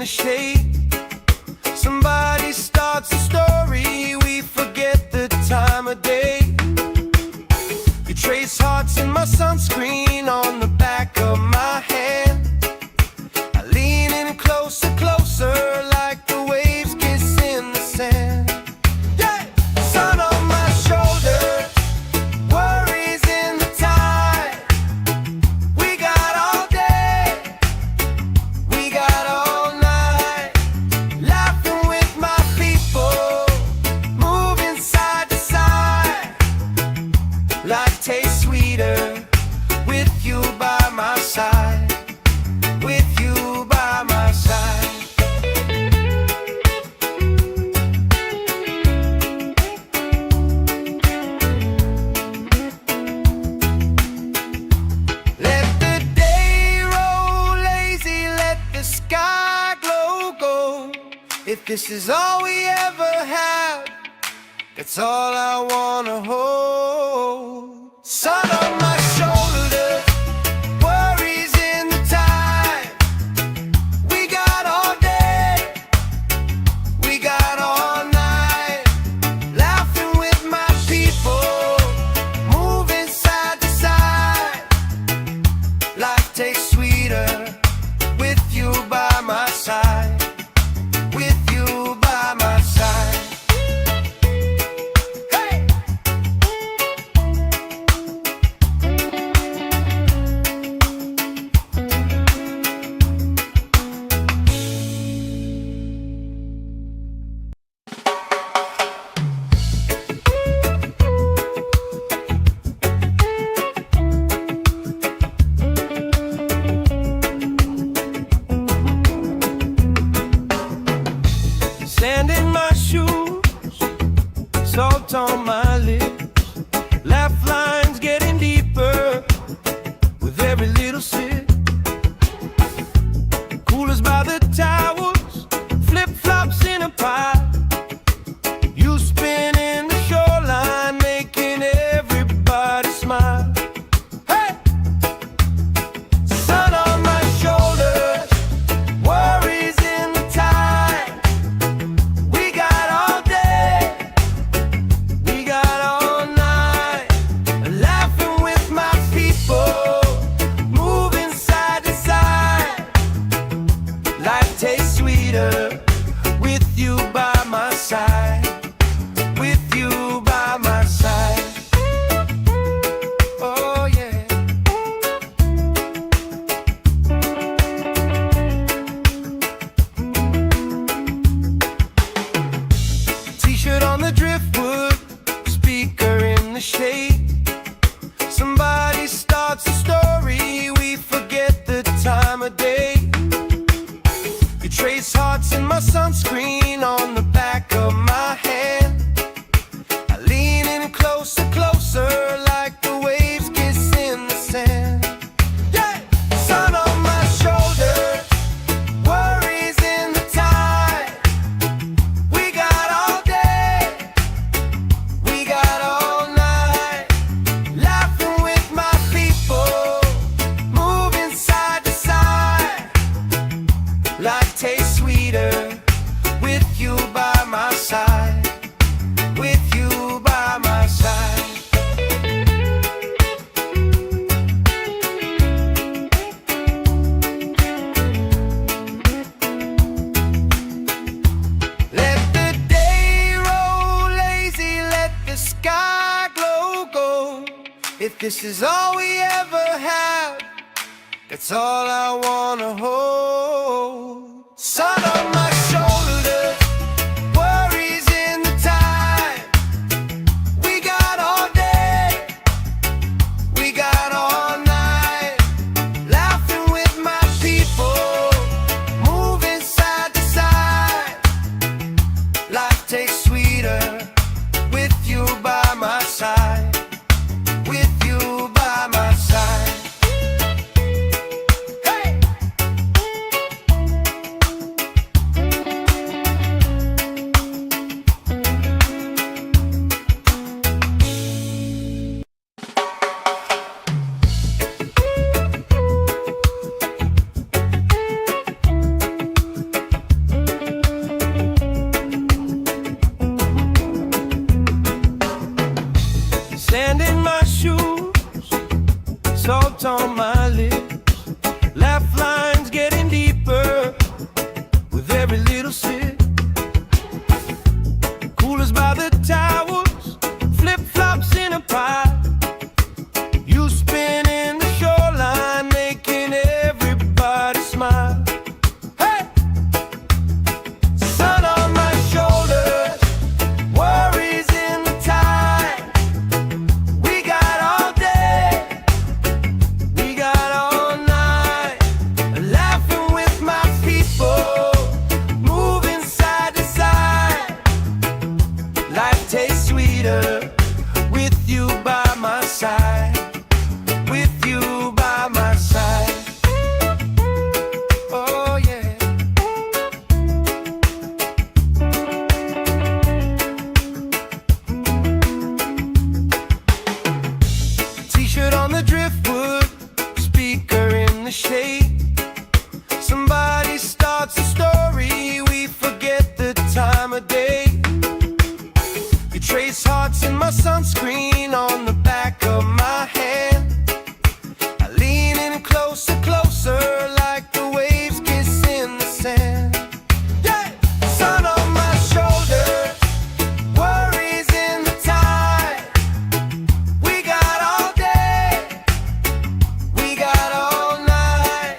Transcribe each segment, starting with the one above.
the shade. Somebody starts a story, we forget the time of day. You trace hearts in my sunscreen on the back of my hand. I lean in closer, closer, like the waves kiss in the sand. Yeah! Sun on my shoulders, worries in the tide. We got all day, we got all night, laughing with my people, moving side to side. Life tastes sweeter with you by my side, with you by my side. Let the day roll lazy, let the sky glow gold. If this is all we ever have, that's all I wanna hold. Sun on my shoulders, worries in the tide. We got all day, we got all night, laughing with my people, moving side to side. Life tastes sweeter with you by my side, with you by my side. Hey! Sand in my shoes, salt on my lips, laugh lines getting deeper with every little sip. Coolers by the towels, flip-flops in a pile. You spin in the shoreline, making everybody smile. Hey! Sun on my shoulders, worries in the tide. We got all day, we got all night, laughing with my people, moving side to side. Life tastes sweeter with you by my side, with you by my side. Oh yeah. T-shirt on the driftwood, speaker in the shade. Somebody starts a story, we forget the time of day. You trace hearts in my sunscreen on the back of my hand. I lean in closer, closer, like the waves kiss in the sand. Yeah! Sun on my shoulders, worries in the tide. We got all day, we got all night, laughing with my people, moving side to side. Life tastes sweeter with you by my side, with you by my side. Let the day roll lazy, let the sky glow gold. If this is all we ever have, that's all I wanna hold. Sun on my shoulders, worries in the tide. We got all day, we got all night, laughing with my people, moving side to side. Life tastes sweeter with you by my side, with you by my side. Hey! shade. Somebody starts a story, we forget the time of day. You trace hearts in my sunscreen on the back of my hand. I lean in closer, closer, like the waves kiss in the sand. Yeah! Sun on my shoulder, worries in the tide. We got all day, we got all night,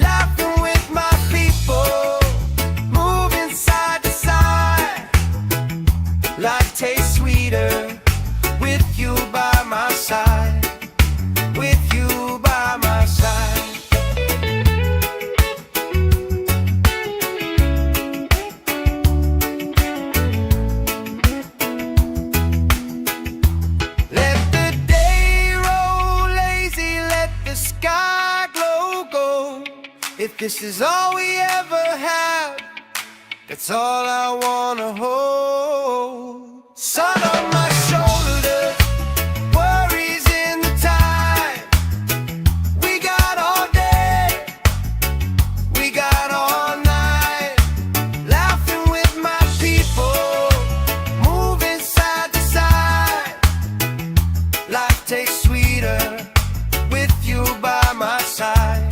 laughing with my people, moving side to side. Life tastes sweeter with you by my side, with you by my side. Let the day roll lazy, let the sky glow gold. If this is all we ever have, that's all I wanna hold. Sun on my shoulders, worries in the tide. We got all day, we got all night, laughing with my people, moving side to side. Life tastes sweeter with you by my side,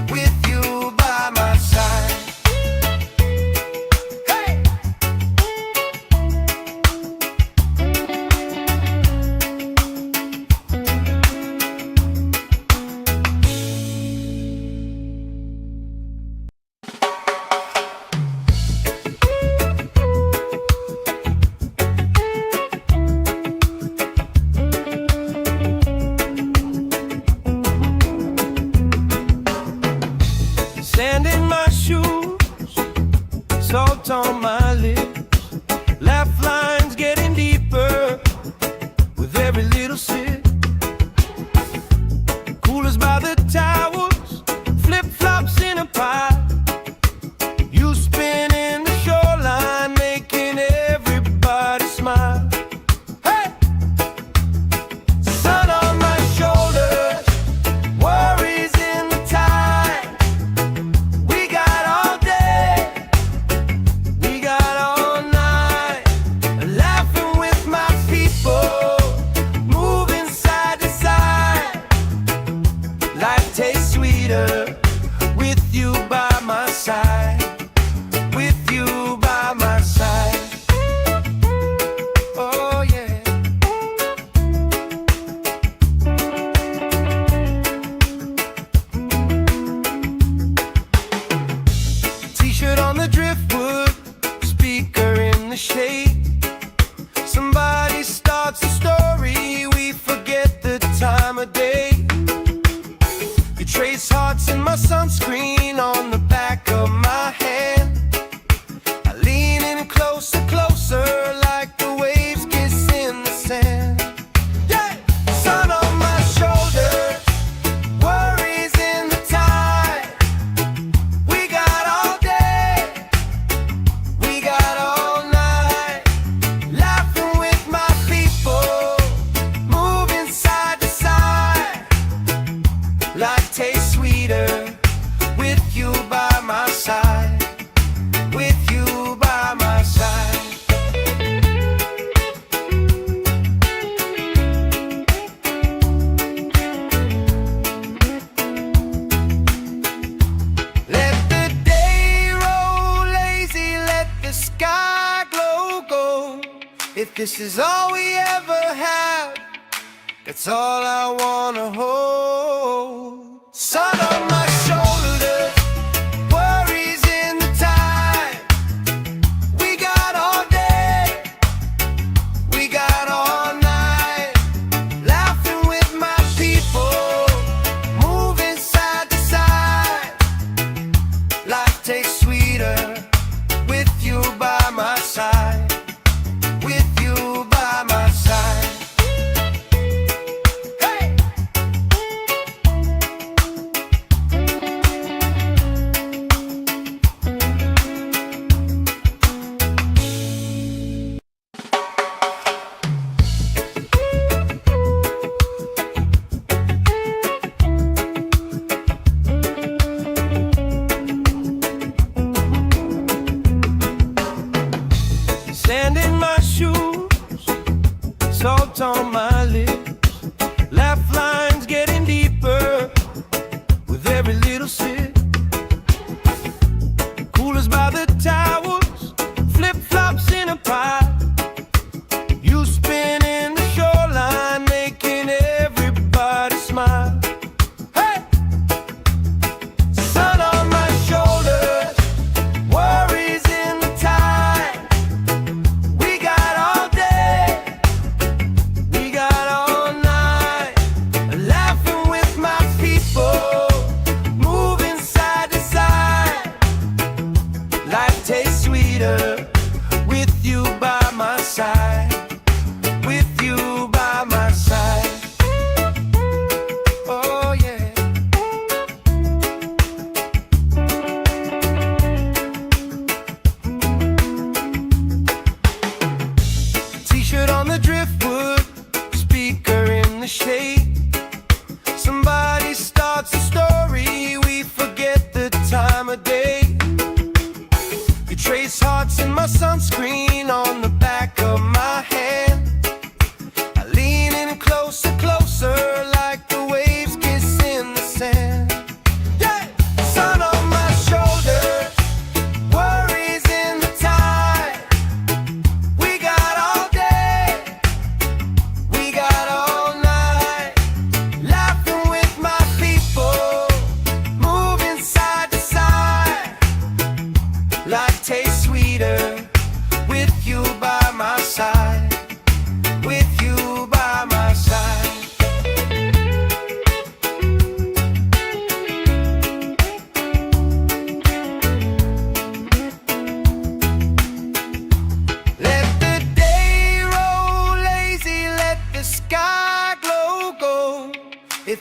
with you by my side. Hey! Sand in my shoes, salt on my lips, laugh lines getting deeper with every little sip. Coolers by the towers, flip-flops in a pile. You spin in the shoreline, making everybody smile. Hey! Sun on my shoulders, worries in the tide. We got all day, we got all night, laughing with my people, moving side to side. Life tastes sweeter with you by my side, with you by my side. Oh yeah. T-shirt on the driftwood, speaker in the shade. Somebody starts a story, we forget the time of day. You trace hearts in my sunscreen on the back of my hand. I lean in closer, closer, like the waves kiss in the sand. Yeah! Sun on my shoulders, worries in the tide. We got all day, we got all night, laughing with my people, moving side to side. Life tastes sweeter with you by my side, with you by my side. Let the day roll lazy, let the sky glow gold. If this is all we ever have, that's all I wanna hold. Sun on my shoulders, worries in the tide. We got all day, we got all night, laughing with my people, moving side to side. Life tastes sweeter with you by my side, with you by my side. Hey!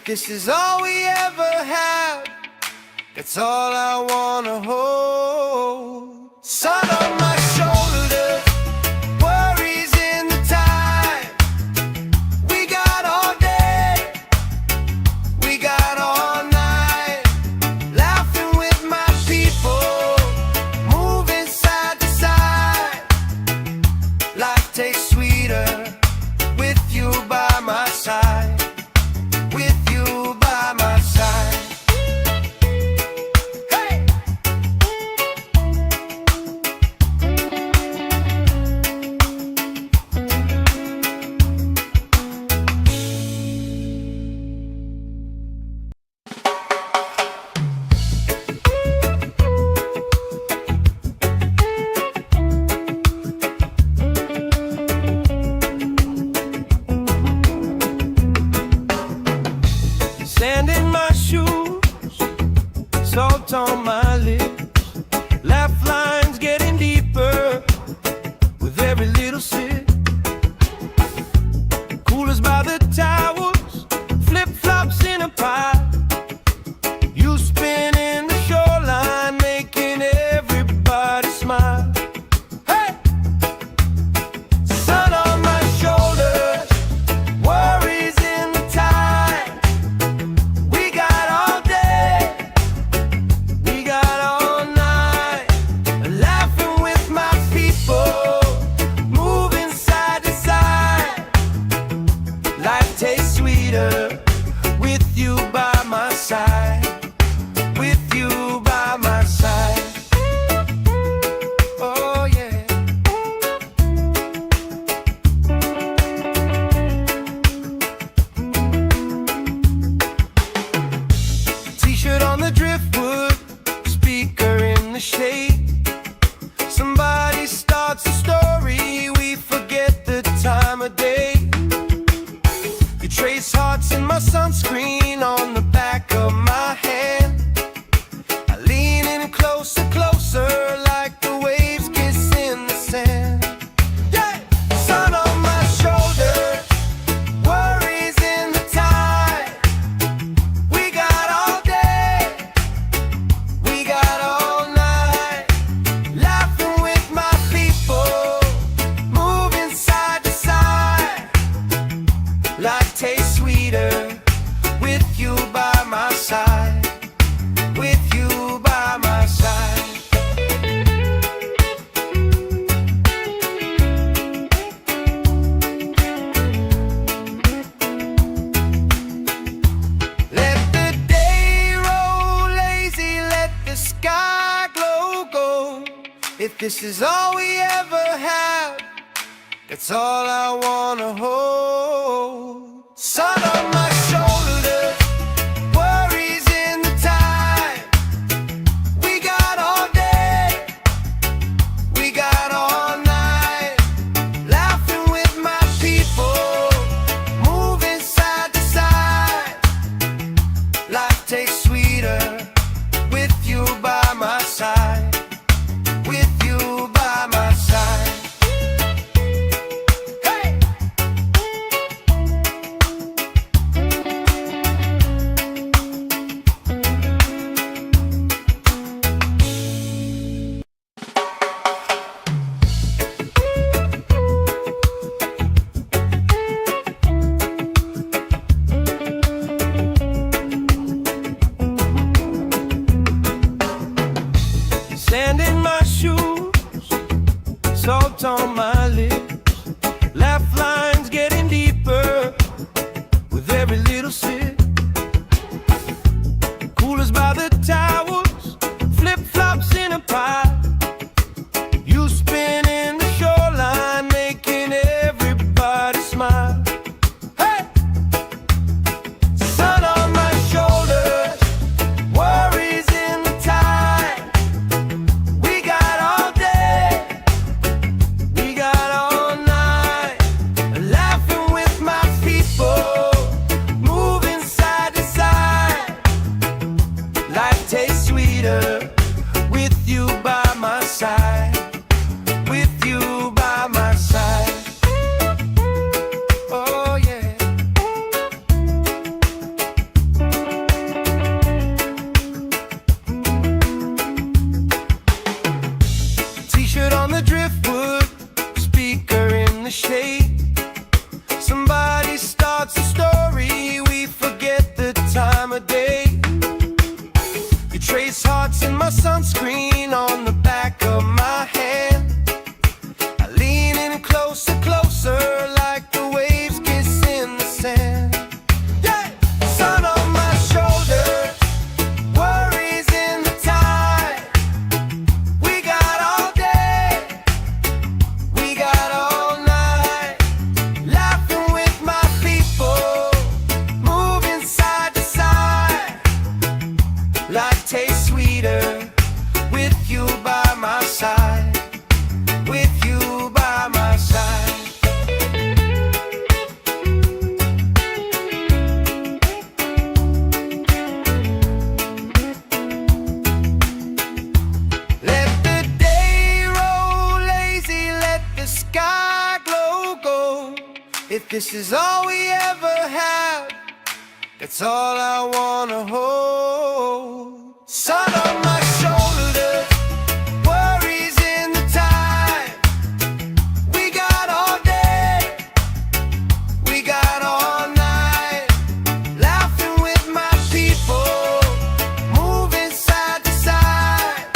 this is all we ever had, that's all I wanna hold. Sun on my shoulders, worries in the tide. We got all day, we got all night, laughing with my people, moving side to side. Life tastes sweeter with you by my side. With you by my side. Hey! Sand in my shoes, salt on my lips, laugh lines getting deeper with every little sip. Coolers by the towels, flip-flops in a pile. You spinning the shoreline, making everybody smile. Hey! Sun on my shoulders, worries in the tide. We got all day, we got all night, laughing with my people, moving side to side. Life tastes sweeter with you by my side. With you by my side. Oh yeah. T-shirt on the driftwood, speaker in the shade. Somebody starts a story, we forget the time of day. You trace hearts in my sunscreen on the back of my hand. I lean in closer, closer, like the waves kiss in the sand. Yeah! Sun on my shoulders, worries in the tide. We got all day, we got all night, laughing with my people, moving side to side. Life tastes sweeter with you by my side. With you by my side. Let the day roll lazy, let the sky glow gold. If this is all we ever have, that's all I wanna hold. Sun on my shoulders, worries in the tide. We got all day, we got all night, laughing with my people, moving side to side. Life tastes sweeter with you by my side. With you by my side. Hey! Sand in my shoes, salt on my lips, laugh lines getting deeper with every little sip. Coolers by the towels, flip-flops in a pile. You spinning the shoreline, making everybody smile. Hey! Sun on my shoulders, worries in the tide. We got all day, we got all night, laughing with my people, moving side to side. Life tastes sweeter with you by my side. With you by my side. Oh yeah. Life tastes sweeter with you by my side. With you by my side. Let the day roll lazy, let the sky glow gold. If this is all we ever have, that's all I wanna hold. Sun on my shoulders, worries in the tide. We got all day, we got all night. Laughing with my people, moving side to side.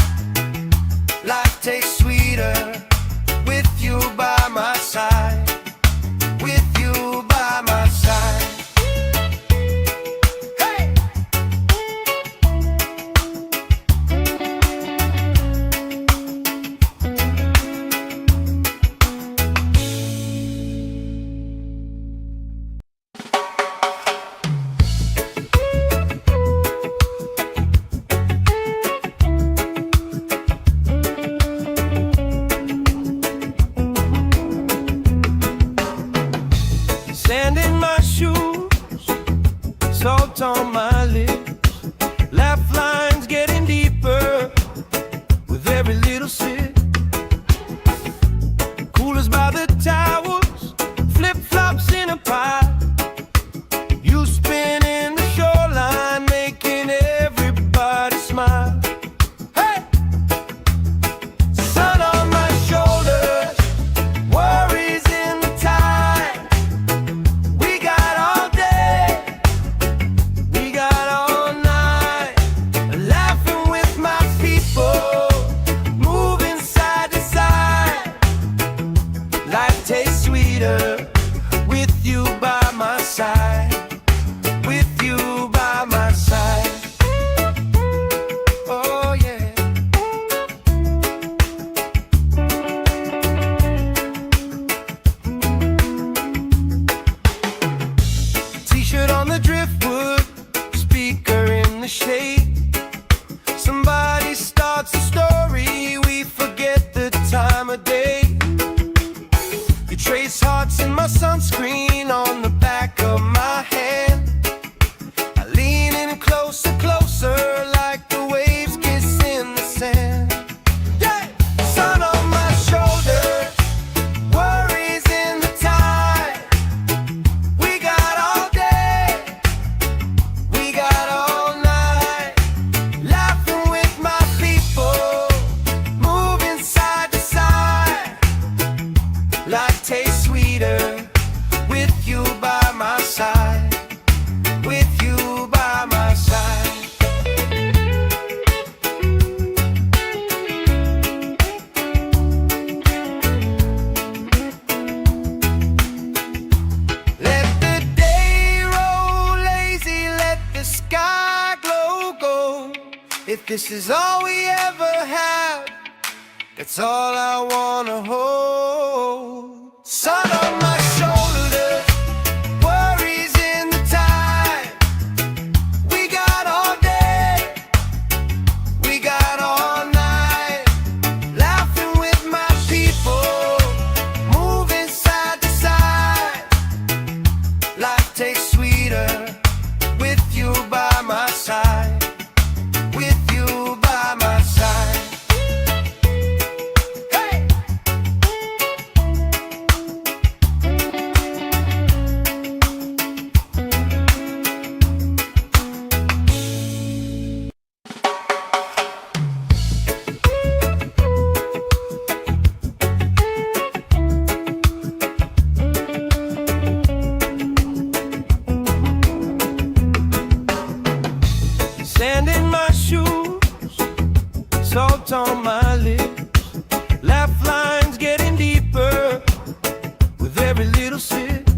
Life tastes sweeter with you by my side. With you by my side. Sand in my shoes, salt on my lips. Laugh lines getting deeper with every little sip. Coolers by the towers, flip-flops in a pile. You spin in the shoreline, making everybody smile. Hey! Sun on my shoulders, worries in the tide. We got all day, we got all night. Laughing with my people, moving side to side. Life tastes sweeter with you by my side. With you by my side. Oh yeah. T-shirt on the driftwood, speaker in the shade. Somebody starts a story, we forget the time of day. You trace hearts in my sunscreen on the back of my hand. I lean in closer, closer, like the waves kiss in the sand. Yeah! Sun on my shoulders, worries in the tide. We got all day, we got all night. Laughing with my people, moving side to side. Life tastes sweeter with you by my side. With you by my side. Let the day roll lazy, let the sky glow gold. If this is all we ever have, that's all I wanna hold. Sun on my shoulders, worries in the tide. We got all day, we got all night. Laughing with my people, moving side to side. Life tastes sweeter with you by my side. With you by my side. Hey! Sand in my shoes, salt on my lips. Laugh lines getting deeper with every little sip.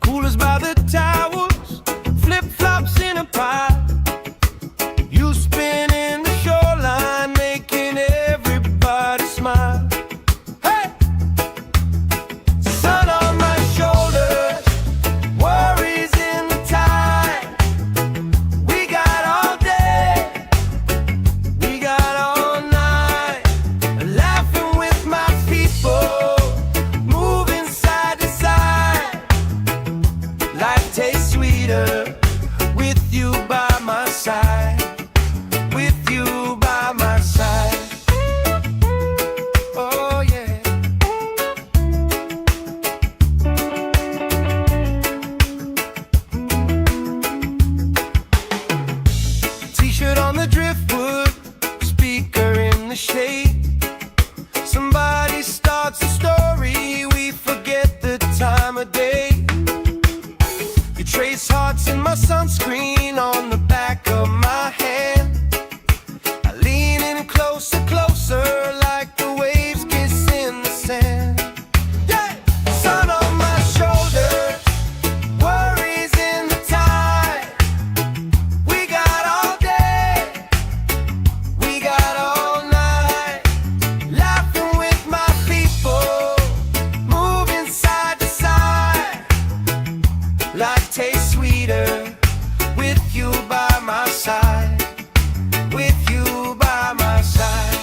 Coolers by the towers, flip-flops in a pile. You spin in the shoreline, making everybody smile. Hey! Sun on my shoulders, worries in the tide. We got all shade. Somebody starts a story, we forget the time of day. You trace hearts in my sunscreen on the back of my hand. I lean in closer, closer, like the waves kiss in the sand. Yeah! Sun on my shoulders, worries in the tide. We got all day, we got all night, laughing with my people, moving side to side. Life tastes sweeter with you by my side. With you by my side.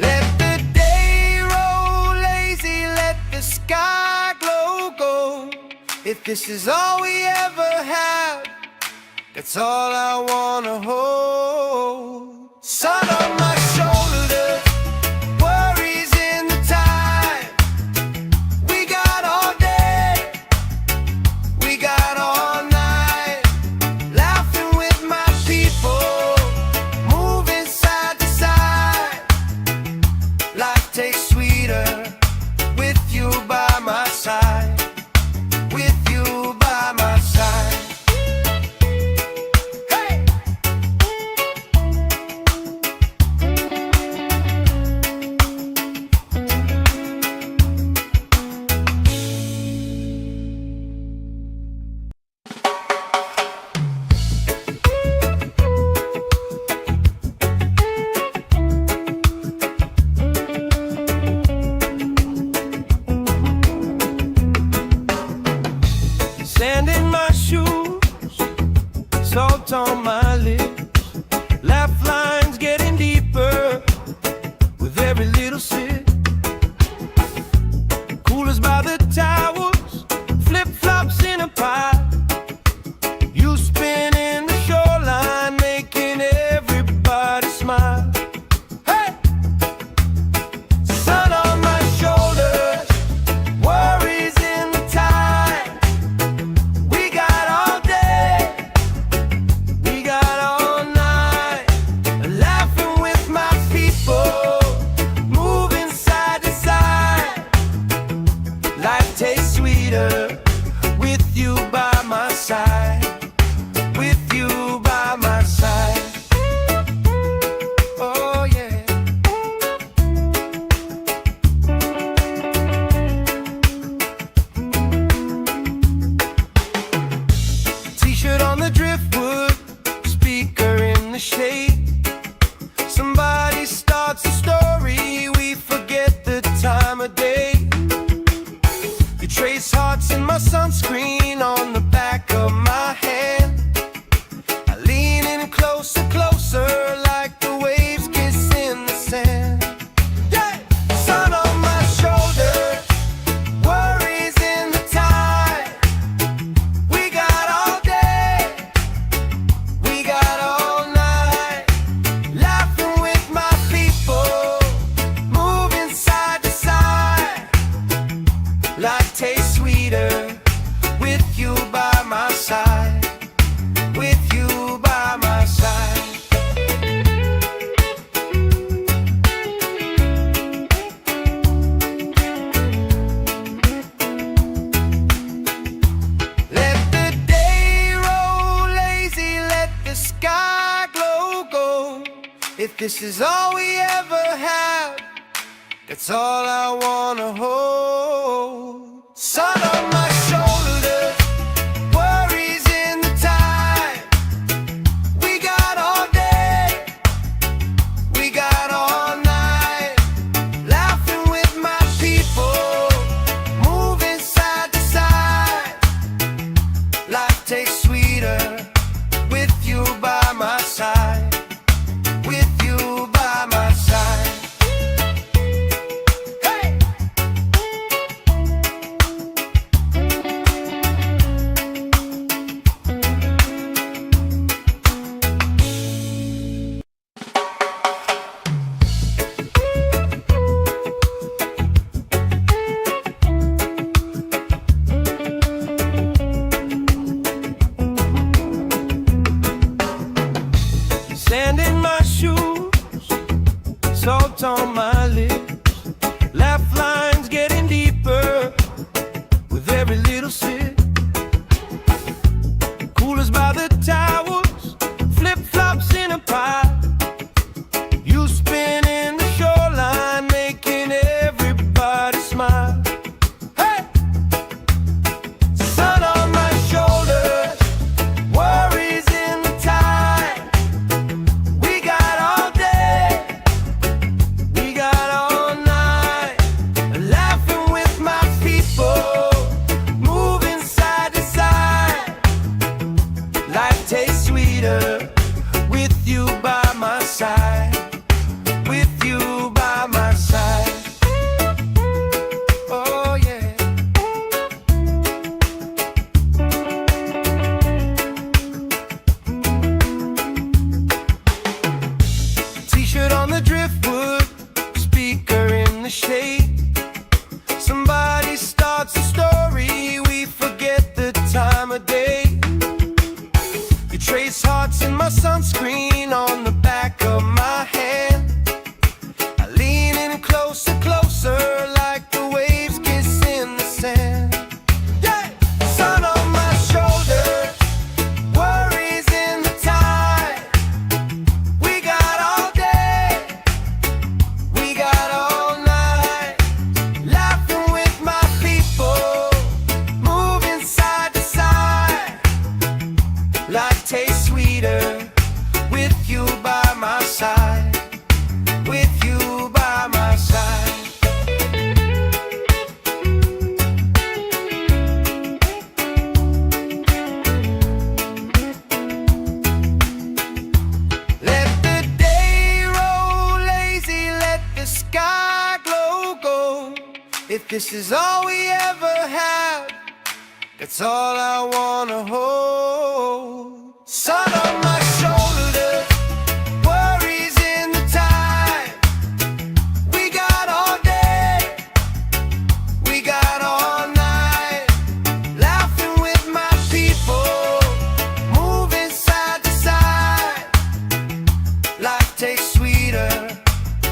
Let the day roll lazy, let the sky glow gold. If this is all we ever have, that's all I wanna hold. Sun on my shoulders, worries in the tide. We got all day, we got all night, laughing with my people, moving side to side. Life tastes sweeter with you by my side. With you by my side. Hey! Sand in my shoes, salt on my lips, laugh lines getting deeper with every little sip. Coolers by the towers, flip-flops in a pile. You spinning the shoreline, making everybody smile. Hey! Sun on my shoulders, worries in the tide. We got all day, we got all night, laughing with my people, moving side to side. Life tastes sweeter with you by my side. With you by my side. Oh yeah. T-shirt on the driftwood, speaker in the shade. Somebody starts a story, we forget the time of day. You trace hearts in my sunscreen on the back of my hand. I lean in closer, closer, like the waves kiss in the sand. Yeah! Sun on my shoulders, worries in the tide. We got all day, we got all night, laughing with my people, moving side to side. Life tastes sweeter with you by my side. With you by my side. Let the day roll lazy, let the sky glow gold. If this is all we ever have, that's all I wanna hold. Sun on my shoulders, worries in the tide. We got all day, we got all night, laughing with my people, moving side to side. Life tastes sweeter with you by my side. With you by my side. Hey! shade. Somebody starts a story, we forget the time of day. You trace hearts in my sunscreen on the back of my hand. I lean in closer, closer, like the waves kiss in the sand. Yeah! Sun on my shoulders, worries in the tide. We got all day, we got all night, laughing with my people, moving side to side. Life tastes sweeter with you by my side, with you by my side. Let the day roll lazy, let the sky glow gold. If this is all we ever have, that's all I wanna hold. Sun on my shoulders, worries in the tide. We got all day, we got all night, laughing with my people, moving side to side. Life tastes sweeter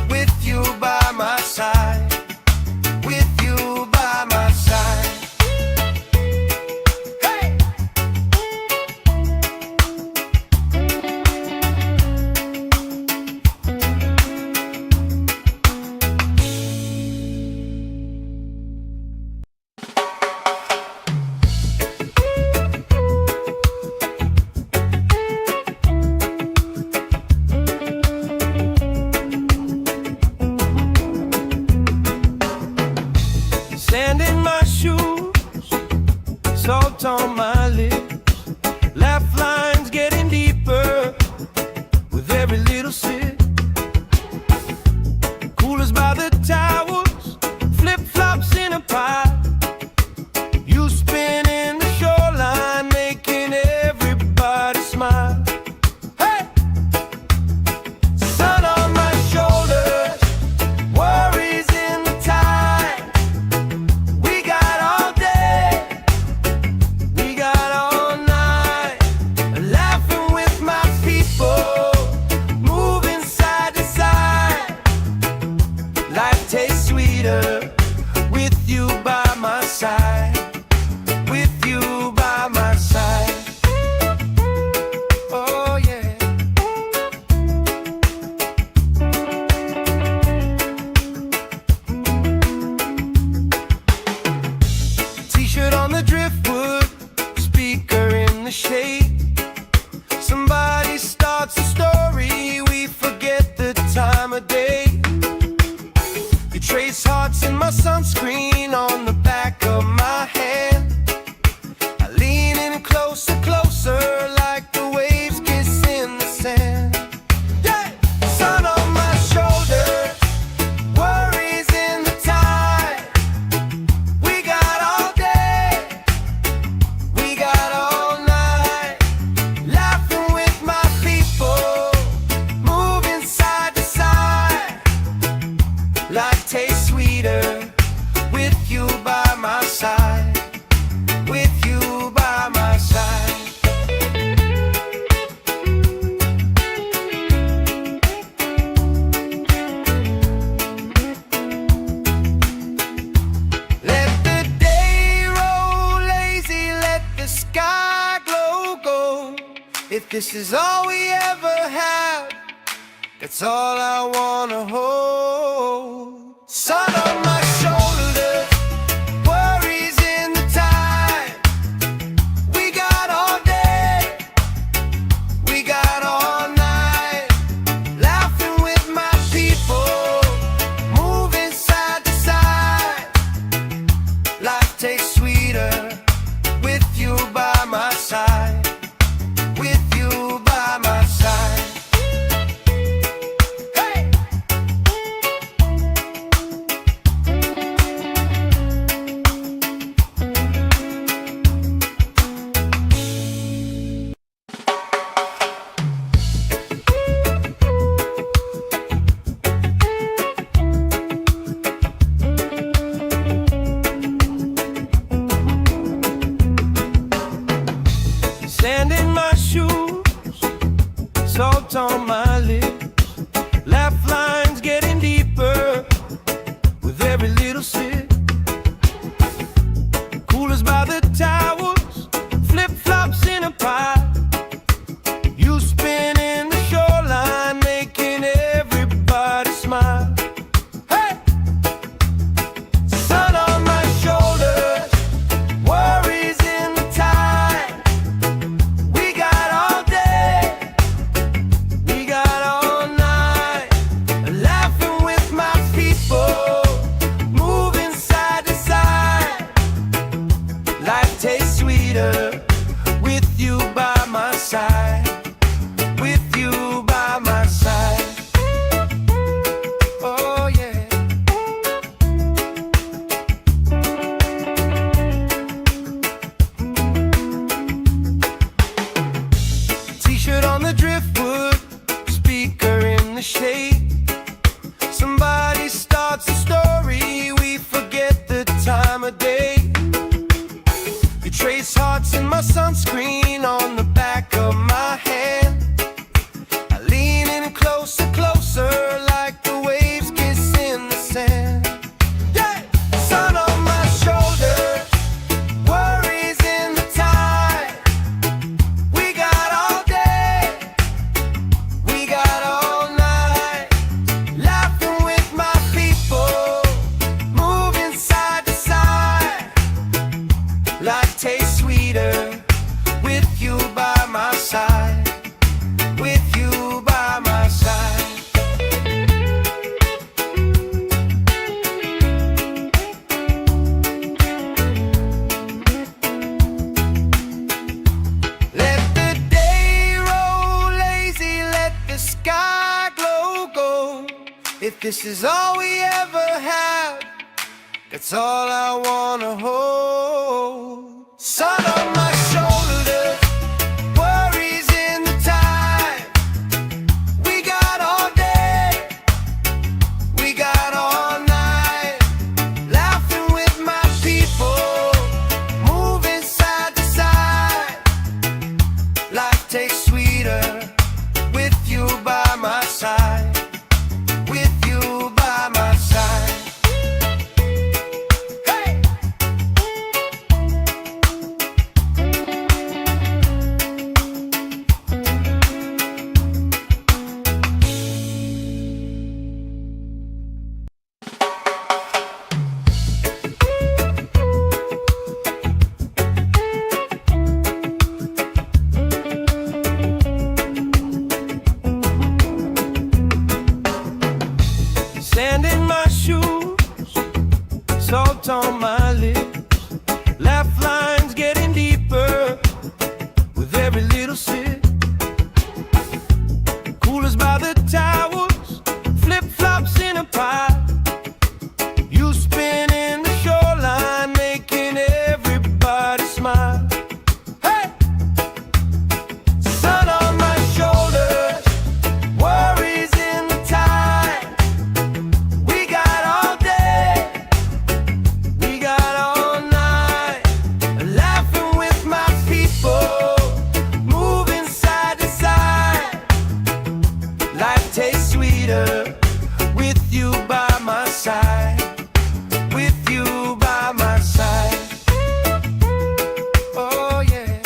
with you by my side, with you by my side. Sand in my shoes, salt on my lips, laugh lines getting deeper with every little sip. Coolers by the towels, flip-flops in a pile. You spin in the shoreline, making everybody smile. Hey! Sun on my shoulders, worries in the tide. We got all day, we got all night, laughing with my people, moving side to side. Life tastes sweeter with you by my side, with you by my side. Oh yeah. T-shirt on the driftwood, speaker in the shade. Somebody starts a story, we forget the time of day. You trace hearts in my sunscreen on the back of my hand. I lean in closer, closer, like the waves kiss in the sand. Yeah! Sun on my shoulders, worries in the tide. We got all day, we got all night, laughing with my people, moving side to side. Life tastes sweeter with you by my side, with you by my side. Let the day roll lazy, let the sky glow gold. If this is all we ever have, that's all I wanna hold. Sun on my shoulders, worries in the tide. We got all day, we got all night, laughing with my people, moving side to side. Life tastes sweeter with you by my side, with you by my side. Hey! every little sip. Coolers by the towers, flip-flops in a pile. You spin in the shoreline, making everybody smile. Hey! Sun on my shoulders, worries in the tide. We got all day, we got all night, laughing with my people, moving side to side. Life tastes sweeter with you by my side. With you by my side. Oh yeah. T-shirt on the driftwood, speaker in the shade. Somebody starts a story, we forget the time of day. You trace hearts in my sunscreen on the back of my hand. I lean in closer, closer, like the waves kiss in the sand. Yeah! Sun on my shoulders, worries in the tide. We got all day, we got all night, laughing with my people, moving side to side. Life tastes sweeter with you by my side. With you by my side. Let the day roll lazy, let the sky glow gold. If this is all we ever have, that's all I wanna hold. Sun on my shoulders, worries in the tide. We got all day, we got all night, laughing with my people, moving side to side. Life tastes sweeter with you by my side. With you by my side. Hey! Sand in my shoes, salt on my lips, laugh lines getting deeper with every little sip. Coolers by the towers, flip-flops in a pile. You spin in the shoreline, making everybody smile. Hey! Sun on my shoulders, worries in the tide. We got all day, we got all night, laughing with my people, moving side to side. Life tastes sweeter with you by my side. With you by my side. Oh yeah.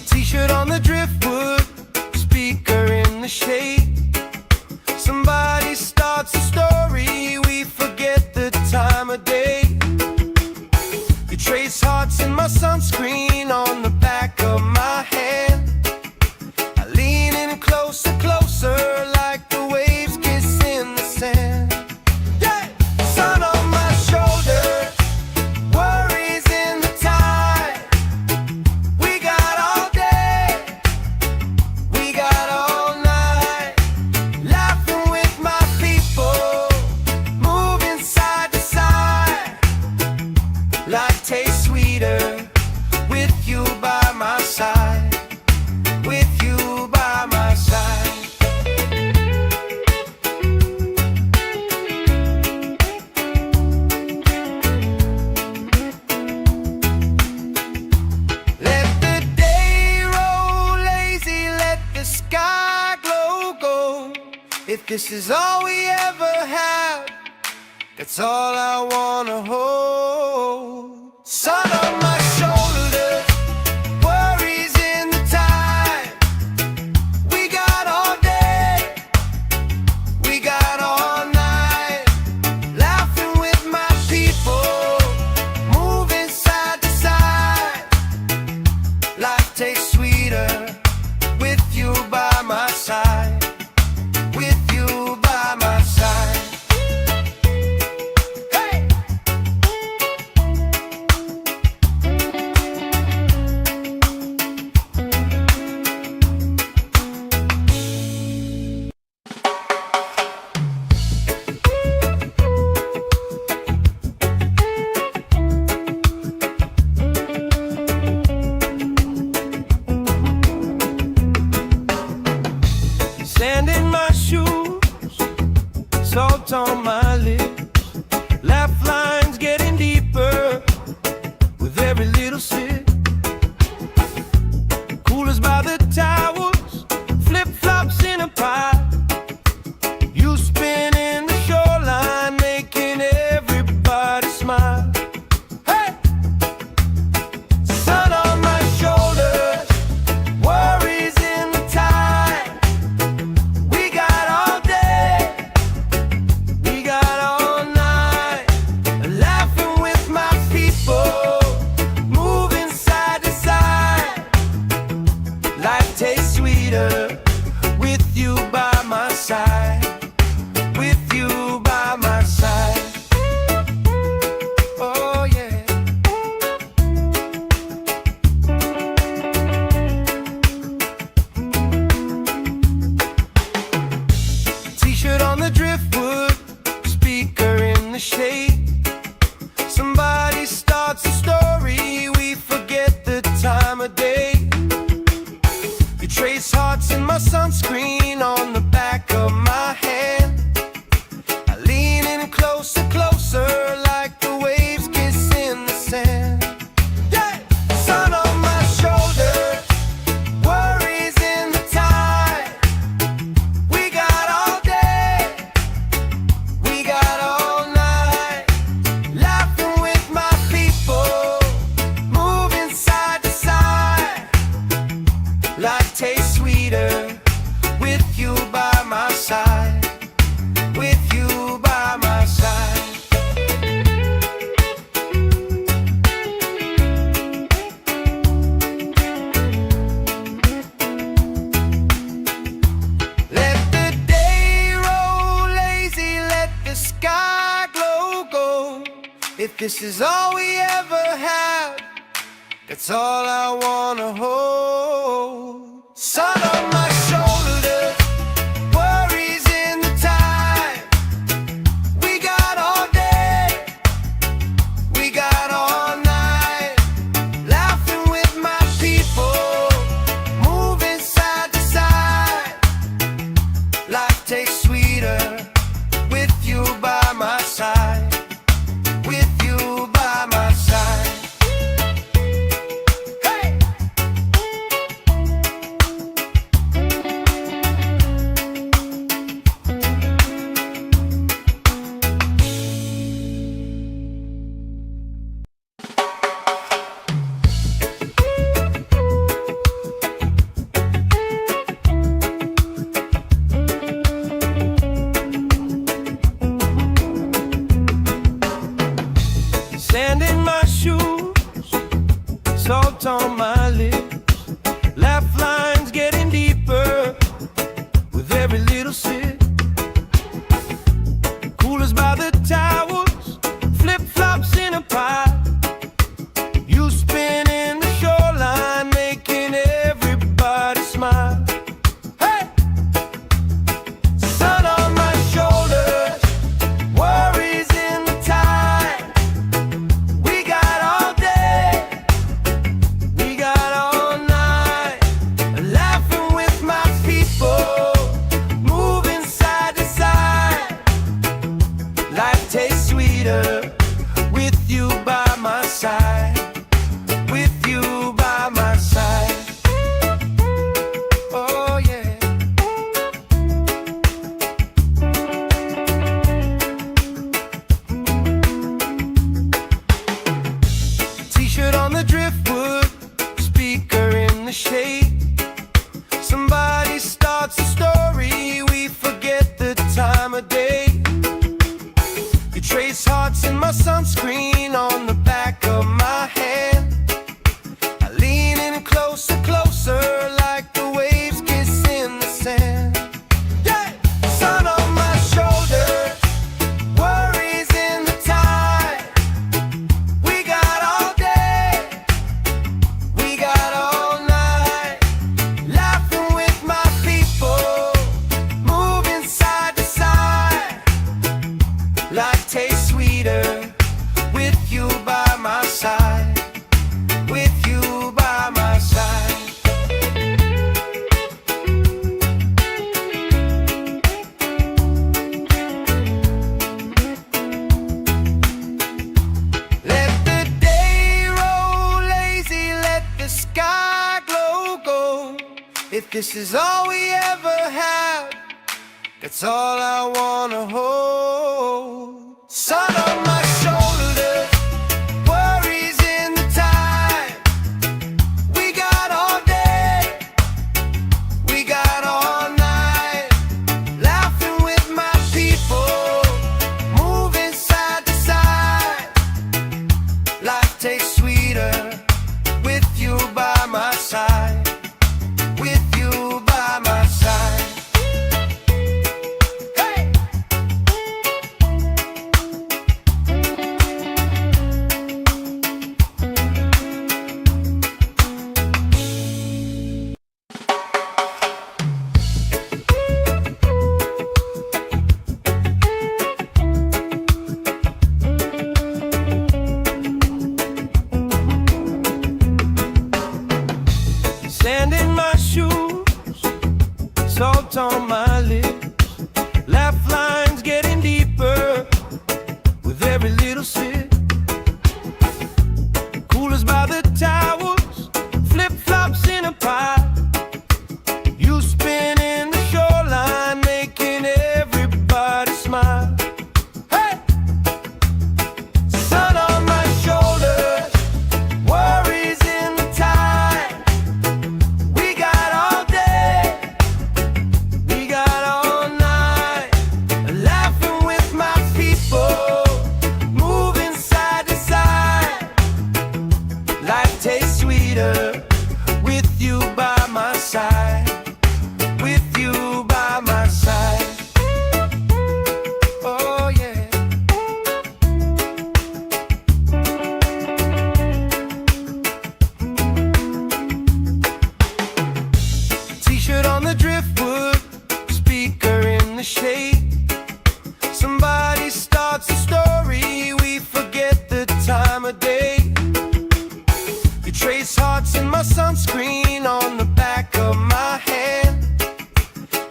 T-shirt on the driftwood, speaker in the shade. Somebody starts a story, we forget the time of day. You trace hearts in my sunscreen on the back of my hand. I lean in closer, closer, like the waves kiss in the sand. Yeah! Sun on my shoulders, worries in the tide. We got all day, we got all night, If this is all we ever have, that's all I wanna hold. Sun on my shoulders, worries in the time. We got all day, we got all night. Laughing with my people, moving side to side. Life tastes sweeter with you by my side. With you by my side. Hey! Sand in my shoes, salt on my lips, laugh lines getting deeper with every little sip. Coolers by the towers, flip-flops in a pile. You spinning the shoreline, making everybody smile. Hey! Sun on my shoulders, worries in the tide. We got all day, we got all night. Laughing with my people, moving side to side. Life tastes sweeter with you by my side. With you by my side. Oh yeah. T-shirt on the driftwood, speaker in the shade. Somebody starts a story, we forget the time of day. You trace hearts in my sunscreen on the back of my hand. I lean in closer, closer, like the waves kiss in the sand. Yeah! Sun on my shoulders, worries in the tide. We got all day, we got all night. Laughing with my people, moving side to side. Life tastes sweeter with you by my side. With you by my side. Let the day roll lazy, let the sky glow gold. If this is all we ever have, that's all I wanna hold. Sun on my shoulders, worries in the time. We got all day, we got all night. Laughing with my people, moving side to side. Life tastes sweeter with you by my side. With you by my side. Hey! If this is all we ever have, that's all I wanna hold. Sun on my shoulders, worries in the tide. We got all day, we got all night. Laughing with my people, moving side to side. Life tastes sweeter with you by my side. With you by my side. Hey! Sand in my shoes, salt on my lips, laugh lines getting deeper with every little sip. Coolers by the towers, flip flops in a pile. You spinning the shoreline, making everybody smile. Hey! Sun on my shoulders, worries in the tide. We got all day, we got all night. Laughing with my people, moving side to side. Life tastes sweeter with you by my side. With you by my side. Oh yeah. T-shirt on the driftwood, speaker in the shade. Somebody starts a story, we forget the time of day. You trace hearts in my sunscreen on the back of my hand.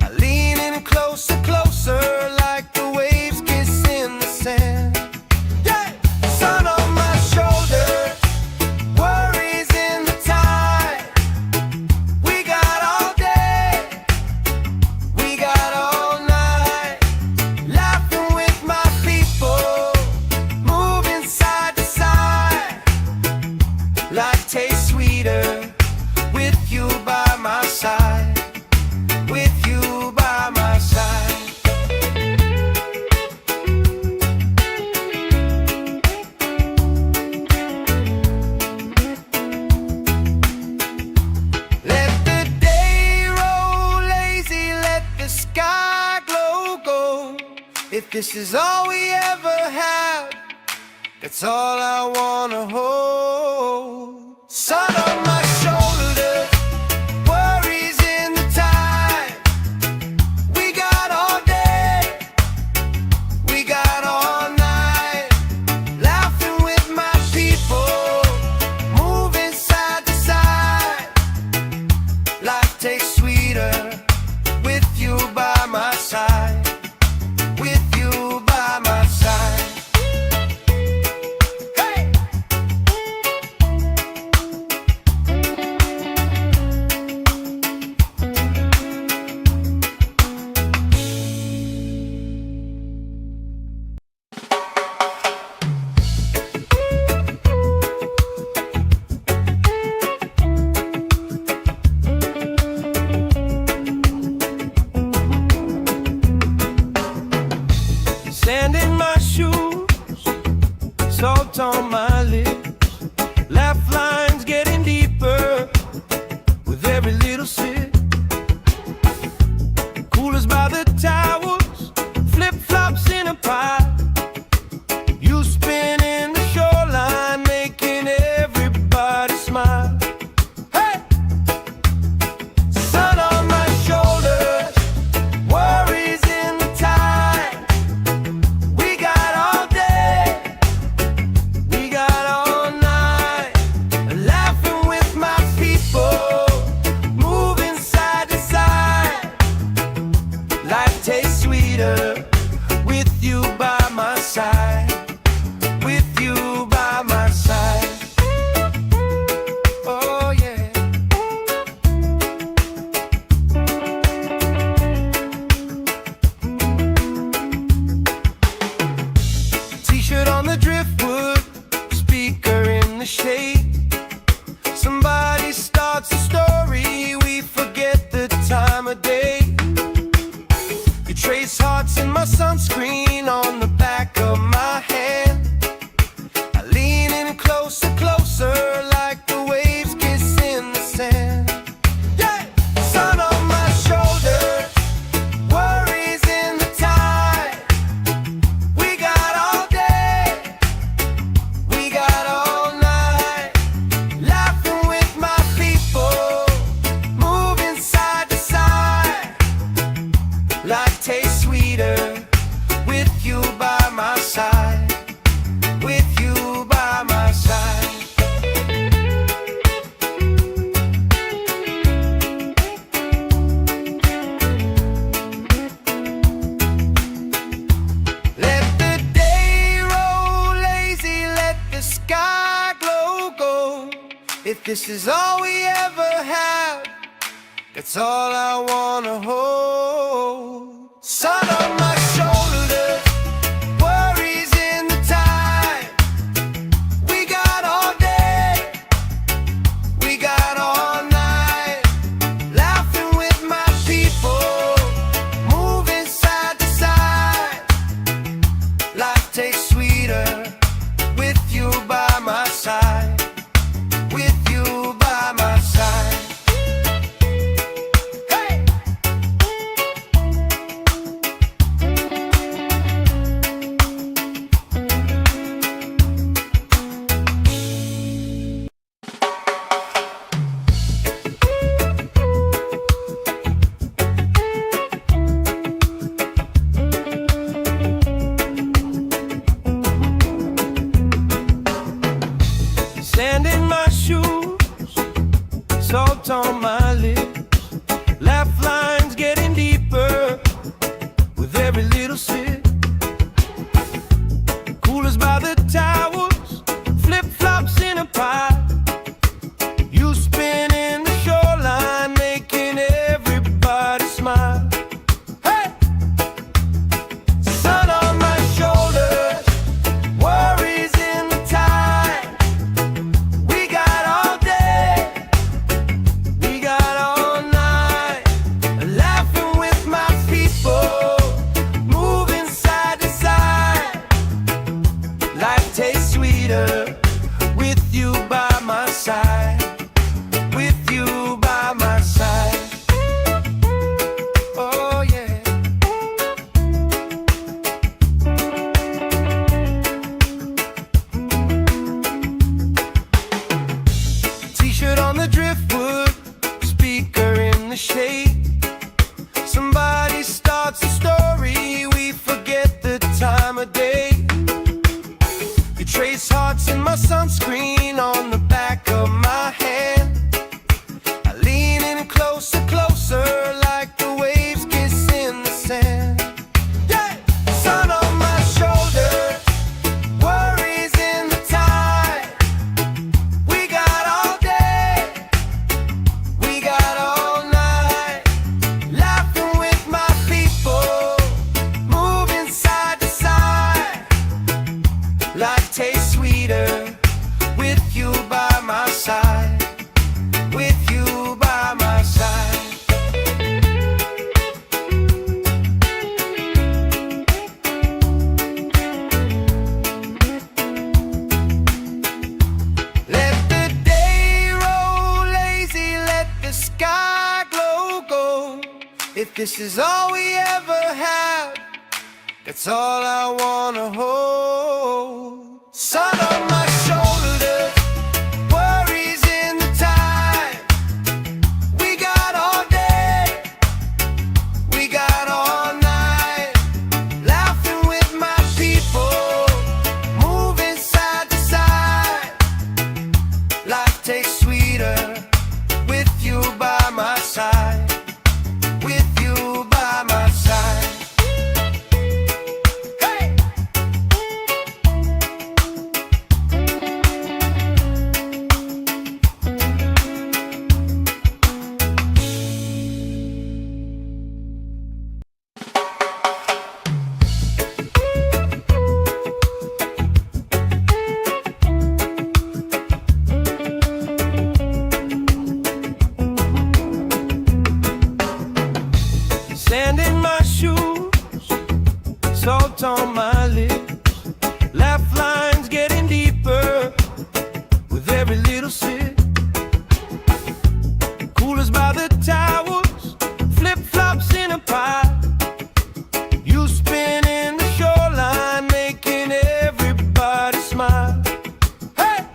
I lean in closer, closer, like the waves kiss in the sand. Yeah! Sun on my shoulders, worries in the tide. We got all day, we got all night. Laughing with my people, moving side to side. Life tastes sweeter with you by my side. With you by my side. Let the day roll lazy, let the sky glow gold. If this is all we ever have, that's all I wanna hold. Sun on my shoulders, worries in the tide. We got all day, we got all night. Laughing with my people, moving side to side. Life tastes sweeter with you by my side. With you by my side. Hey! this is all we ever had, that's all I wanna hold. Sun on my shoulders, worries in the tide. We got all day, we got all night, laughing with my people, moving side to side. Life tastes sweeter with you by my side, with you by my side. Hey! Sand in my shoes, salt on my lips, laugh lines getting deeper with every little sip. Coolers by the towers, flip-flops in a pie. You spin in the shoreline, making everybody smile. Hey! Sun on my shoulders, worries in the tide. We got all day, we got all night, laughing with my people, moving side to side. Life tastes sweeter with you by my side, with you by my side. Oh yeah. T-shirt on the driftwood, speaker in the shade. Somebody starts a story, we forget the time of day. You trace hearts in my sunscreen on the back of my hand. I lean in closer, closer, like the waves kiss in the sand. Yeah! Sun on my shoulders, worries in the tide. We got all day, we got all night, laughing with my people, moving side to side. Life tastes sweeter with you by my side, with you by my side. Let the day roll lazy, let the sky glow gold. If this is all we ever had, that's all I wanna hold. Sun on my shoulders, worries in the tide. We got all day, we got all night, laughing with my people, moving side to side. Life tastes sweeter with you by my side, with you by my side. Hey! Sand in my shoes, salt on my lips, laugh lines getting deeper with every little sip. Coolers by the towers, flip-flops in a pie. You spin in the shoreline, making everybody smile. Hey!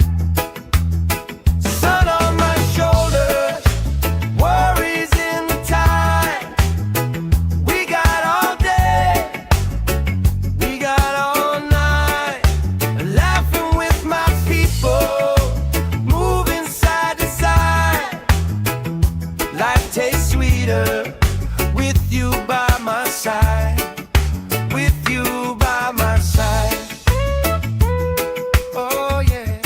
Sun on my shoulders, worries in the tide. We got all day, we got all night, laughing with my people, moving side to side. Life tastes sweeter with you by my side, with you by my side. Oh yeah.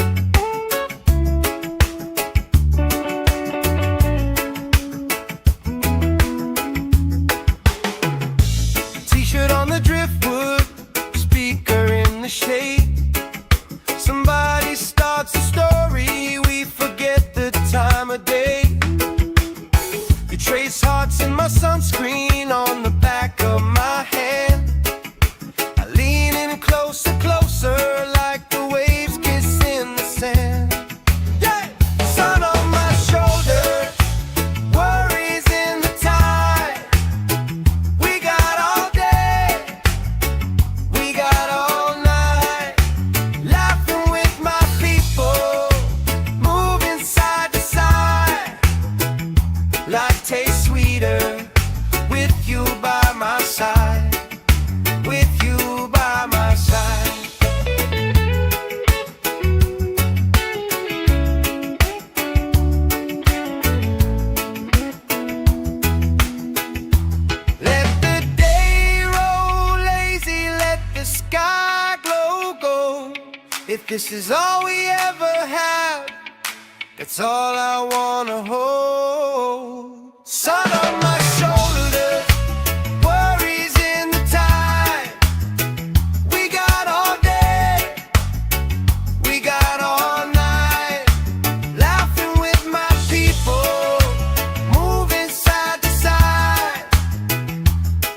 hearts in my sunscreen on the back of my hand. I lean in closer, closer, like the waves kiss in the sand. Yeah! Sun on my shoulders, worries in the tide. We got all day, we got all night, laughing with my people, moving side to side. Life tastes sweeter with you by my side, with you by my side. Let the day roll lazy, let the sky glow gold. If this is all we ever have, that's all I wanna hold. Sun on my shoulders, worries in the tide. We got all day, we got all night, laughing with my people, moving side to side.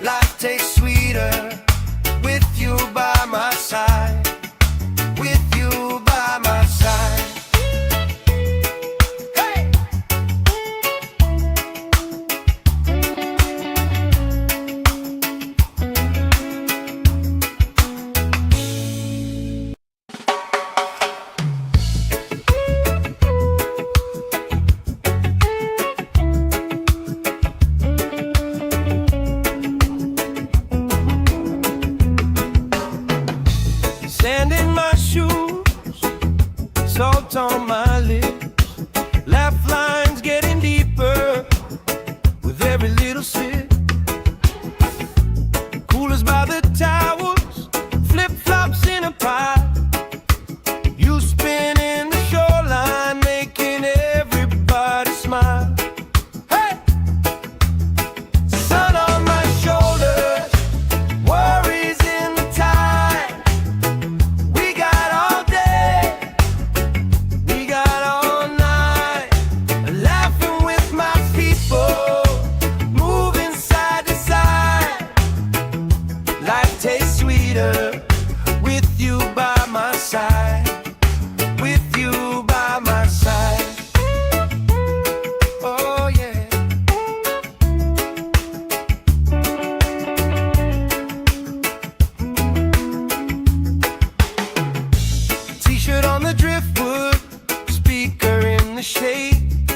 Life tastes sweeter with you by my side, with you by my side. Sand in my shoes, salt on my lips, laugh lines getting deeper with every little sip. Coolers by the towers, flip-flops in a pile. You spinning the shoreline, making everybody smile. Hey! Sun on my shoulders, worries in the tide. We got all day, we got all night, laughing with my people, moving side to side. Life tastes sweeter with you by my side, with you by my side. Oh yeah. T-shirt on the driftwood, speaker in the shade.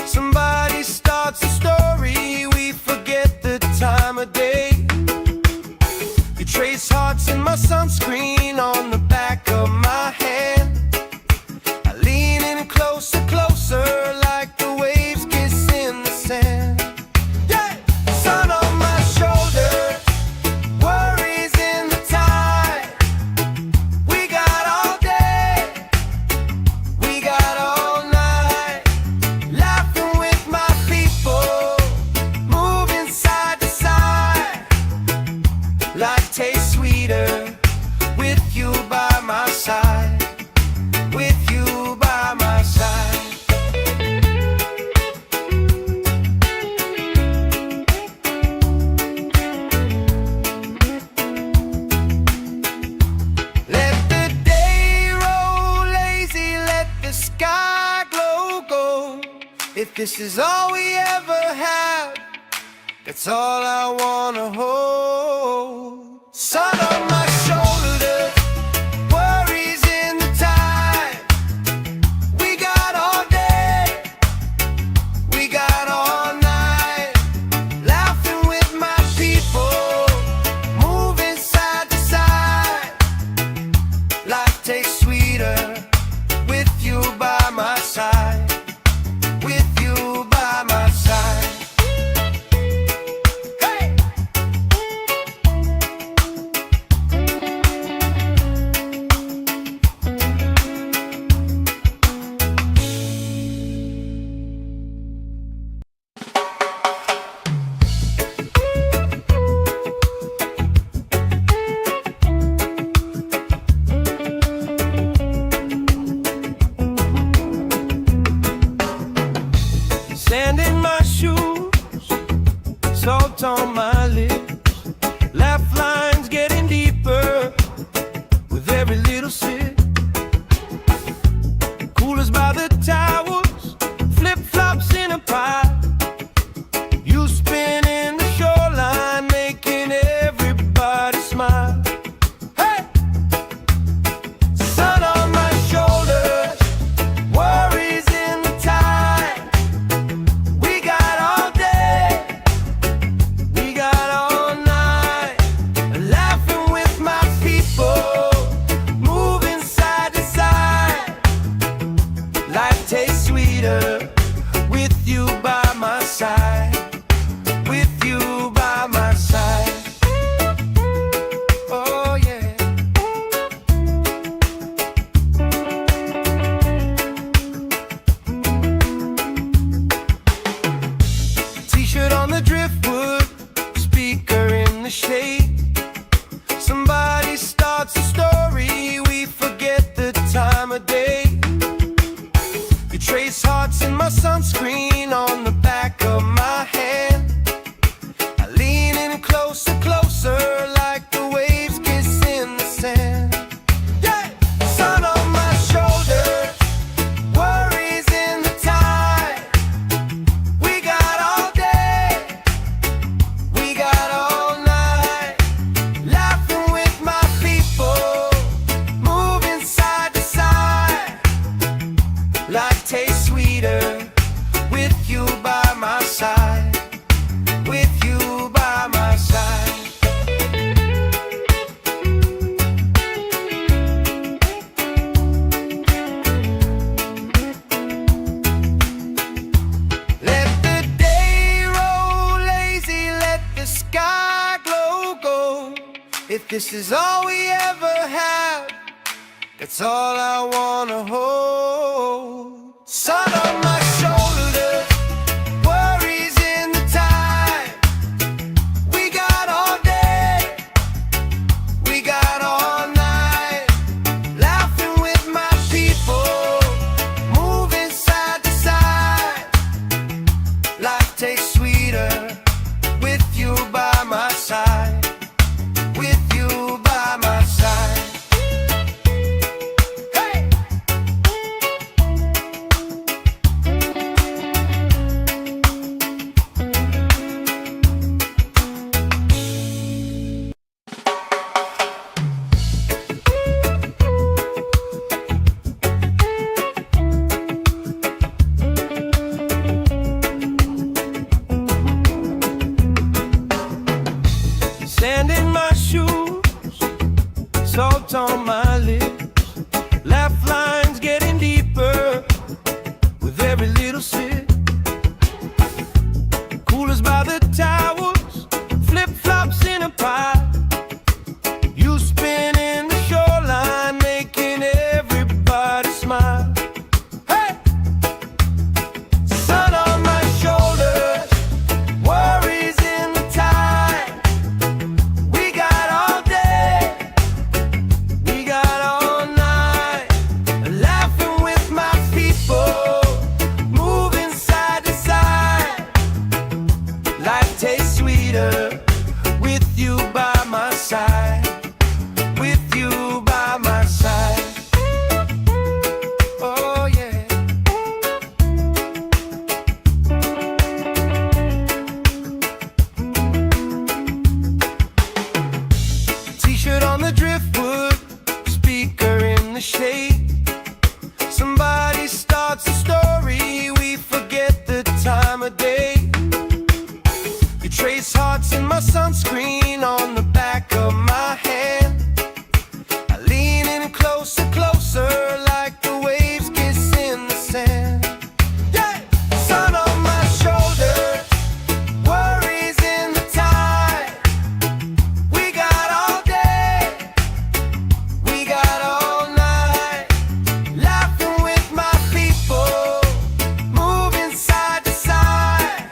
Somebody starts a story, we forget the time of day. You trace hearts in my sunscreen on the back of my hand. I lean in closer, closer, like the waves kiss in the sand. Yeah! Sun on my shoulders, worries in the tide. We got all day, we got all night, laughing with my people, moving side to side. Life tastes sweeter with you by my side, with you by my side. Let the day roll lazy, let the sky glow gold. If this is all we ever have, that's all I wanna hold. Sun on my shoulders, worries in the tide. We got all day, we got all night, laughing with my people, moving side to side. Life tastes sweeter with you by my side, with you by my side. Hey! salt on my lips, laugh lines getting deeper with every little sip. Coolers by the towers, flip-flops in a pie. You spin in the shoreline, making everybody smile. Hey! Sun on my shoulders, worries in the tide. We got all day, we got all night, laughing with my people, moving side to side. Life tastes sweeter with you by my side. With you by my side. Oh yeah. T-shirt on the driftwood, speaker in the shade. Somebody starts a story, we forget the time of day. You trace hearts in my sunscreen on the back of my hand. I lean in closer, closer, like the waves kiss in the sand. Yeah! Sun on my shoulders, worries in the tide. We got all day, we got all night, laughing with my people, moving side to side. Life tastes sweeter with you by my side. With you by my side. Let the day roll lazy, let the sky glow gold. If this is all we ever have, that's all I wanna hold. Sun on my shoulders, worries in the tide. We got all day, we got all night, laughing with my people, moving side to side. Life tastes sweeter with you by my side. With you by my side. Hey! Sand in my shoes, salt on my lips, laugh lines getting deeper with every little sip. Coolers by the towers, flip-flops in a pie. You spin in the shoreline, making everybody smile. Hey! Sun on my shoulders, worries in the tide. We got all day, we got all night, laughing with my people, moving side to side. Life tastes sweeter with you by my side. With you by my side. Oh yeah. T-shirt on the driftwood, speaker in the shade. Somebody starts a story, we forget the time of day. You trace hearts in my sunscreen on the back of my hand. I lean in closer, closer, like the waves kiss in the sand. Yeah! Sun on my shoulders, worries in the tide. We got all day, we got all night, laughing with my people, moving side to side.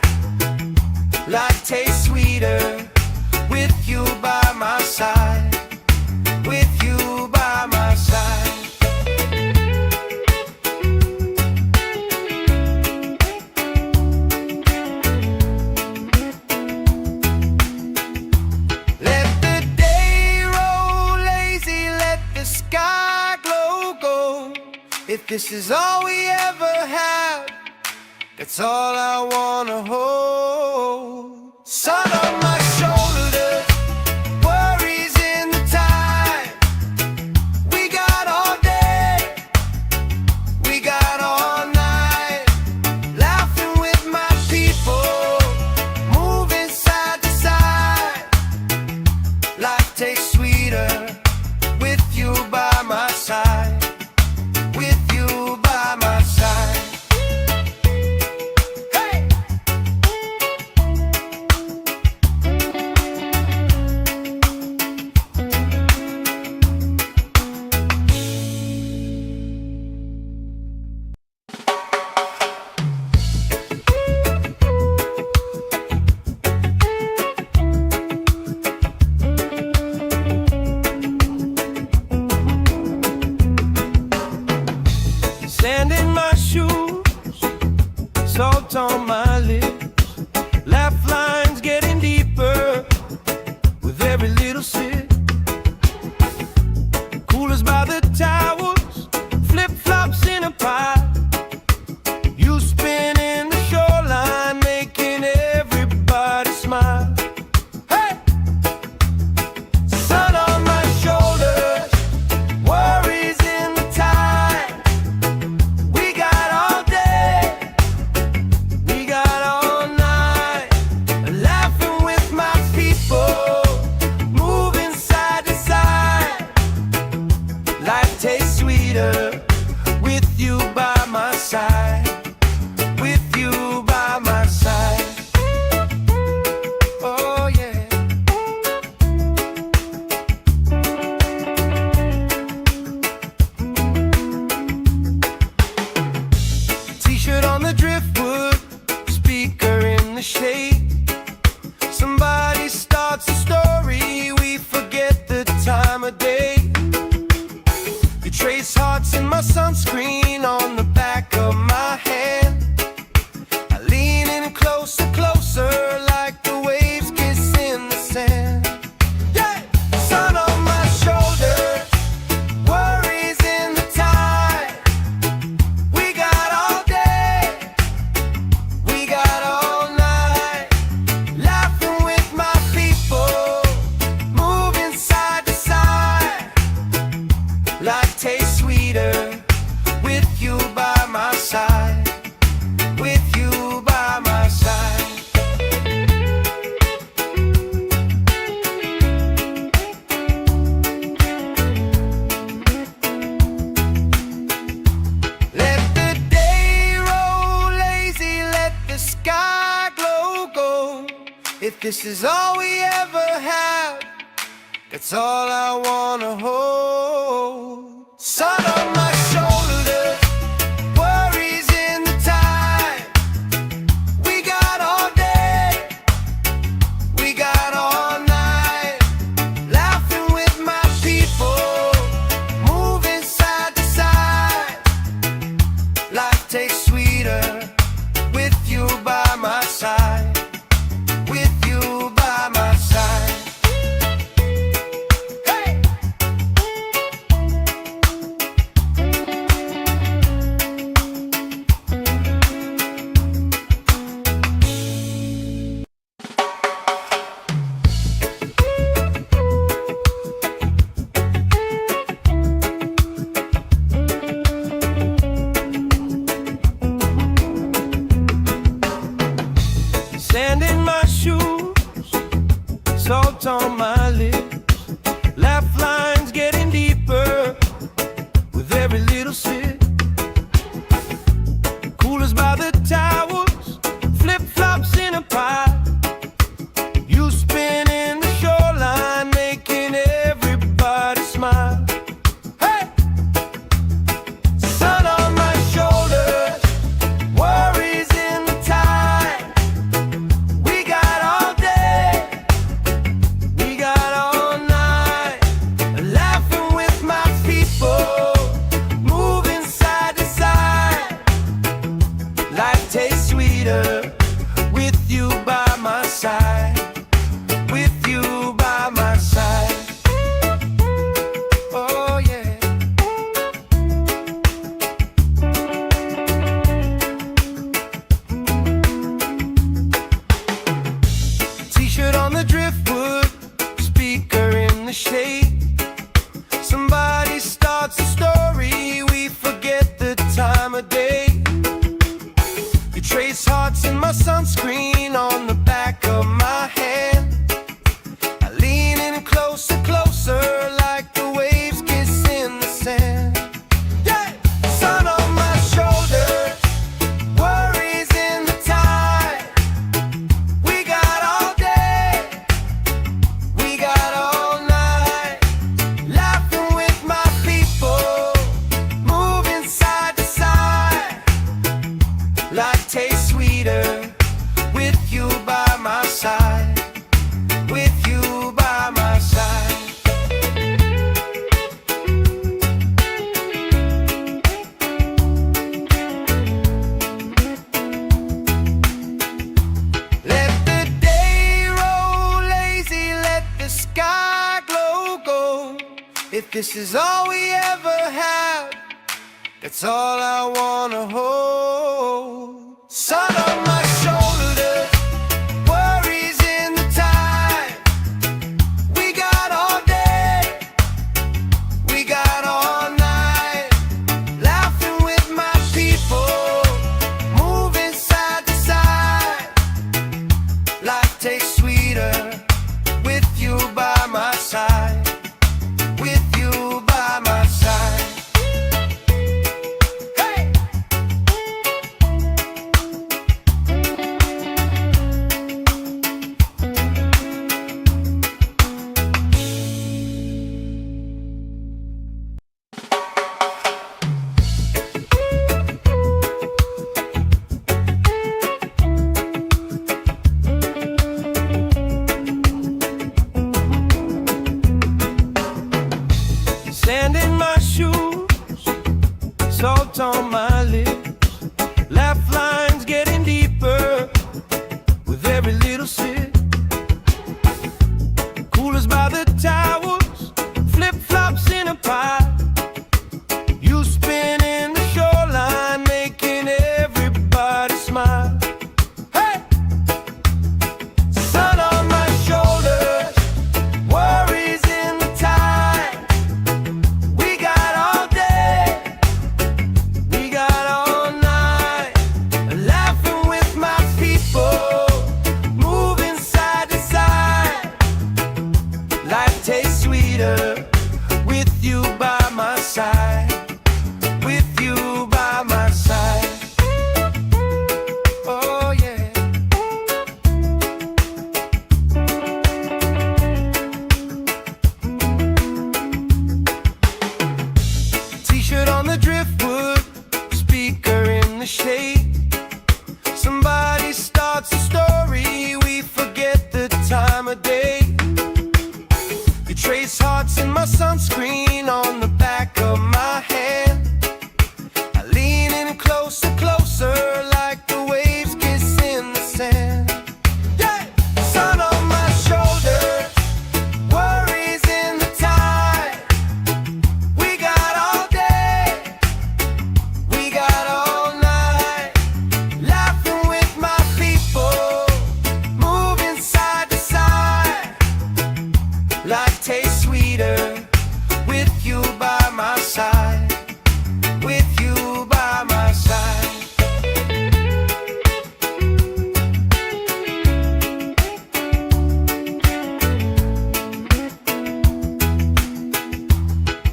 Life tastes sweeter with you by my side. With you by my side. this is all we ever have, that's all I wanna hold. Sun on my shoulders, worries in the tide. We got all day, we got all night, laughing with my people, moving side to side. Life tastes sweeter with you by my side, with you by my side. Hey! Sand in my shoes, salt on my lips, laugh lines getting deeper with every little sip. Coolers by the towers, flip-flops in a pie. You spinning the shoreline, making everybody smile. Hey! Sun on my shoulders, worries in the tide. We got all day, we got all night, laughing with my people, moving side to side. Life tastes sweeter with you by my side, with you by my side. Oh yeah. T-shirt on the driftwood, speaker in the shade. Somebody starts a story, we forget the time of day. You trace hearts in my sunscreen on the back of my hand. I lean in closer, closer, like the waves kiss in the sand. Yeah! Sun on my shoulders, worries in the tide. We got all day, we got all night, laughing with my people, moving side to side. Life tastes sweeter with you by my side, with you by my side. Let the day roll lazy, let the sky glow gold. If this is all we ever have, that's all I wanna hold. Sun on my shoulders, worries in the tide. We got all day, we got all night, laughing with my people, moving side to side. Life tastes sweeter with you by my side, with you by my side. Hey! Sand in my shoes, salt on my lips, laugh lines getting deeper with every little sip. Coolers by the towers, flip-flops in a pie. You spinning the shoreline, making everybody smile. Hey! Sun on my shoulders, worries in the tide. We got all day, we got all meditate. Somebody starts a story, we forget the time of day. You trace hearts in my sunscreen on the back of my hand. I lean in closer, closer, like the waves kiss in the sand. Yeah! Sun on my shoulders, worries in the tide. We got all day, we got all night, laughing with my people, moving side to side. Life tastes sweeter with you by my side, with you by my side. Let the day roll lazy, let the sky glow gold. If this is all we ever have, that's all I wanna hold. Sun on my shoulders, worries in the tide. We got all day, we got all night, laughing with my people, moving side to side. Life tastes sweeter with you by my side, with you by my side. Hey! Sand in my shoes, salt on my lips, laugh lines getting deeper with every little sip. Coolers by the towers, flip-flops in a pile. You spinning the shoreline, making everybody smile. Hey! Sun on my shoulders, worries in the tide. We got all day, we got all night, laughing with my people, moving side to side. Life tastes sweeter with you by my side, with you by my side. Oh yeah. T-shirt on the driftwood, speaker in the shade. Somebody starts a story, we forget the time of day. You trace hearts in my sunscreen on the back of my hand. I lean in closer, closer, like the waves kiss in the sand. Yeah! Sun on my shoulders, worries in the tide. We got all day, we got all night, laughing with my people, moving side to side. Life tastes sweeter with you by my side, with you by my side.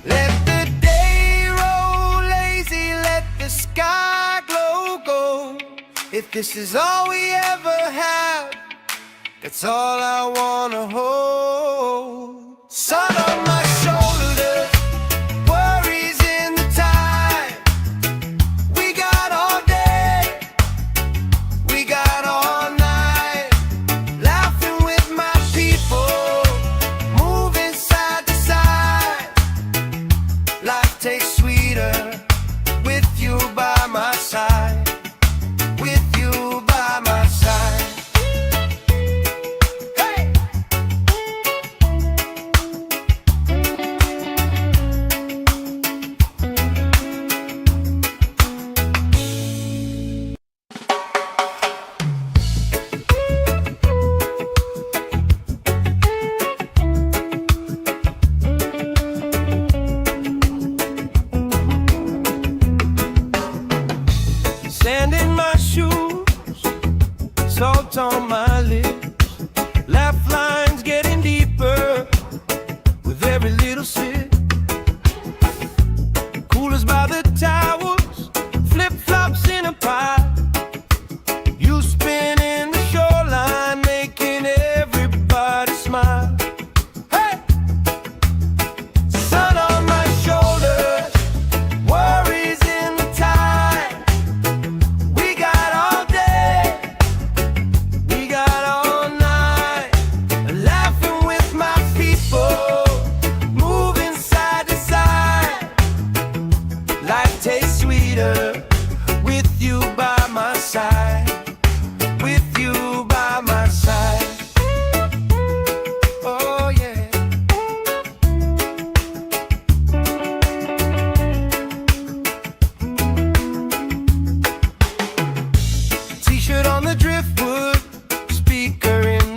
Let the day roll lazy, let the sky glow gold. If this is all we ever have, that's all I wanna hold. Sun on my shoulders, worries in the tide. We got all day, we got all night, laughing with my people, moving side to side. Life tastes sweeter with you by my side, with you by my side. Hey!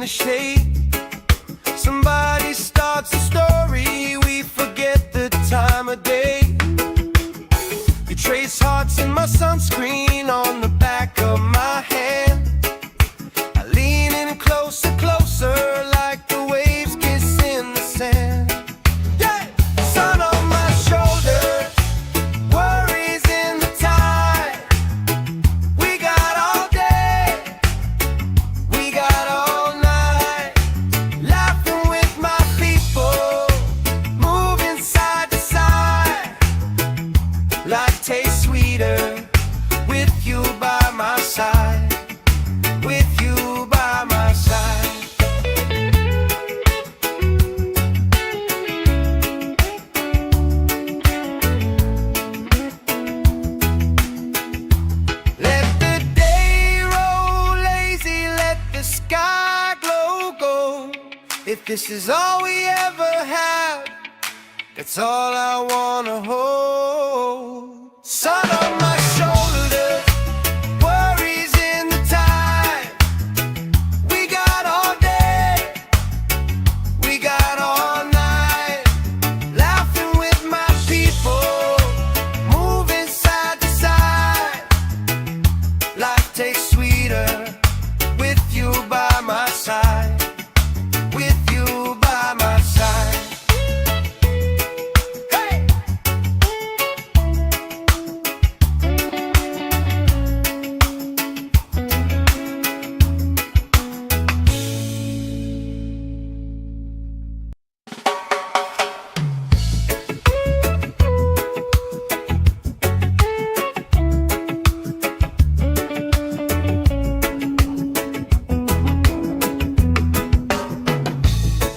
the shade. Somebody starts a story, we forget the time of day. You trace hearts in my sunscreen on the back of my hand. I lean in closer, closer, like the waves kiss in the sand. Yeah! Sun on my shoulders, worries in the tide. We got all day, we got all night, laughing with my people, moving side to side. Life tastes sweeter with you by my side, with you by my side. Let the day roll lazy, let the sky glow gold. If this is all we ever have, that's all I wanna hold. Sun on my shoulders, worries in the tide. We got all day, we got all night, laughing with my people, moving side to side. Life tastes sweeter with you by my side, with you by my side. Hey!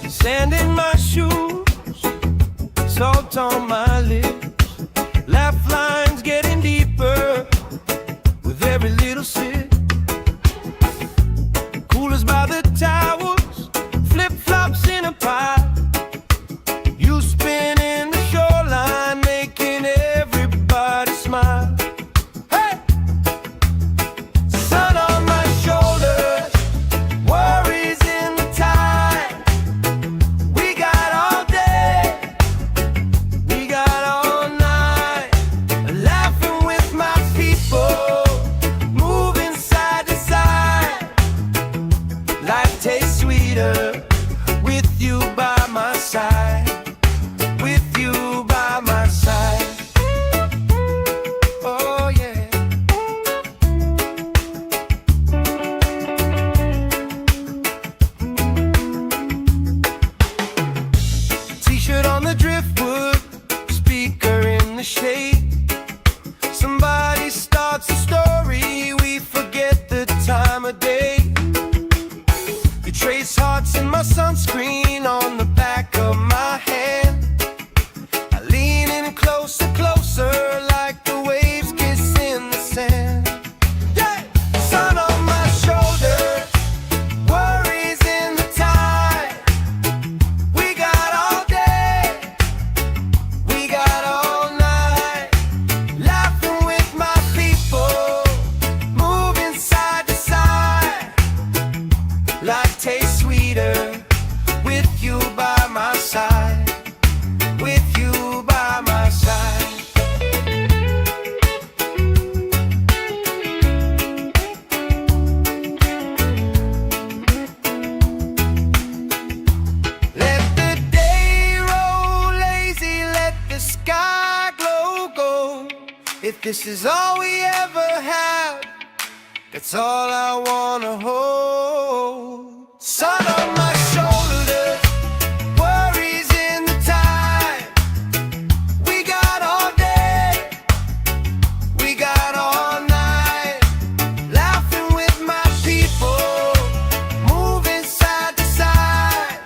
Sand in my shoes, salt on my lips, laugh lines getting deeper with every little sip. Coolers by the towers, flip-flops in a pile. You spin in the shoreline, making everybody smile. Hey! Sun on my shoulders, worries in the tide. We got all day, we got all night, laughing with my people, moving side to side. Life tastes sweeter with you by my side, with you by my side. Oh yeah. T-shirt on the driftwood, speaker in the shade. Somebody starts a story, we forget the time of day. You trace hearts in my sunscreen on the back of my hand. I lean in closer, closer, like the waves kiss in the sand. Yeah! Sun on my shoulders, worries in the tide. We got all day, we got all night, laughing with my people, moving side to side. Life tastes sweeter with you by my side, with you by my side. Let the day roll lazy, let the sky glow gold. If this is all we ever have, that's all I wanna hold. Sun on my shoulders, worries in the tide. We got all day, we got all night, laughing with my people, moving side to side.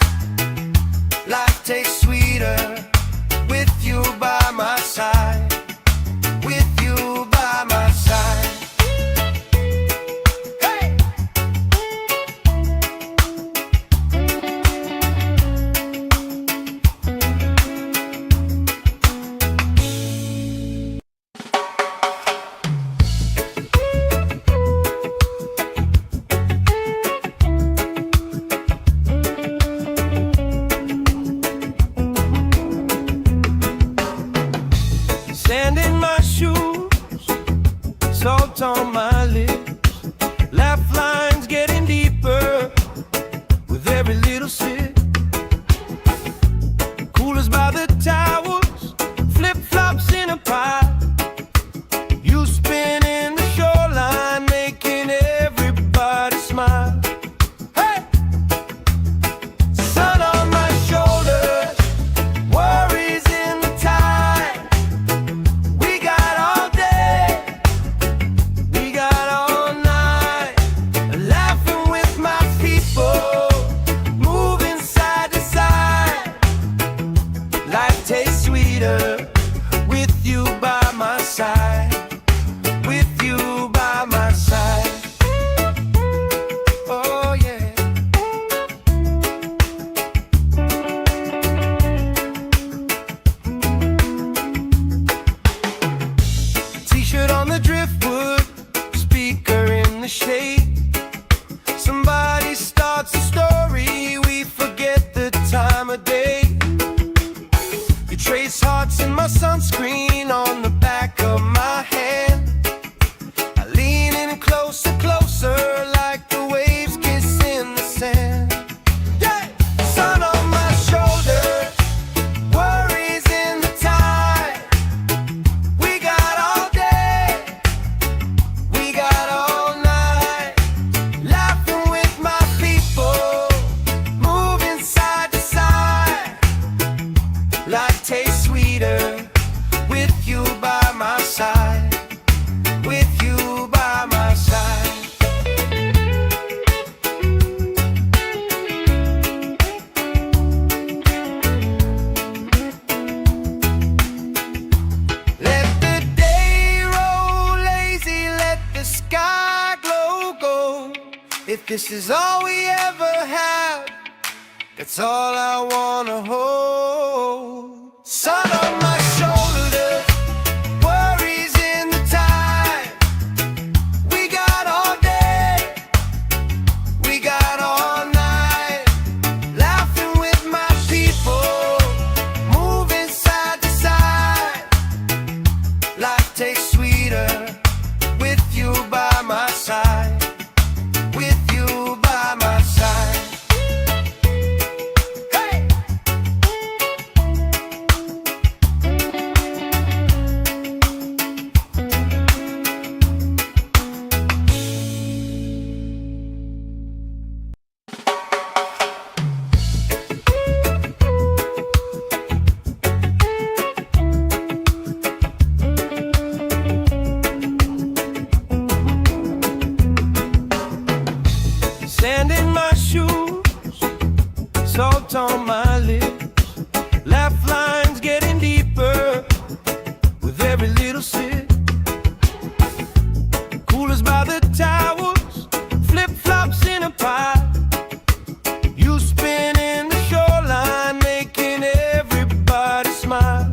Life tastes sweeter with you by my side, with you by my side. Hey! little sip. Coolers by the towers, flip-flops in a pie. You spin in the shoreline, making everybody smile. Hey! Sun on my shoulders, worries in the tide. We got all day, we got all night, laughing with my people, moving side to side. Life tastes sweeter with you by my side, with you by my side. Oh yeah. T-shirt on the driftwood, speaker in the shade. Somebody starts a story, we forget the time of day. You trace hearts in my sunscreen on the back of my hand. I lean in closer, closer, like the waves kiss in the sand. Yeah! Sun on my shoulders, worries in the tide. We got all day, we got all night, laughing with my people, moving side to side. Life tastes sweeter with you by my side, with you by my side. Let the day roll lazy, let the sky glow gold. If this is all we ever have, that's all I wanna hold. Sun on my shoulders, worries in the tide. We got all day, we got all night, laughing with my people, moving side to side. Life tastes sweeter with you by my side, with you by my side. Hey! Sand in my shoes, salt on my lips, laugh lines getting deeper with every little sip. Coolers by the towers, flip-flops in a pie. You spin in the shoreline, making everybody smile.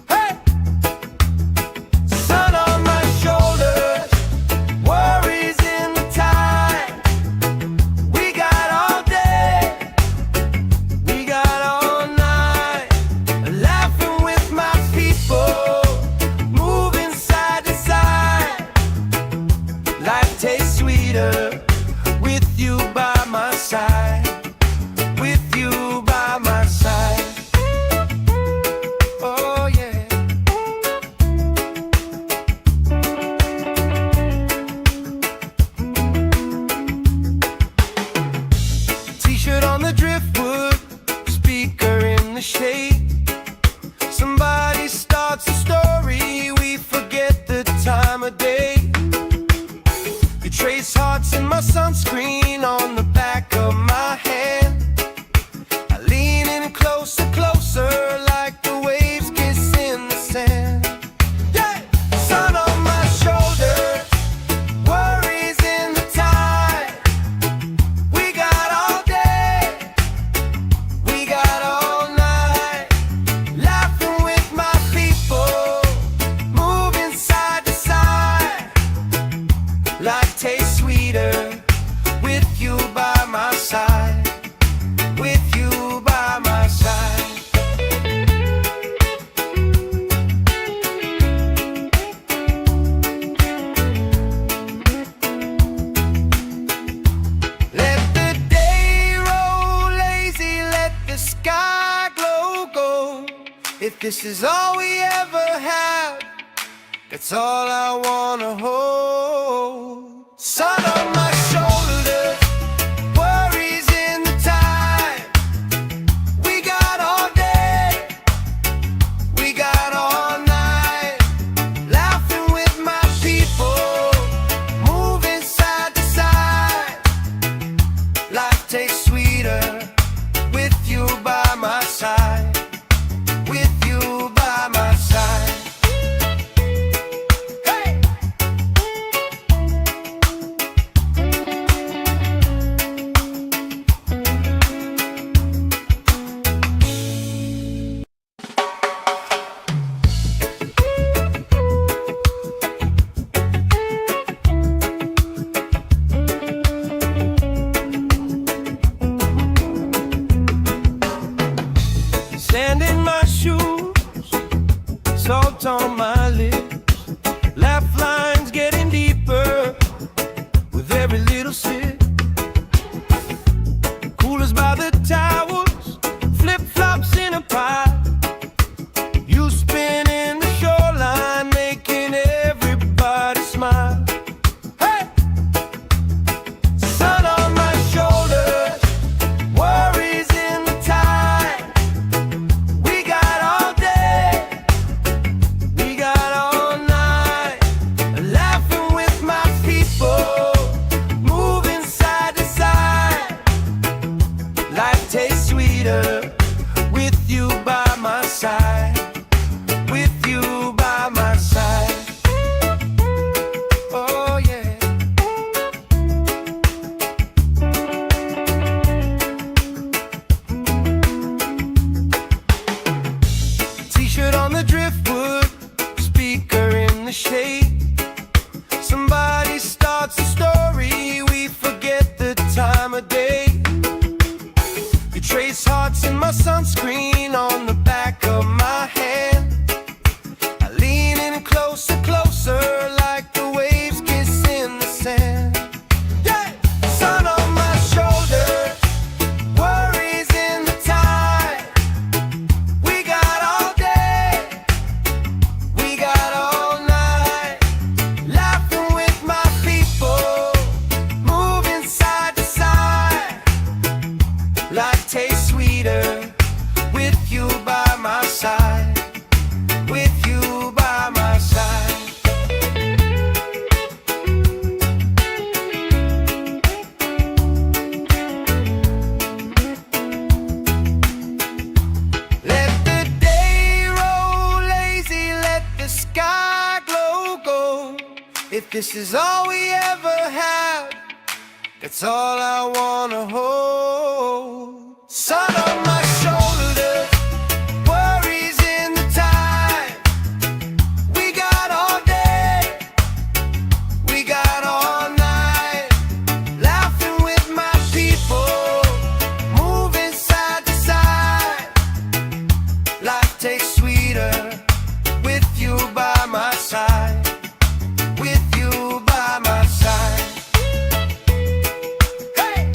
Hey! Sun on my shoulders, worries in the tide. We got all day, we got If this is all we ever have, that's all I wanna hold. Sun on my shoulders, worries in the tide. We got all day, we got all night. Laughing with my people, moving side to side. Life tastes sweeter with you by my side. With you by my side. Hey! Sand in my shoes, salt on my lips, laugh lines getting deeper with every little sip. Coolers by the towels, flip-flops in a pile. You spinning the shoreline, making everybody smile. Hey! Sun on my shoulders, worries in the tide. We got all day, we got all night. Laughing with my people, moving side to side. Life tastes sweeter with you by my side. With you by my side. Oh yeah. T-shirt on the driftwood, speaker in the shade. Somebody starts a story, we forget the time of day. You trace hearts in my sunscreen on the back of my hand. I lean in closer, closer, like the waves kiss in the sand. Yeah! Sun on my shoulders, worries in the tide. We got all day, we got all night. Laughing with my people, moving side to side. Life tastes sweeter with you by my side. With you by my side. Let the day roll lazy, let the sky glow gold. If this is all we ever have, that's all I wanna hold. Sun on my shoulders, worries in the tide. We got all day, we got all night. Laughing with my people, moving side to side. Life tastes sweeter with you by my side. With you by my side. Hey!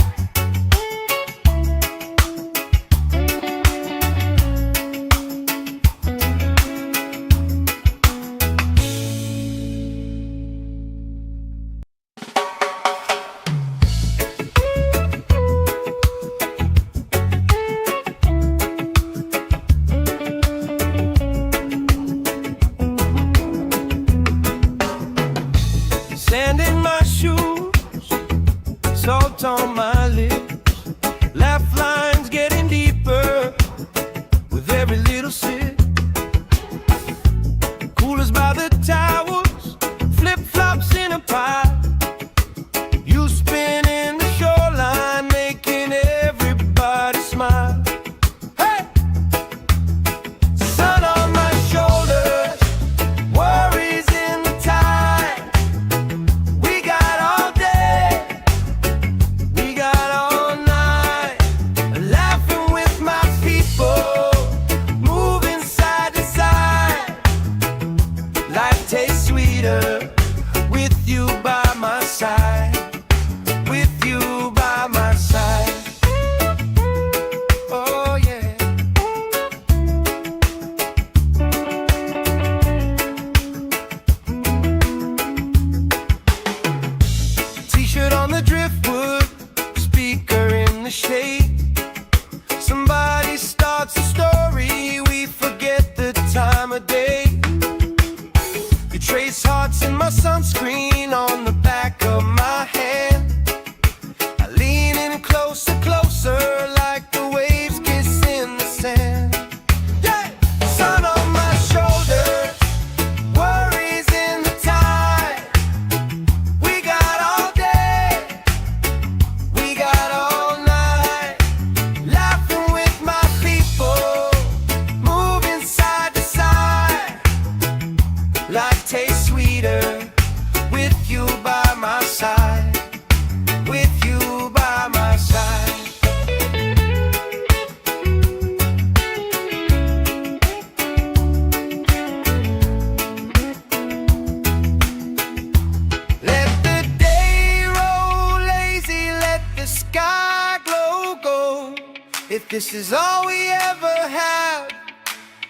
If this is all we ever have,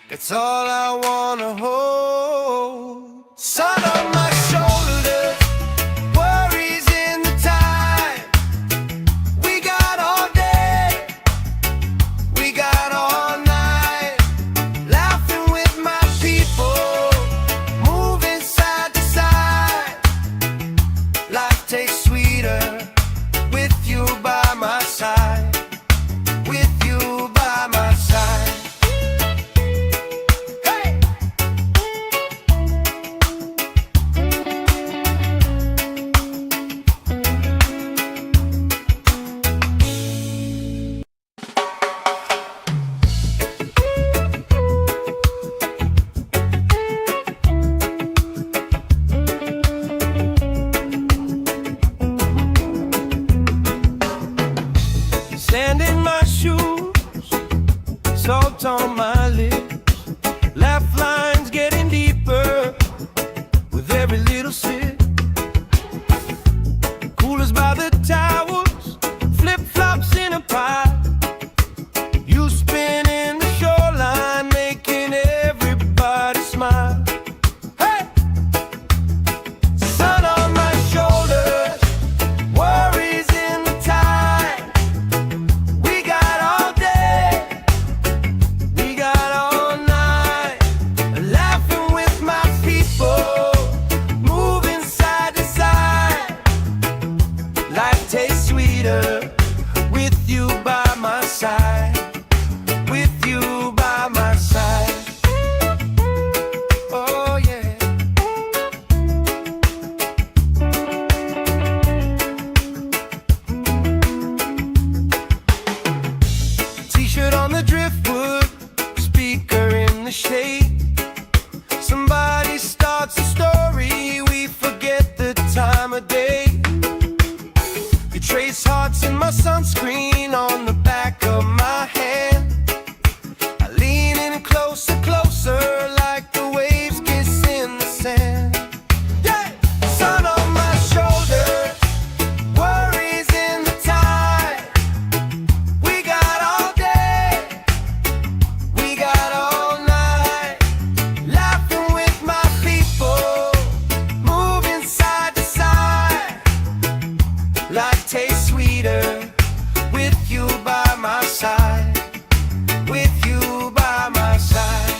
that's all I wanna hold. Sun on my shoulders, worries in the time. We got all day, we got all night, laughing with my people, moving side to side. Life tastes sweeter with you by my side. With you by my side. Hey! Sand in my shoes, salt on my lips, laugh lines getting deeper with every little sip. Coolers by the towers, flip-flops in a pile. You spinning the shoreline, making everybody smile. Hey! Sun on my shoulders, worries in the tide. We got all day, we got all night, laughing with my people, moving side to side. Life tastes sweeter with you by my side. With you by my side. Oh yeah. T-shirt on the driftwood, speaker in the shade. Somebody starts a story, we forget the time of day. You trace hearts in my sunscreen on the back of my hand. I lean in closer, closer, like the waves kiss in the sand. Yeah! Sun on my shoulders, worries in the tide. We got all day, we got all night, laughing with my people, moving side to side. Life tastes sweeter with you by my side. With you by my side.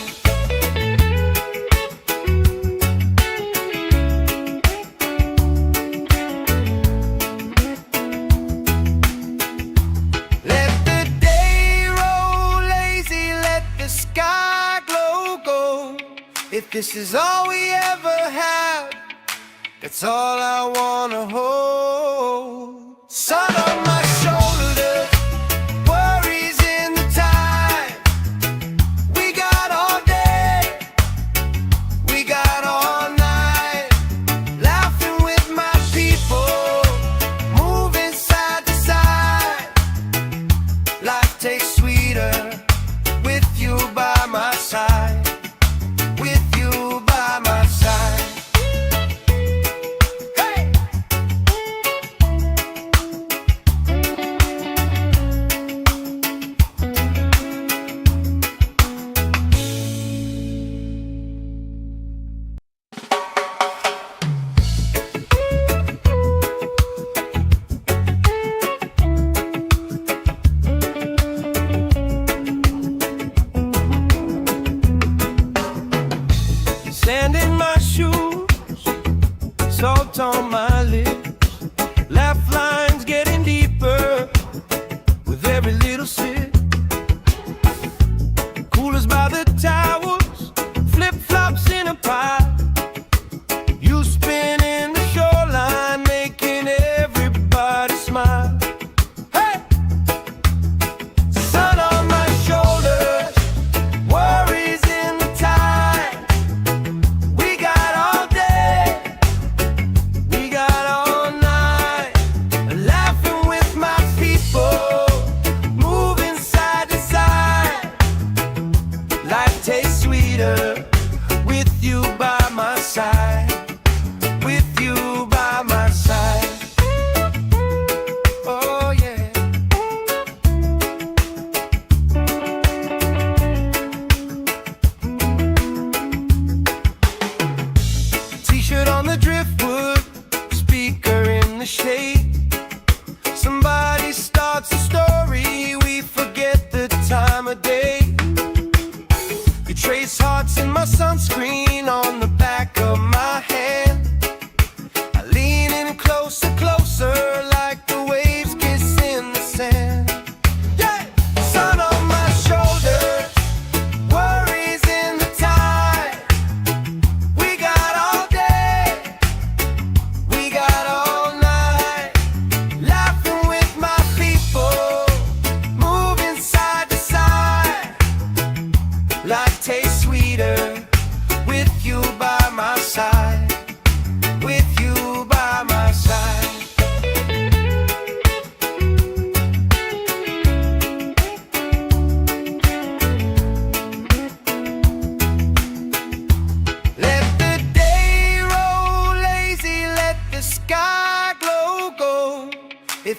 Let the day roll lazy, let the sky glow gold. If this is all we ever have, that's all I wanna hold. Sun on my shoulders, worries in the time. We got all day, we got all night, laughing with my people, moving side to side. Life tastes sweeter with you by my side. With you by my side. Hey!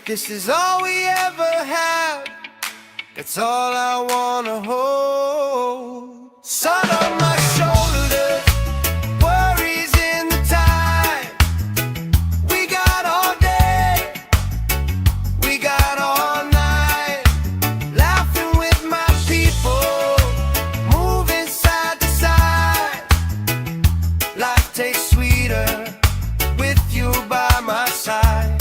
this is all we ever had, that's all I wanna hold. Sun on my shoulders, worries in the tide. We got all day, we got all night, laughing with my people, moving side to side. Life tastes sweeter with you by my side.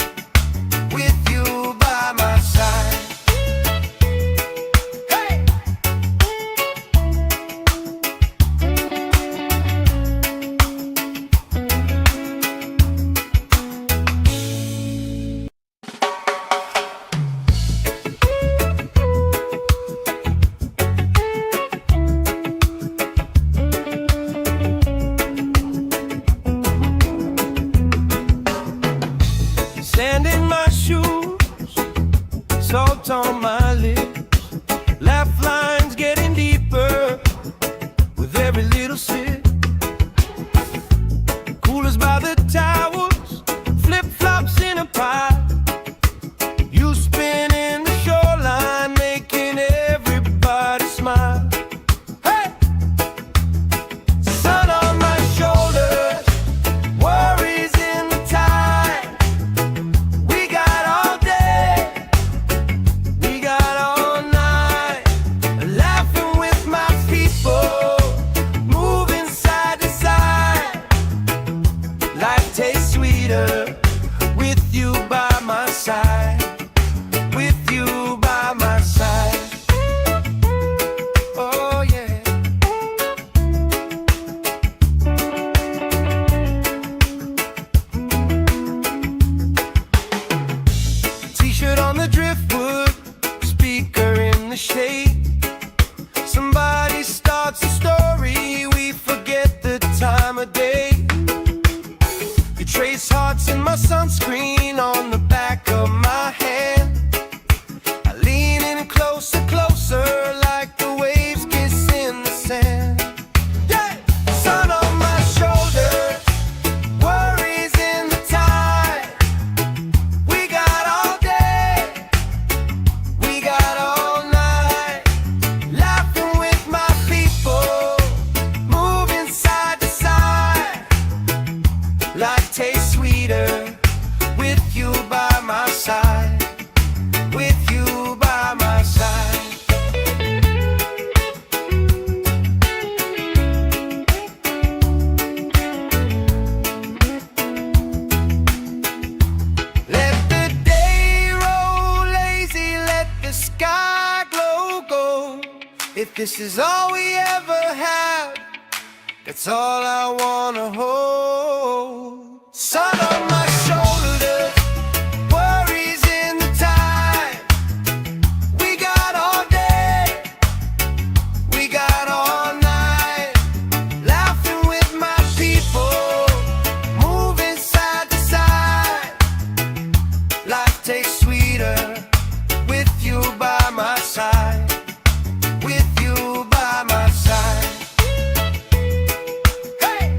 With you by my side. Hey! Sand in my shoes, salt on my lips, laugh lines getting deeper with every little sip. Coolers by the towers, flip-flops in a pile. You spinning the shoreline, making everybody smile. Hey! Sun on my shoulders, worries in the tide. We got all day, we got all night, laughing with my people, moving side to side. Life tastes sweeter with you by my side. With you by my side. Oh yeah. T-shirt on the driftwood, speaker in the shade. Somebody starts a story, we forget the time of day. You trace hearts in my sunscreen on the back of my hand. I lean in closer, closer, like the waves kiss in the sand. Yeah! Sun on my shoulders, worries in the tide. We got all day, we got all night, laughing with my people, moving side to side. Life tastes sweeter with you by my side. With you by my side. Let the day roll lazy, let the sky glow gold. If this is all we ever had, that's all I wanna hold. Sun on my shoulders, worries in the tide. We got all day, we got all night, laughing with my people, moving side to side. Life tastes sweeter with you by my side. With you by my side. Hey!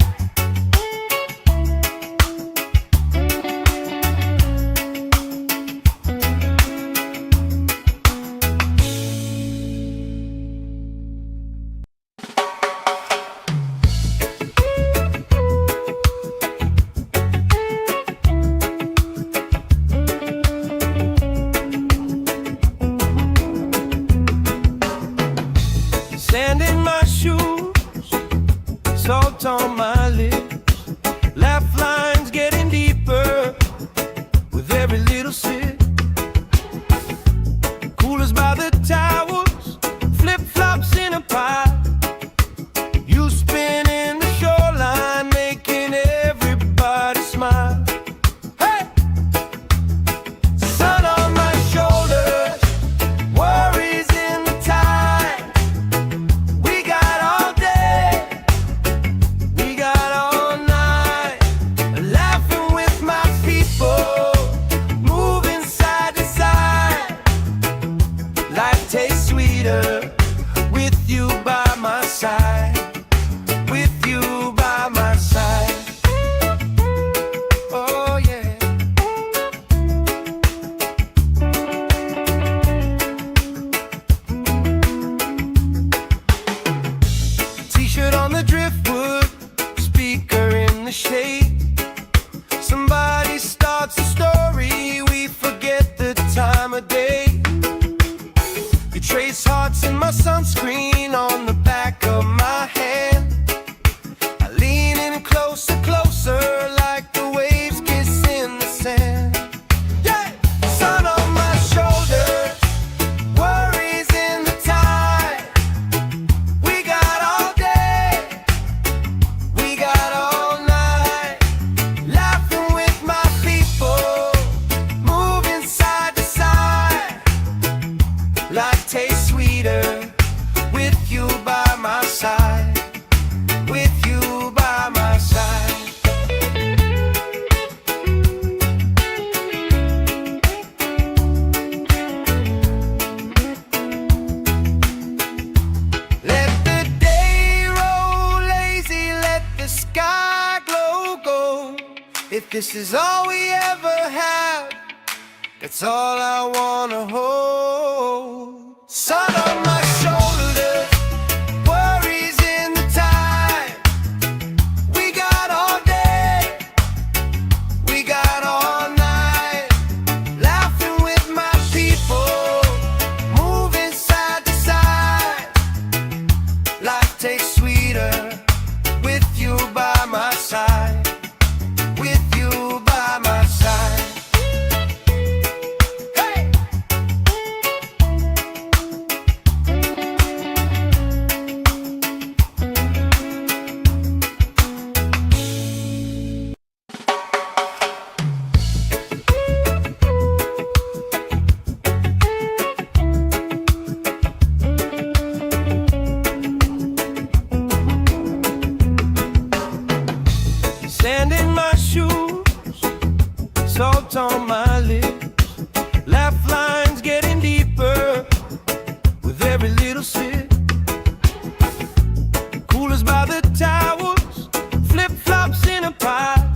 Sand in my shoes, salt on my lips, laugh lines getting deeper with every little sip. Coolers by the towers, flip-flops in a pile. You spinning the shoreline, making everybody smile. Hey! Sun on my shoulders, worries in the tide. We got all day, we got You trace hearts in my sunscreen on the back of my hand. I lean in closer, closer, like the waves kiss in the sand. Yeah! Sun on my shoulders, worries in the tide. We got all day, we got all night, laughing with my people, moving side to side. Life tastes sweeter with you by my side, with you by my side. Let the day roll lazy, let the sky glow gold. If this is all we ever have, that's all I wanna hold. Sun on my shoulders, worries in the tide. We got all day, we got all night, laughing with my people, moving side to side. Life tastes sweeter with you by my side, with you by my side. Sand in my shoes, salt on my lips, laugh lines getting deeper with every little sip. Coolers by the towels, flip-flops in a pile.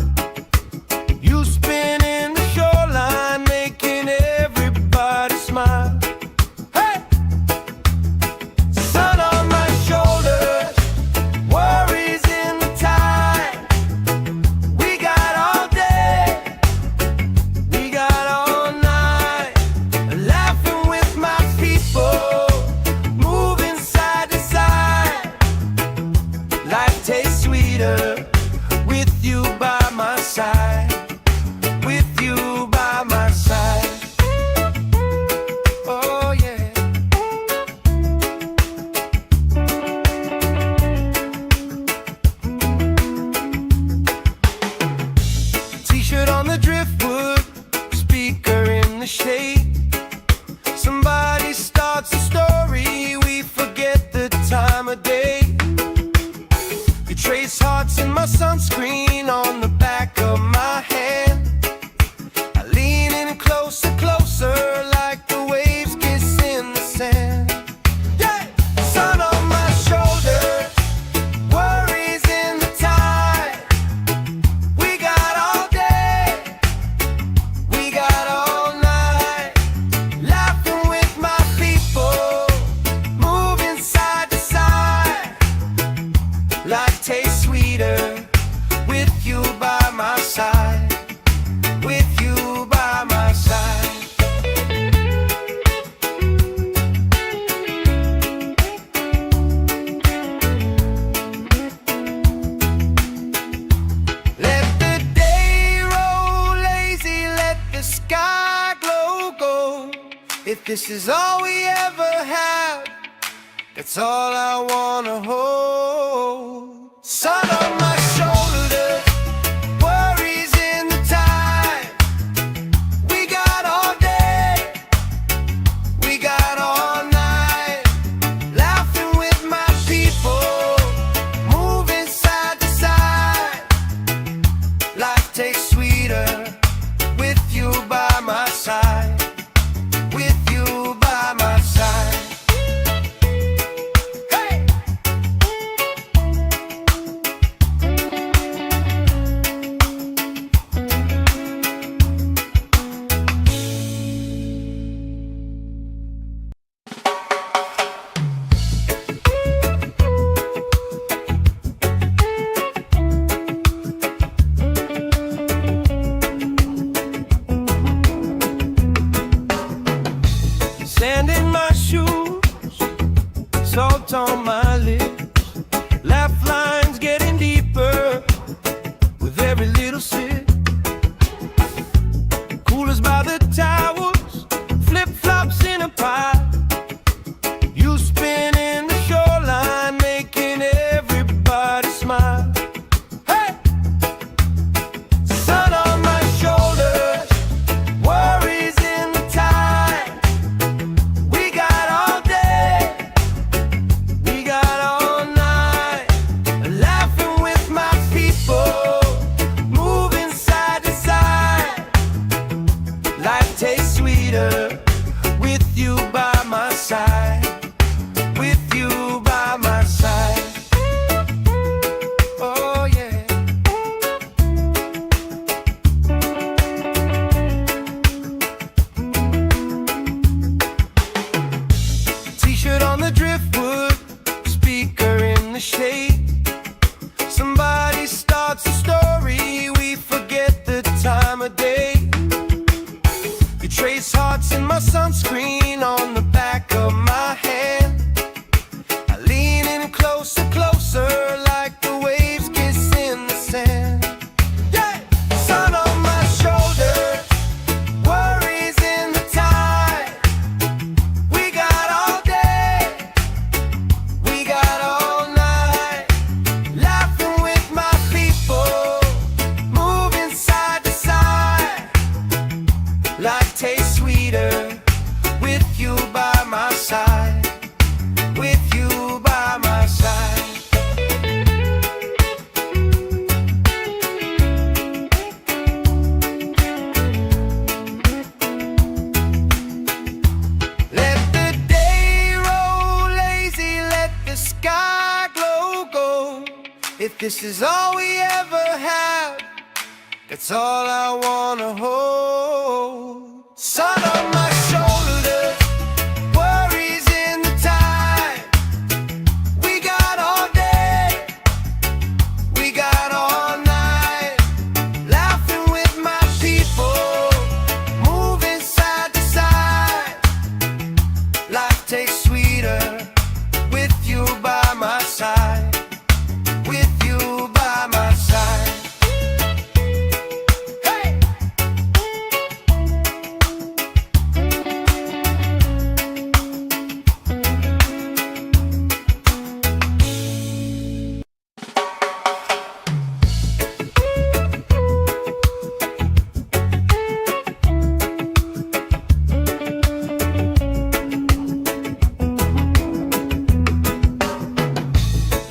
You spin in the shoreline, making everybody smile. Hey! Sun on my shoulders, worries in the tide. We got all day, we got all night, laughing with my people, moving side to side. Life tastes sweeter with you by my side, with you by my side. Oh yeah. T-shirt on the driftwood, speaker in the shade. Somebody starts a story, we forget the time of day. You trace hearts in my sunscreen on the back of my hand. I lean in closer, closer, like the waves kiss in the sand. Yeah! Sun on my shoulders, worries in the tide. We got all day, we got all night, laughing with my people, moving side to side. Life tastes sweeter with you by my side, with you by my side. Let the day roll lazy, let the sky glow gold. If this is all we ever have, that's all I wanna hold. Sun on my shoulders, worries in the tide. We got all day, we got all night, laughing with my people, moving side to side. Life tastes sweeter with you by my side, with you by my side. Hey! salt on my lips, laugh lines getting deeper with every little sip. Coolers by the towers, flip-flops in a pie. You spin in the shoreline, making everybody smile. Hey! Sun on my shoulders, worries in the tide. We got all day, we got all night, laughing with my people, moving side to side. Life tastes sweeter with you by my side, with you by my side. Oh yeah. T-shirt on the driftwood, speaker in the shade. Somebody starts a story, we forget the time of day. You trace hearts in my sunscreen on the back of my hand. I lean in closer, closer, like the waves kiss in the sand. Yeah! Sun on my shoulders, worries in the tide. We got all day, we got all night, laughing with my people, moving side to side. Life tastes sweeter with you by my side, with you by my side. Let the day roll lazy, let the sky glow gold. If this is all we ever have, that's all I wanna hold. Sun on my shoulders, worries in the tide. We got all day, we got all night, laughing with my people, moving side to side. Life tastes sweeter with you by my side, with you by my side. Hey!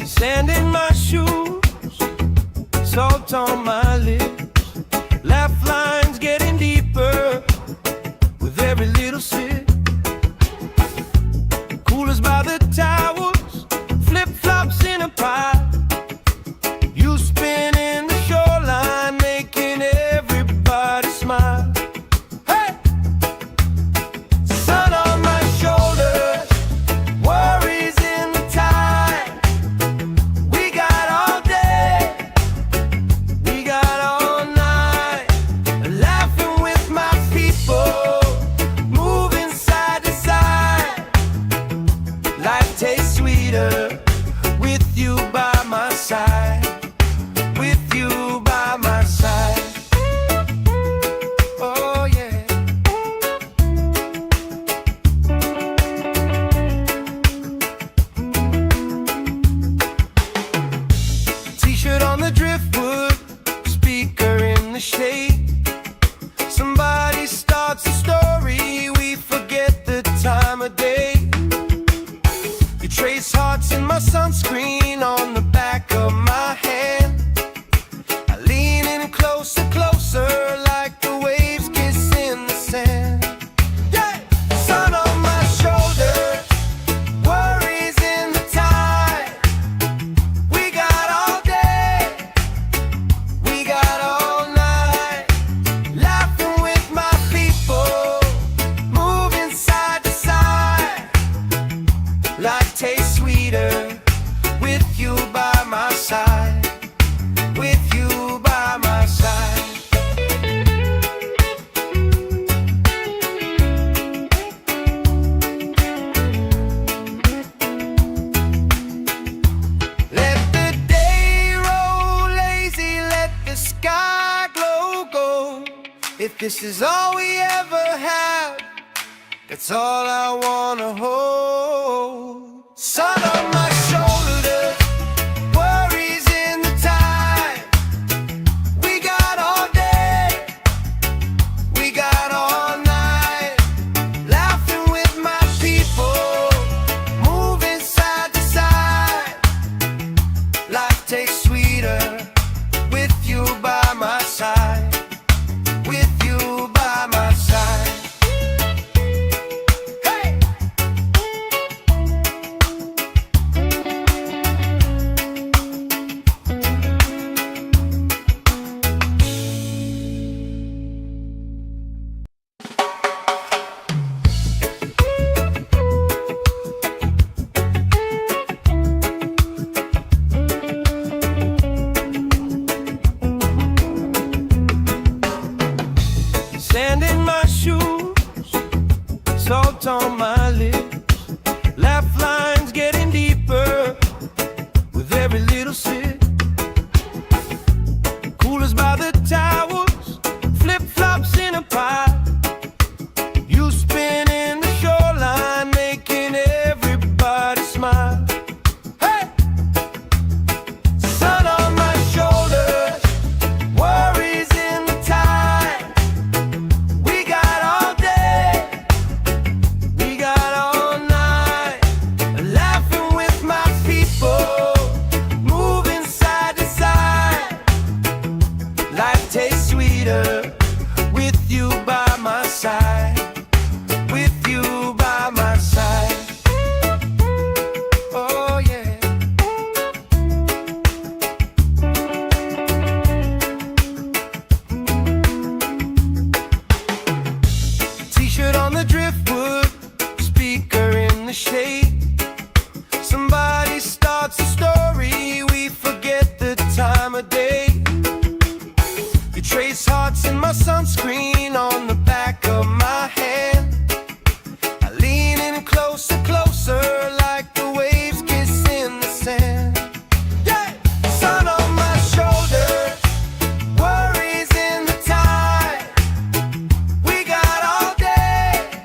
Sand in my shoes, salt on my lips, laugh lines getting deeper with every little sip. Coolers by the towers, flip-flops in a pie. You spin in the shoreline, making everybody smile. Hey! Sun on my shoulders, worries in the tide. We got all day, we got all night, laughing with my people, moving side to side. Life tastes sweeter with you by my side, with you by my side. Oh yeah. T-shirt on the driftwood, speaker in the shade. Somebody starts a story, we forget the time of day. You trace hearts in my sunscreen on the back of my hand. I lean in closer, closer, like the waves kiss in the sand. Yeah! Sun on my shoulders, worries in the tide. We got all day, we got all night, laughing with my people, moving side to side. Life tastes sweeter with this is all we ever have, that's all I wanna hold. Sun on my shoulders, worries in the tide. We got all day, we got all night, laughing with my people, moving side to side. Life tastes sweeter with you by my side, with you by my side. Hey! Sand in my shoes, salt on my lips, laugh lines getting deeper with every little sip. Coolers by the towels, flip-flops in a pile. You spinning the shoreline, making everybody smile. Hey! Sun on my shoulders, worries in the tide. We got all day, we got all night, laughing with my people, moving side to side. Life tastes sweeter with you by my side, with you by my side. Oh yeah. T-shirt on the driftwood, speaker in the shade. Somebody starts a story, we forget the time of day. You trace hearts in my sunscreen on the back of my hand. I lean in closer, closer, like the waves kiss in the sand. Yeah! Sun on my shoulders, worries in the tide. We got all day,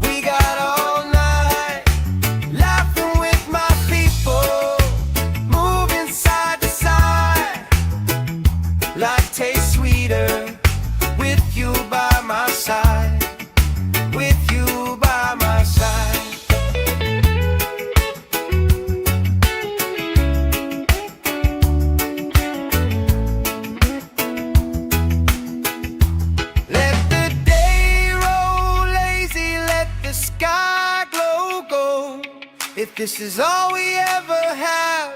we got all night, laughing with my people, moving side to side. Life tastes sweeter with you by my side, with you by my side. Let the day roll lazy, let the sky glow gold. If this is all we ever have,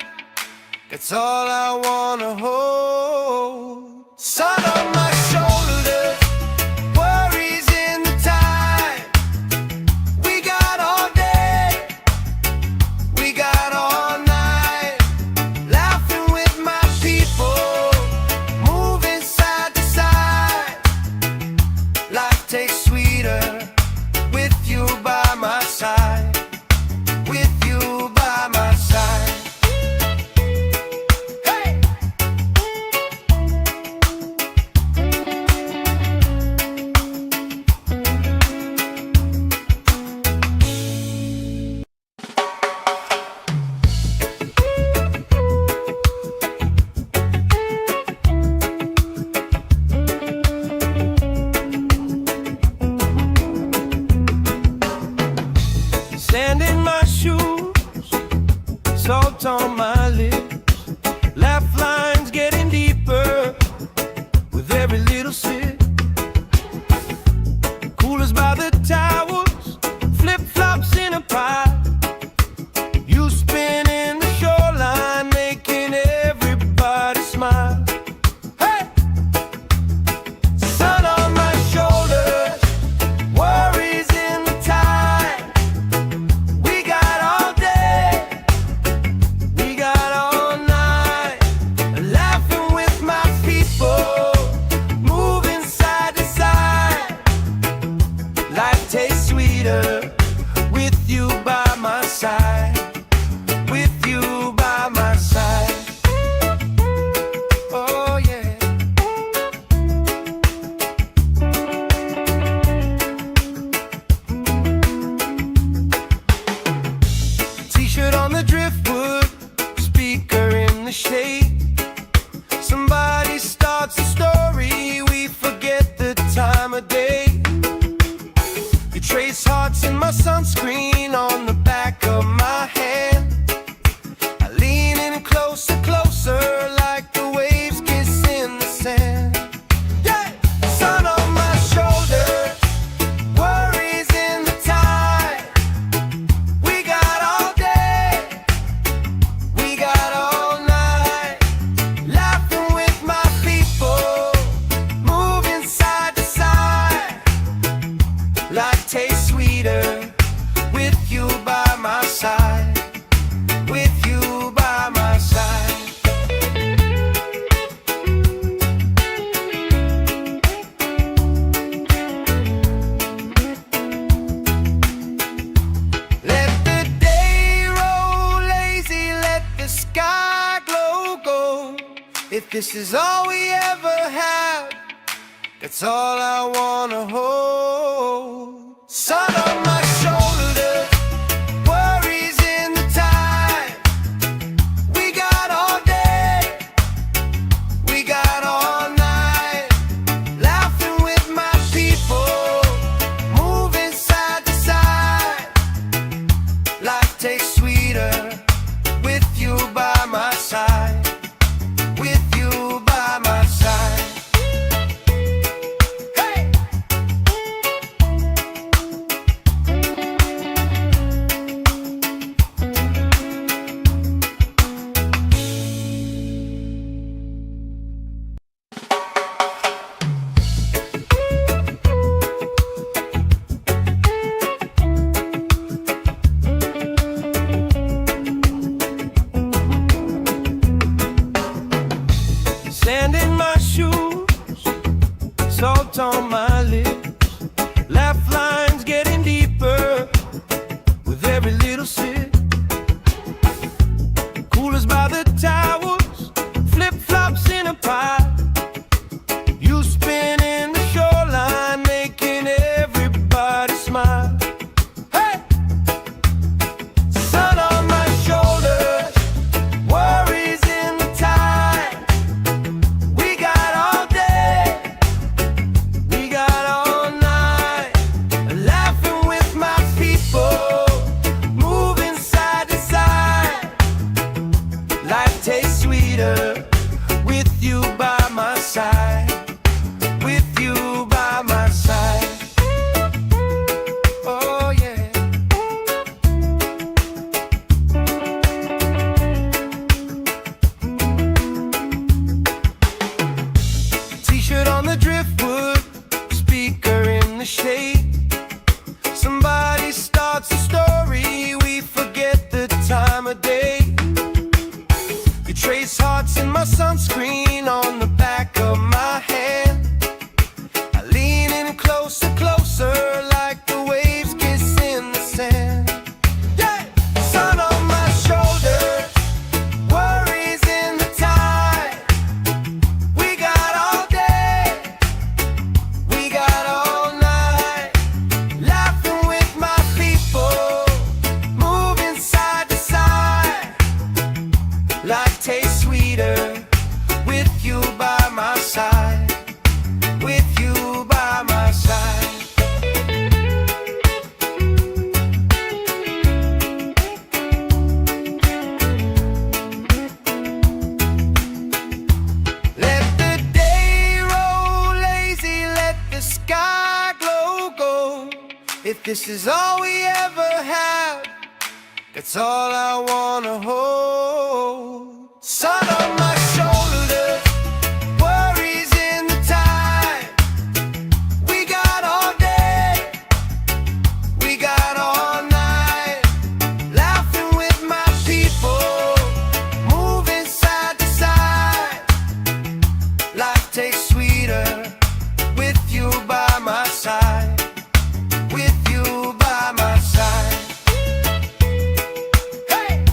that's all I wanna hold. Sun on my shoulders, worries in the tide. We got all day, we got all night, laughing with my people, moving side to side. Life tastes sweeter with you by my side, with you by my side. Hey! Sand in my shoes, salt on my lips, laugh lines getting deeper with every little sip. Coolers by the towels, flip-flops in a pile. You spinning the shoreline, making everybody smile. Hey! Sun on my shoulders, worries in the tide. We got all day, we got the shade. Somebody starts a story, we forget the time of day. You trace hearts in my sunscreen on the back of my hand. I lean in closer, closer, like the waves kiss in the sand. Yeah! Sun on my shoulder, worries in the tide. We got all day, we got all night, laughing with my people, moving side to side. Life tastes sweeter with you by my side, with you by my side. Let the day roll lazy, let the sky glow gold. If this is all we ever have, that's all I wanna hold. Sun on my shoulders, worries in the tide. We got all day, we got all night, laughing with my people, moving side to side. Life tastes sweeter with you by my side, with you by my side. Hey! Sand in my shoes, salt on my lips, laugh lines getting deeper with every little sip. Coolers by the towers, flip-flops in a pile. You spin in the shoreline, making everybody smile. Hey! Sun on my shoulders, worries in the tide. We got all day, we got all night, laughing with my people, moving side to side. Life tastes sweeter with you by my side, with you by my side. Oh yeah. T-shirt on the driftwood, speaker in the shade. Somebody starts a story, we forget the time of day. You trace hearts in my sunscreen on the back of my hand. I lean in closer, closer, like the waves kiss in the sand. Yeah! Sun on my shoulders, worries in the tide. We got all day, we got all night, laughing with my people, moving side to side. Life tastes sweeter with you by my side, with you by my side. Let the day roll lazy, let the sky glow gold. If this is all we ever have, that's all I wanna hold. Sun on my shoulders, worries in the tide. We got all day, we got all night, laughing with my people, moving side to side. Life tastes sweeter with you by my side, with you by my side. Hey!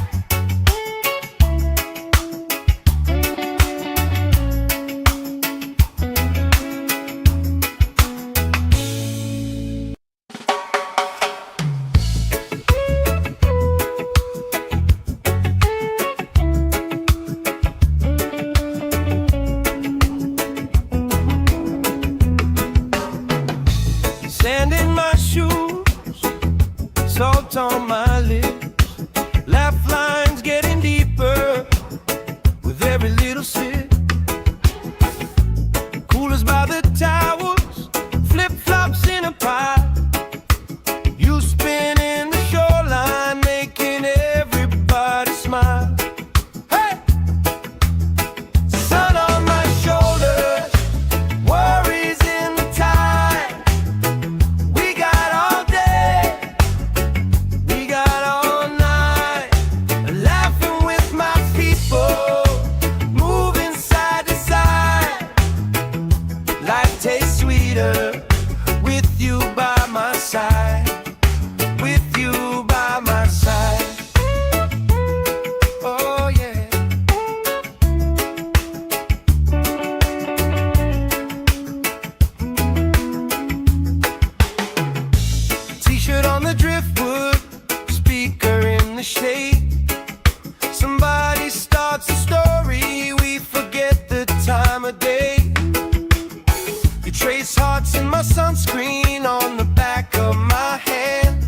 shade. Somebody starts a story, we forget the time of day. You trace hearts in my sunscreen on the back of my hand.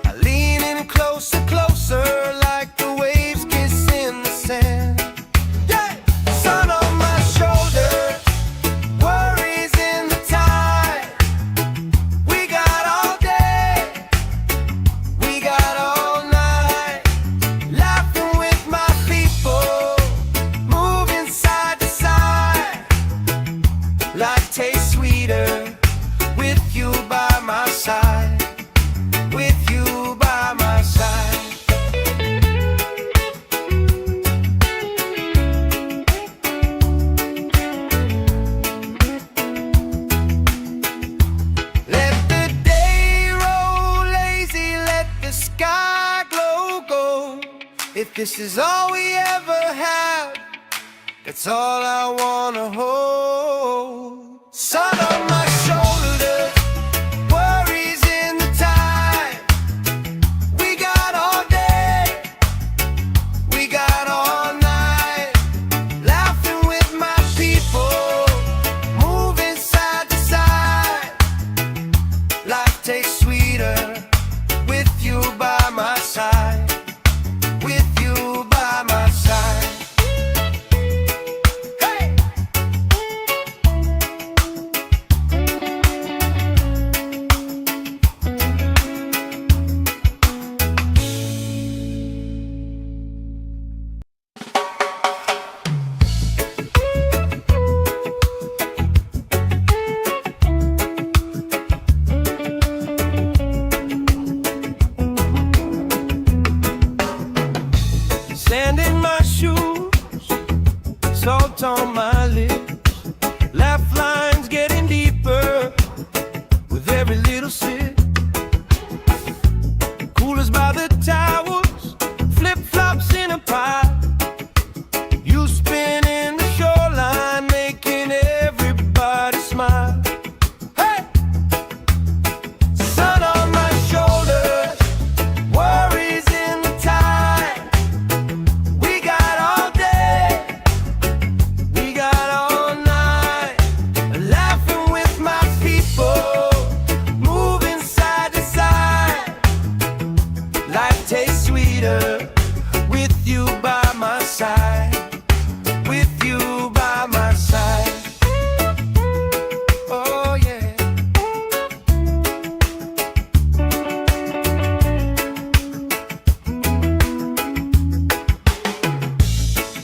I lean in closer, closer, like the waves kiss in the sand. Yeah! Sun on my shoulder, worries in the tide. We got all day, we got all night, laughing with my people, moving side to side. Life tastes sweeter with you by my side, with you by my side. Let the day roll lazy, let the sky glow gold. If this is all we ever have, that's all I wanna hold. Sun on my shoulder, worries in the tide. We got all day, we got all night, laughing with my people, moving side to side. Life tastes sweeter with you by my side, with you by my side. Hey! Sand in my shoes, salt on my lips, laugh lines getting deeper with every little sip. Coolers by the towers, flip-flops in a pile. You spinning the shoreline, making everybody smile. Hey! Sun on my shoulders, worries in the tide. We got all day, we got all night, laughing with my people, moving side to side. Life tastes sweeter with you by my side, with you by my side. Oh yeah.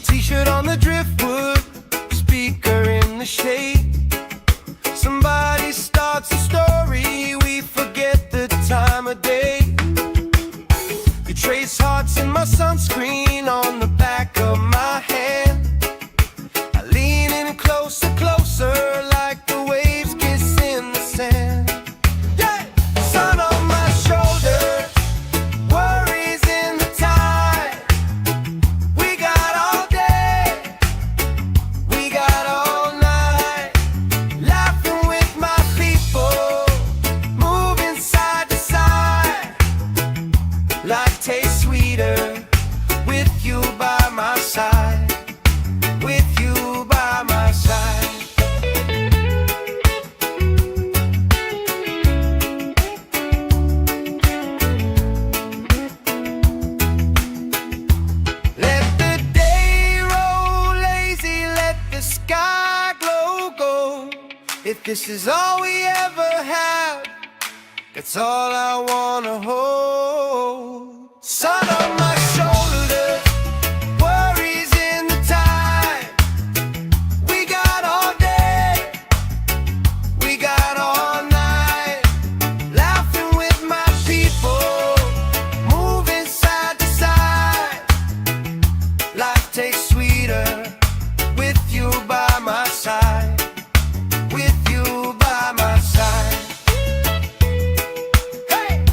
T-shirt on the driftwood, speaker in the shade. Somebody starts a story, we forget the time of day. You trace hearts in my sunscreen on the back of my hand. I lean in closer, closer, like the waves kiss in the sand. Yeah! Sun on my shoulder, worries in the tide. We got all day, we got all night, laughing with my people, moving side to side. Life tastes sweeter with you by my side, with you by my side. Let the day roll lazy, let the sky glow gold. If this is all we ever have, that's all I wanna hold. Sun on my shoulder, worries in the tide. We got all day, we got all night, laughing with my people, moving side to side. Life tastes sweeter with you by my side, with you by my side. Hey!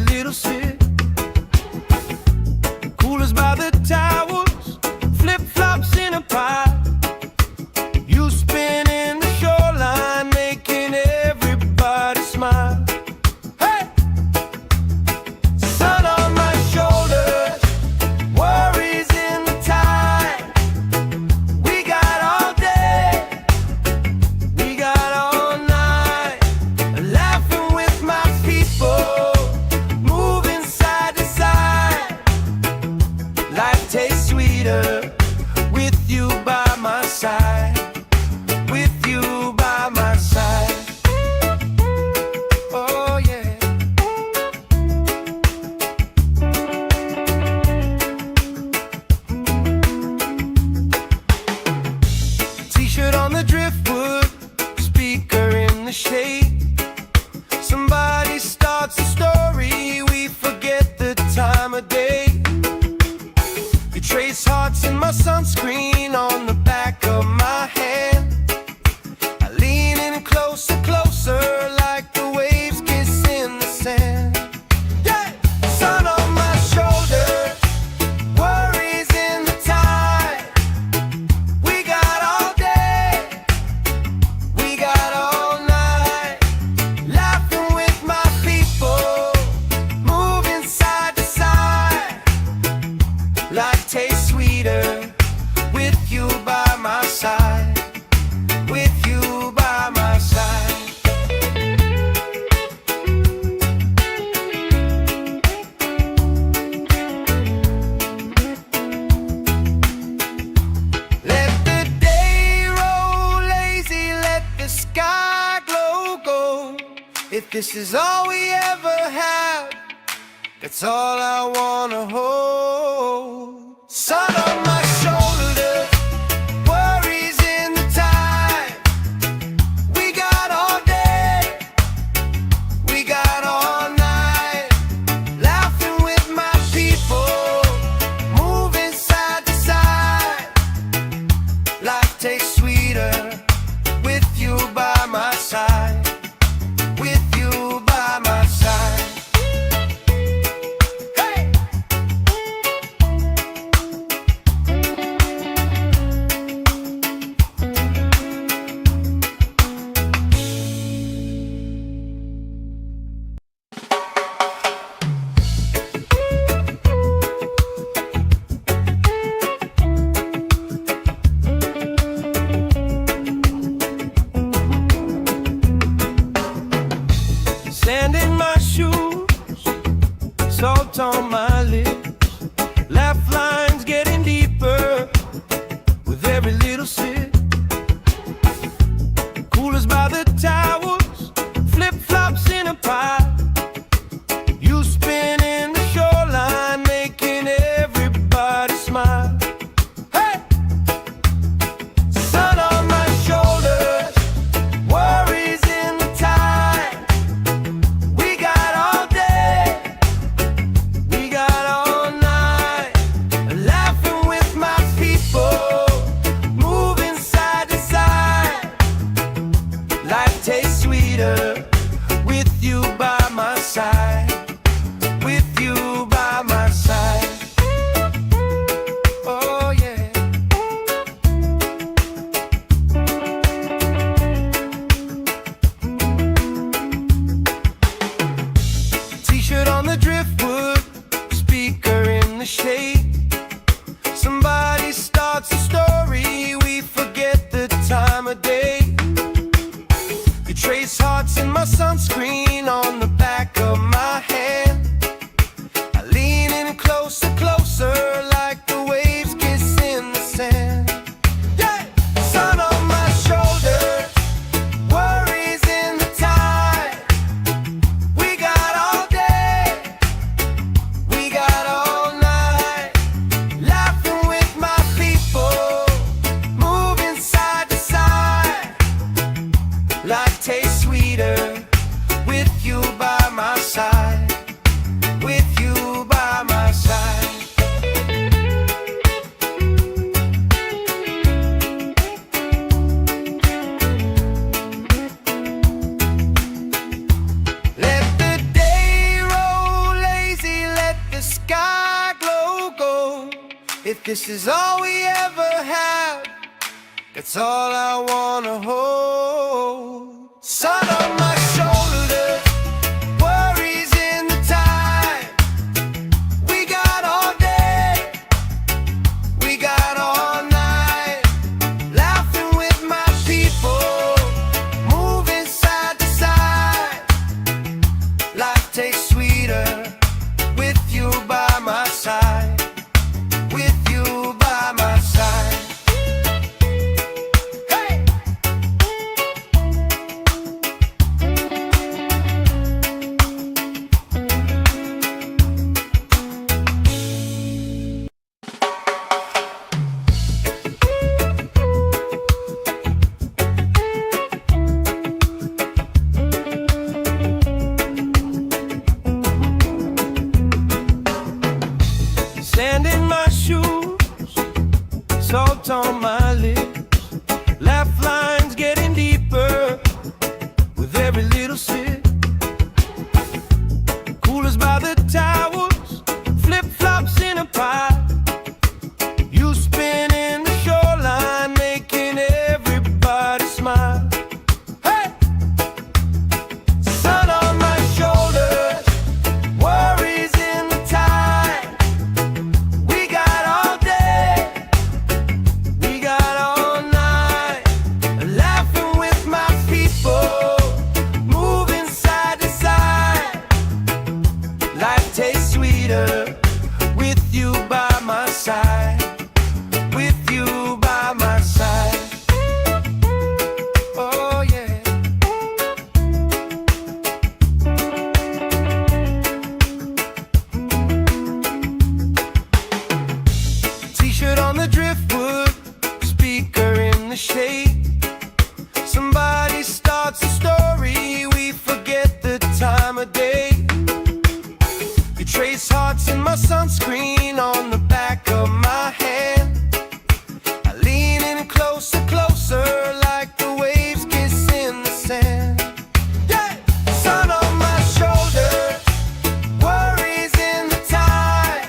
little sip. Coolers by the towels, flip-flops in a pile. You spin in the shoreline, making everybody smile. Hey! Sun on my shoulders, worries in the tide. We got all day, we got all night, laughing with my people, moving side to side. Life tastes sweeter with you by my side, with you by my side. Oh yeah. T-shirt on the driftwood, speaker in the shade. Somebody starts a story, we forget the time of day. You trace hearts in my sunscreen on the back of my hand. I lean in closer, closer, like the waves kiss in the sand. Yeah! Sun on my shoulders, worries in the tide. We got all day, we got all night, laughing with my people, moving side to side. Life tastes sweeter with you by my side, with you by my side. Let the day roll lazy, let the sky glow gold. If this is all we ever have, that's all I wanna hold. Sun on my shoulders, worries in the tide. We got all day, we got all night, laughing with my people, moving side to side. Life tastes sweeter with you by my side, with you by my side. Hey! Sand in my shoes, salt on my lips, laugh lines getting deeper with every little sip. Coolers by the towels, flip-flops in a pile. You spin in the shoreline, making everybody smile. Hey! Sun on my shoulders, worries in the tide. We got all day, we got all night, laughing with my people, moving side to side. Life tastes sweeter with you by my side, with you by my side. Oh yeah. T-shirt on the driftwood, speaker in the shade. Somebody starts a story, we forget the time of day. You trace hearts in my sunscreen on the back of my hand. I lean in closer, closer, like the waves kiss in the sand. Yeah! Sun on my shoulders, worries in the tide. We got all day, we got all night, If this is all we ever have, that's all I wanna hold. Sun on my shoulders, worries in the tide. We got all day, we got all night, laughing with my people, moving side to side. Life tastes sweeter with you by my side. With you by my side. Hey! Sand in my shoes, salt on my lips, laugh lines getting deeper with every little sip. Coolers by the towers, flip-flops in a pie. You spin in the shoreline, making everybody smile. Hey! Sun on my shoulders, worries in the tide. We got all day, we got all night, laughing with my people, moving side to side. Life tastes sweeter with you by my side. With you by my side. Oh yeah. T-shirt on the driftwood, speaker in the shade. Somebody starts a story, we forget the time of day. You trace hearts in my sunscreen on the back of my hand. I lean in closer, closer, like the waves kiss in the sand. Yeah! Sun on my shoulders, worries in the tide.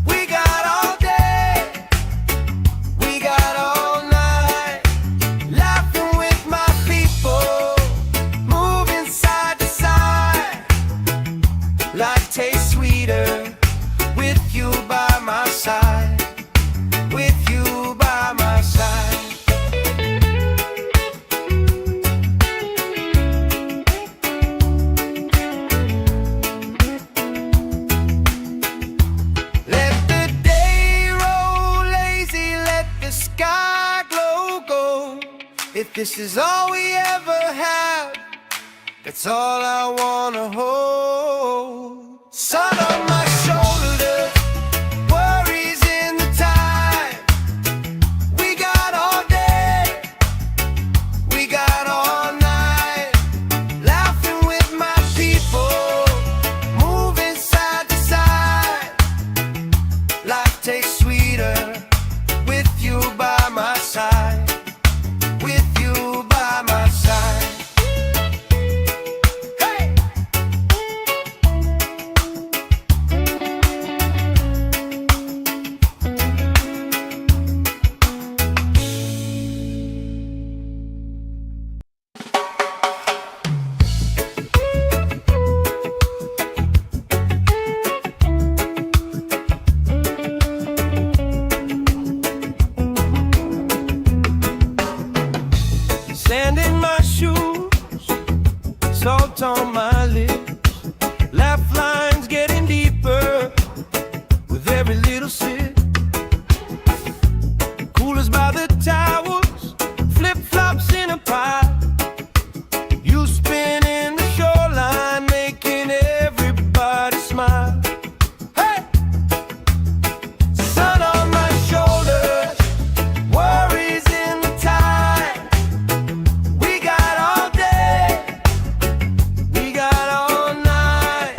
We got all day, we got all night, laughing with my people, moving side to side. Life tastes sweeter with you by my side. With you by my side. Let the day roll lazy, let the sky glow gold. If this is all we ever have, that's all I wanna hold. Sun on my shoulders, worries in the tide. We got all day, we got all night, laughing with my people, moving side to side. Life tastes sweeter with you by my side. With you by my side. Hey! Sand in my shoes, salt on my lips, laugh lines getting deeper with every little sip. Coolers by the towers, flip-flops in a pie. You spin in the shoreline, making everybody smile. Hey! Sun on my shoulders, worries in the tide. We got all day, we got all night,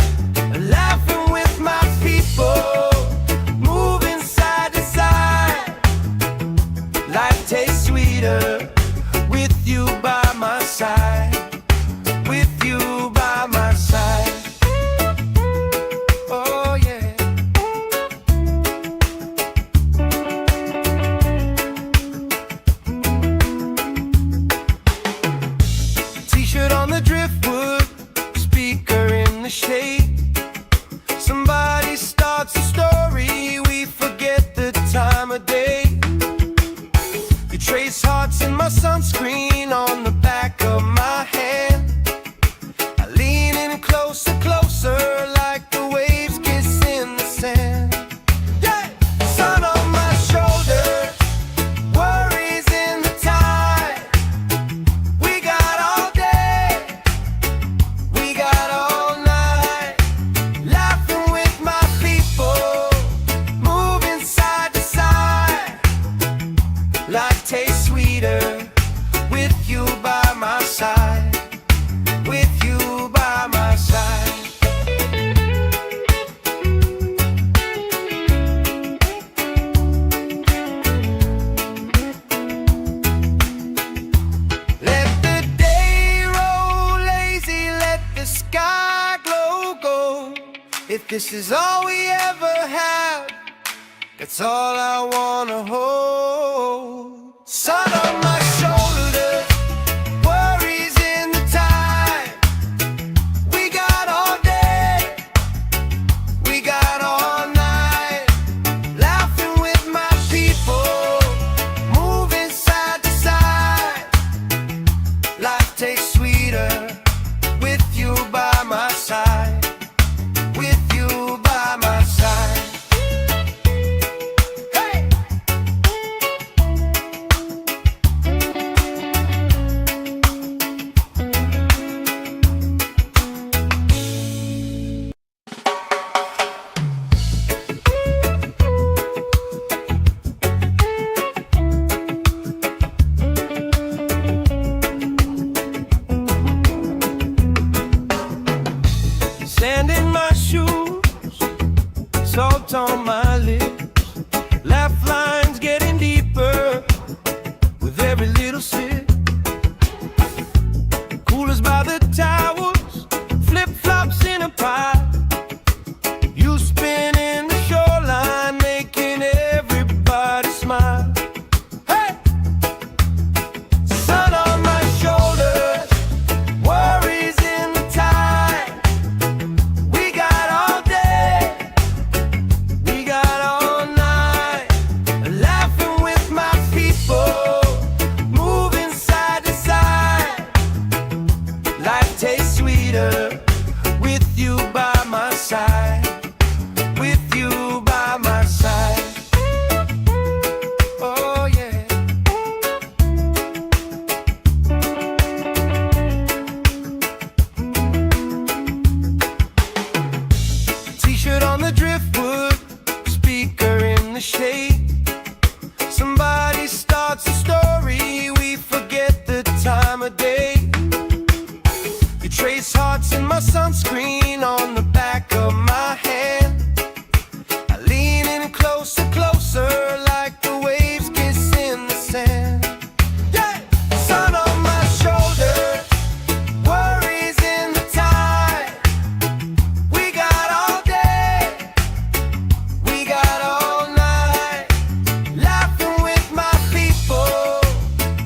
If this is all we ever have, that's all I wanna hold. Sun on my shoulders, worries in the tide. We got all day, we got all night, laughing with my people, moving side to side. Life tastes sweeter with you by my side. With you by my side. Hey! Sand in my shoes, salt on my lips, laugh lines getting deeper with every little sip. Coolers by the towers, flip-flops in a pile. You spinning the shoreline, making everybody smile. Hey! Sun on my shoulders, worries in the tide. We got all day, we got all night, laughing with my people, moving side to side. Life tastes sweeter with you by my side. With you by my side. Oh yeah. T-shirt on the driftwood, speaker in the shade. Somebody starts a story, we forget the time of day. You trace hearts in my sunscreen on the back of my hand. I lean in closer, closer, like the waves kiss in the sand. Yeah! Sun on my shoulders, worries in the tide. We got all day, we got all night, laughing with my people,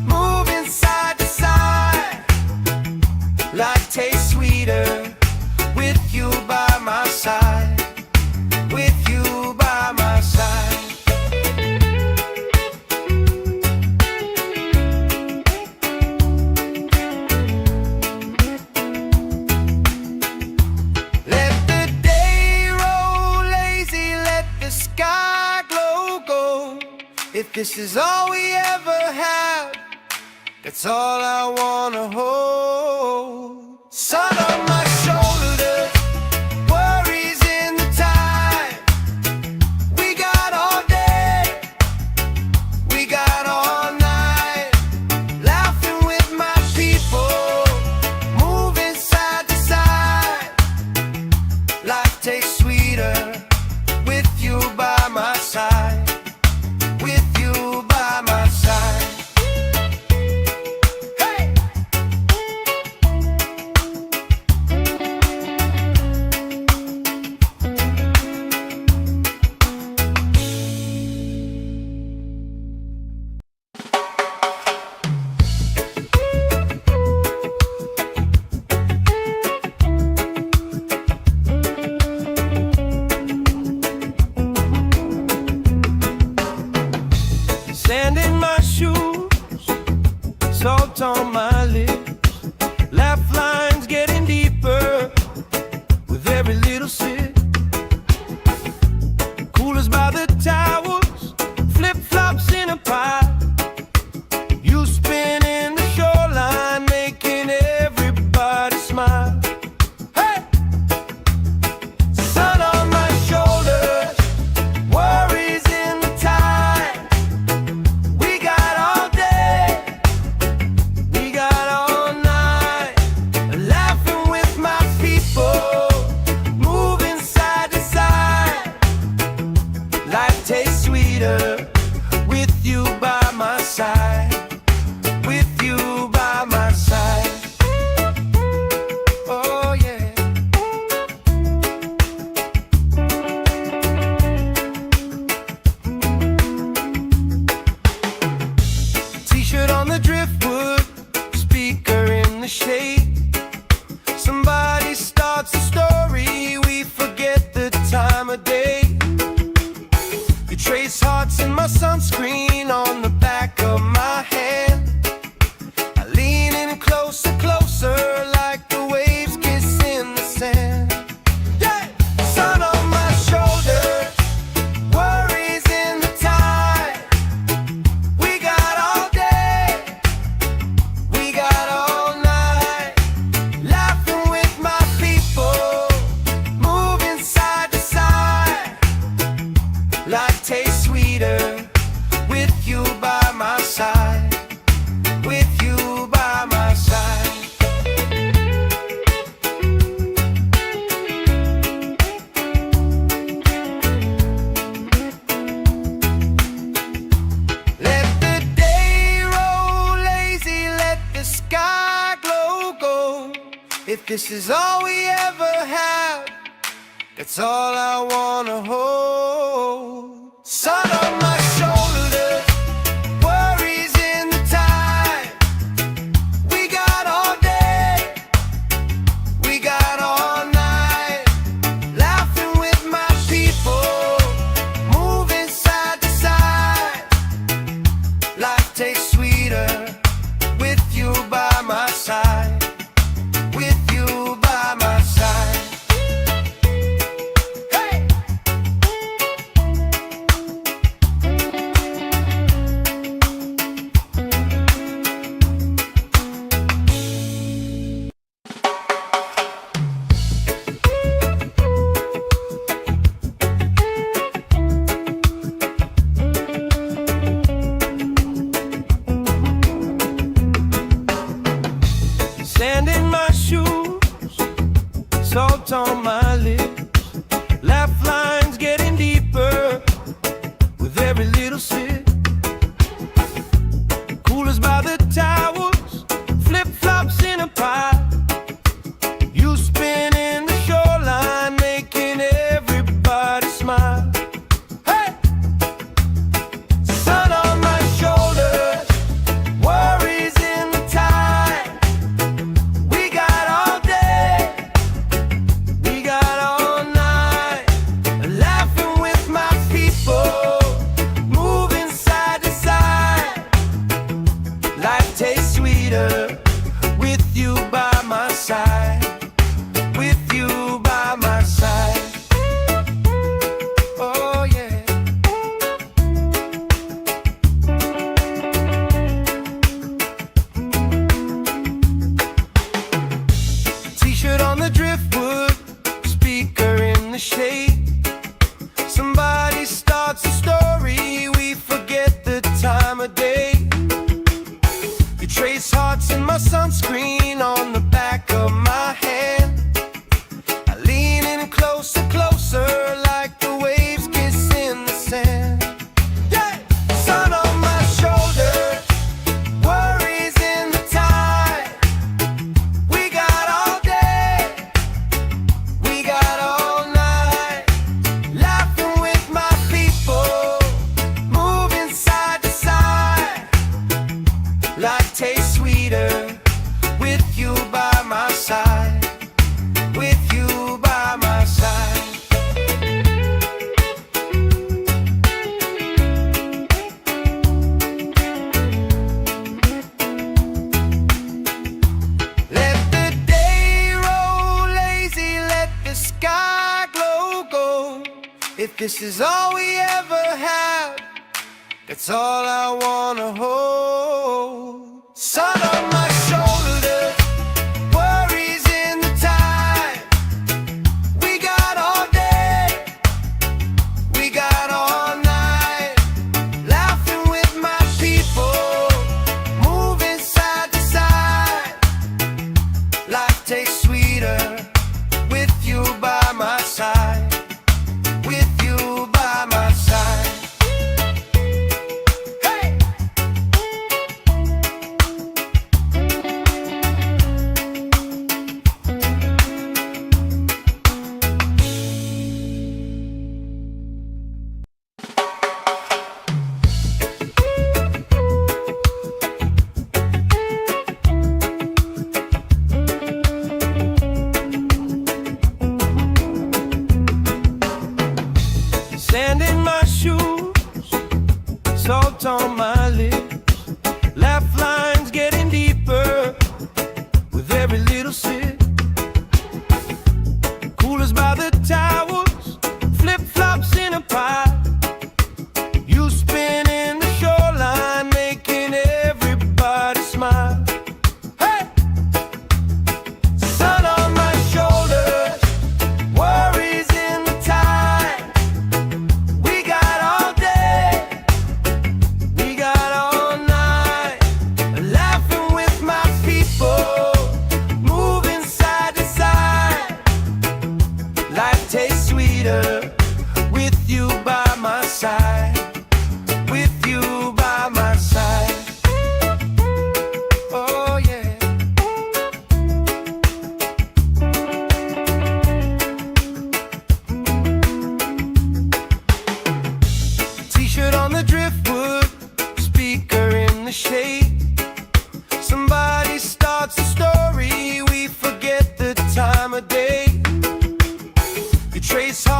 moving side to side. Life tastes sweeter with you by my side. With you by my side. Let the day roll lazy, let the sky glow gold. If this is all we ever have, that's all I wanna hold. Sun on my shoulders, worries in the tide. We got all day, we got all night, laughing with my people, moving side to side. Life tastes sweeter with you by my side. With you by my side. Hey! If this is all we ever have, that's all I wanna hold. Sun on my shoulders, worries in the tide. We got all day, we got all night, laughing with my people, moving side to side. Life tastes sweeter with you by my side, with you by my side. Hey! Sand in my shoes, salt on my lips, laugh lines getting deeper with every little sip. Coolers by the towels, flip-flops in a pile. You spin in the shoreline, making everybody smile. Hey! Sun on my shoulders, worries in the tide. We got all day, we got all night, laughing with my people, moving side to side. Life tastes sweeter with you by my side, with you by my side. Oh yeah. T-shirt on the driftwood, speaker in the shade. Somebody starts a story, we forget the time of day. You trace hearts in my sunscreen on the back of my hand. I lean in closer, closer, like the waves kiss in the sand. Yeah! Sun on my shoulders, worries in the tide. We got all day, we got all night, laughing with my people, moving side to side. Life tastes sweeter with you by my side, with you by my side. Let the day roll lazy, let the sky glow gold. If this is all we ever have, that's all I wanna hold. Sun on my shoulders, worries in the tide. We got all day, we got all night, laughing with my people, moving side to side. Life tastes sweeter with you by my side, with you by my side. Hey! Sand in my shoes, salt on my lips, laugh lines getting deeper with every little sip. Coolers by the towels, flip-flops in a pile. You spin in the shoreline, making everybody smile. Hey! Sun on my shoulders, worries in the tide. We got all day, we got all night, laughing with my people, moving side to side. Life tastes sweeter with you by my side, with you by my side. Oh yeah.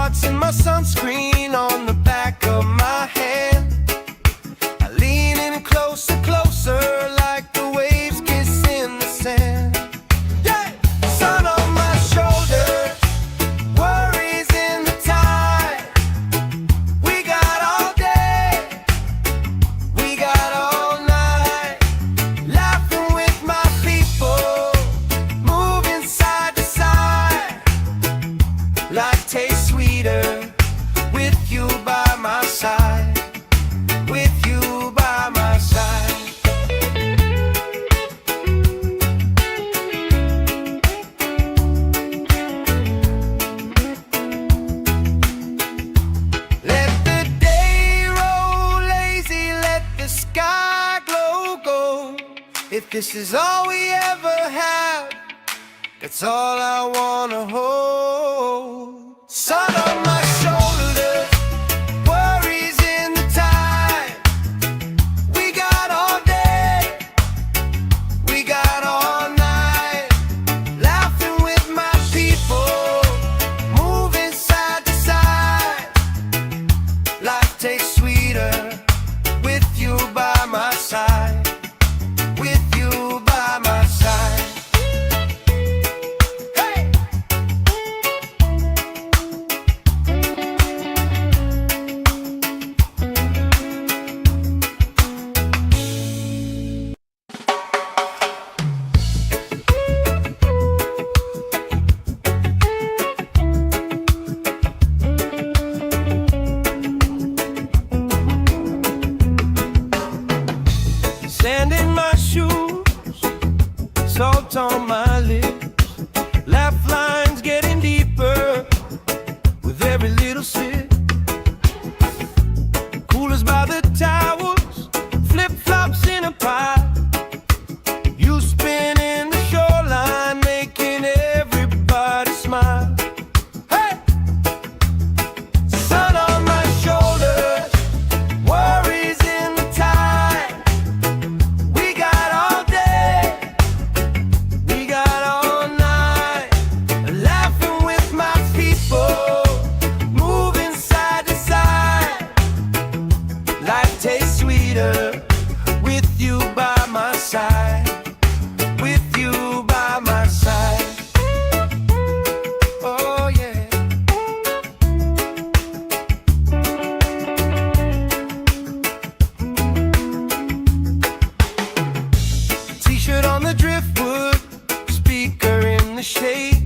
hearts in my sunscreen on the back of my hand. I lean in closer, closer, like the waves kiss in the sand. Yeah! Sun on my shoulders, worries in the tide. We got all day, we got all night, laughing with my people, moving side to side. Life tastes sweeter with you by my side, with you by my side. Let the day roll lazy, let the sky glow gold. If this is all we ever have, that's all I wanna hold. Sun on my shoulders, worries in the tide. We got all day, we got all night, laughing with my people, moving side to side. Life tastes sweeter with you by my side, with you by my side. Sand in my shoes, salt on my lips, laugh lines getting deeper with every little sip. Coolers by the towers, flip-flops in a pile. You spin in the shoreline, making everybody smile. Hey! Sun on my shoulders, worries in the tide. We got all day, we got all night, laughing with my people, moving side to side. Life tastes sweeter with you by my side, with you by my side. Oh yeah. T-shirt on the driftwood, speaker in the shade.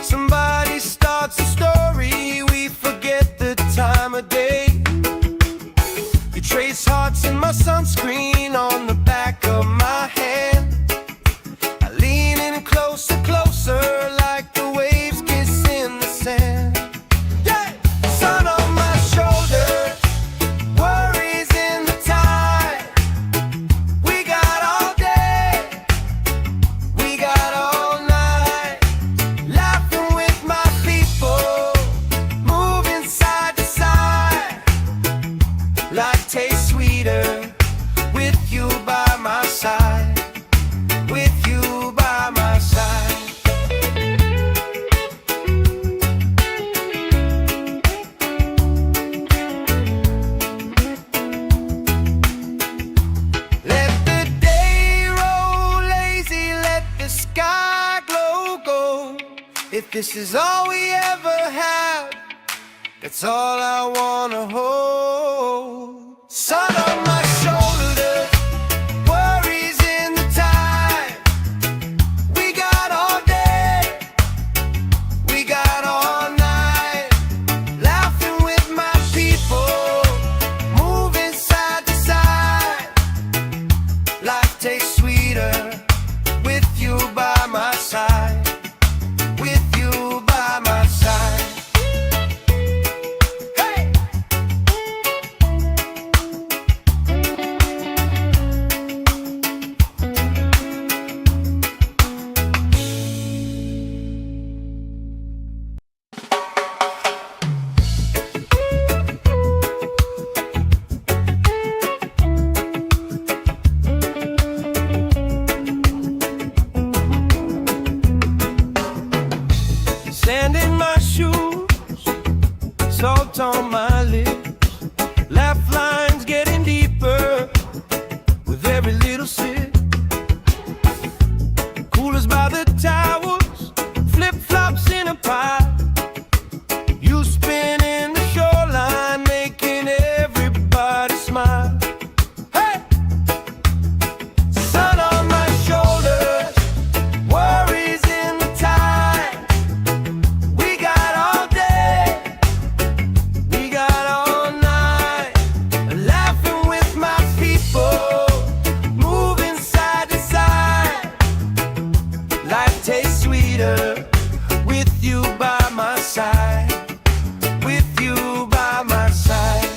Somebody starts a story, we forget the time of day. You trace hearts in my sunscreen on the back of my hand. I lean in closer, closer, like the waves kiss in the sand. Yeah! Sun on my shoulders, worries in the tide. We got all day, we got all night, laughing with my people, moving side to side. Life tastes sweeter with you by my side, with you by my side. Let the day roll lazy, let the sky glow gold. If this is all we ever have, that's all I wanna hold. Sun on my shoulders, worries in the tide. We got all day, we got all night, laughing with my people, moving side to side. Life tastes sweeter with you by my side, with you by my side. Hey! salt on my lips, laugh lines getting deeper with every little sip. Coolers by the towels, flip-flops in a pile. You spinning the shoreline, making everybody smile. Hey! Sun on my shoulders, worries in the tide. We got all day, we got all night, laughing with my people, moving side to side. Life tastes sweeter with you by my side, with you by my side.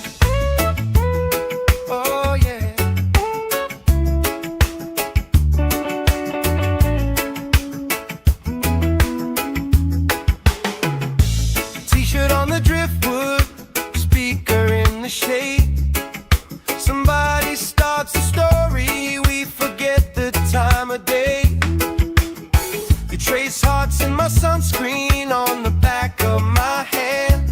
Oh yeah. T-shirt on the driftwood, speaker in the shade. Somebody starts a story, we forget the time of day. You trace hearts in my sunscreen on the back of my hand.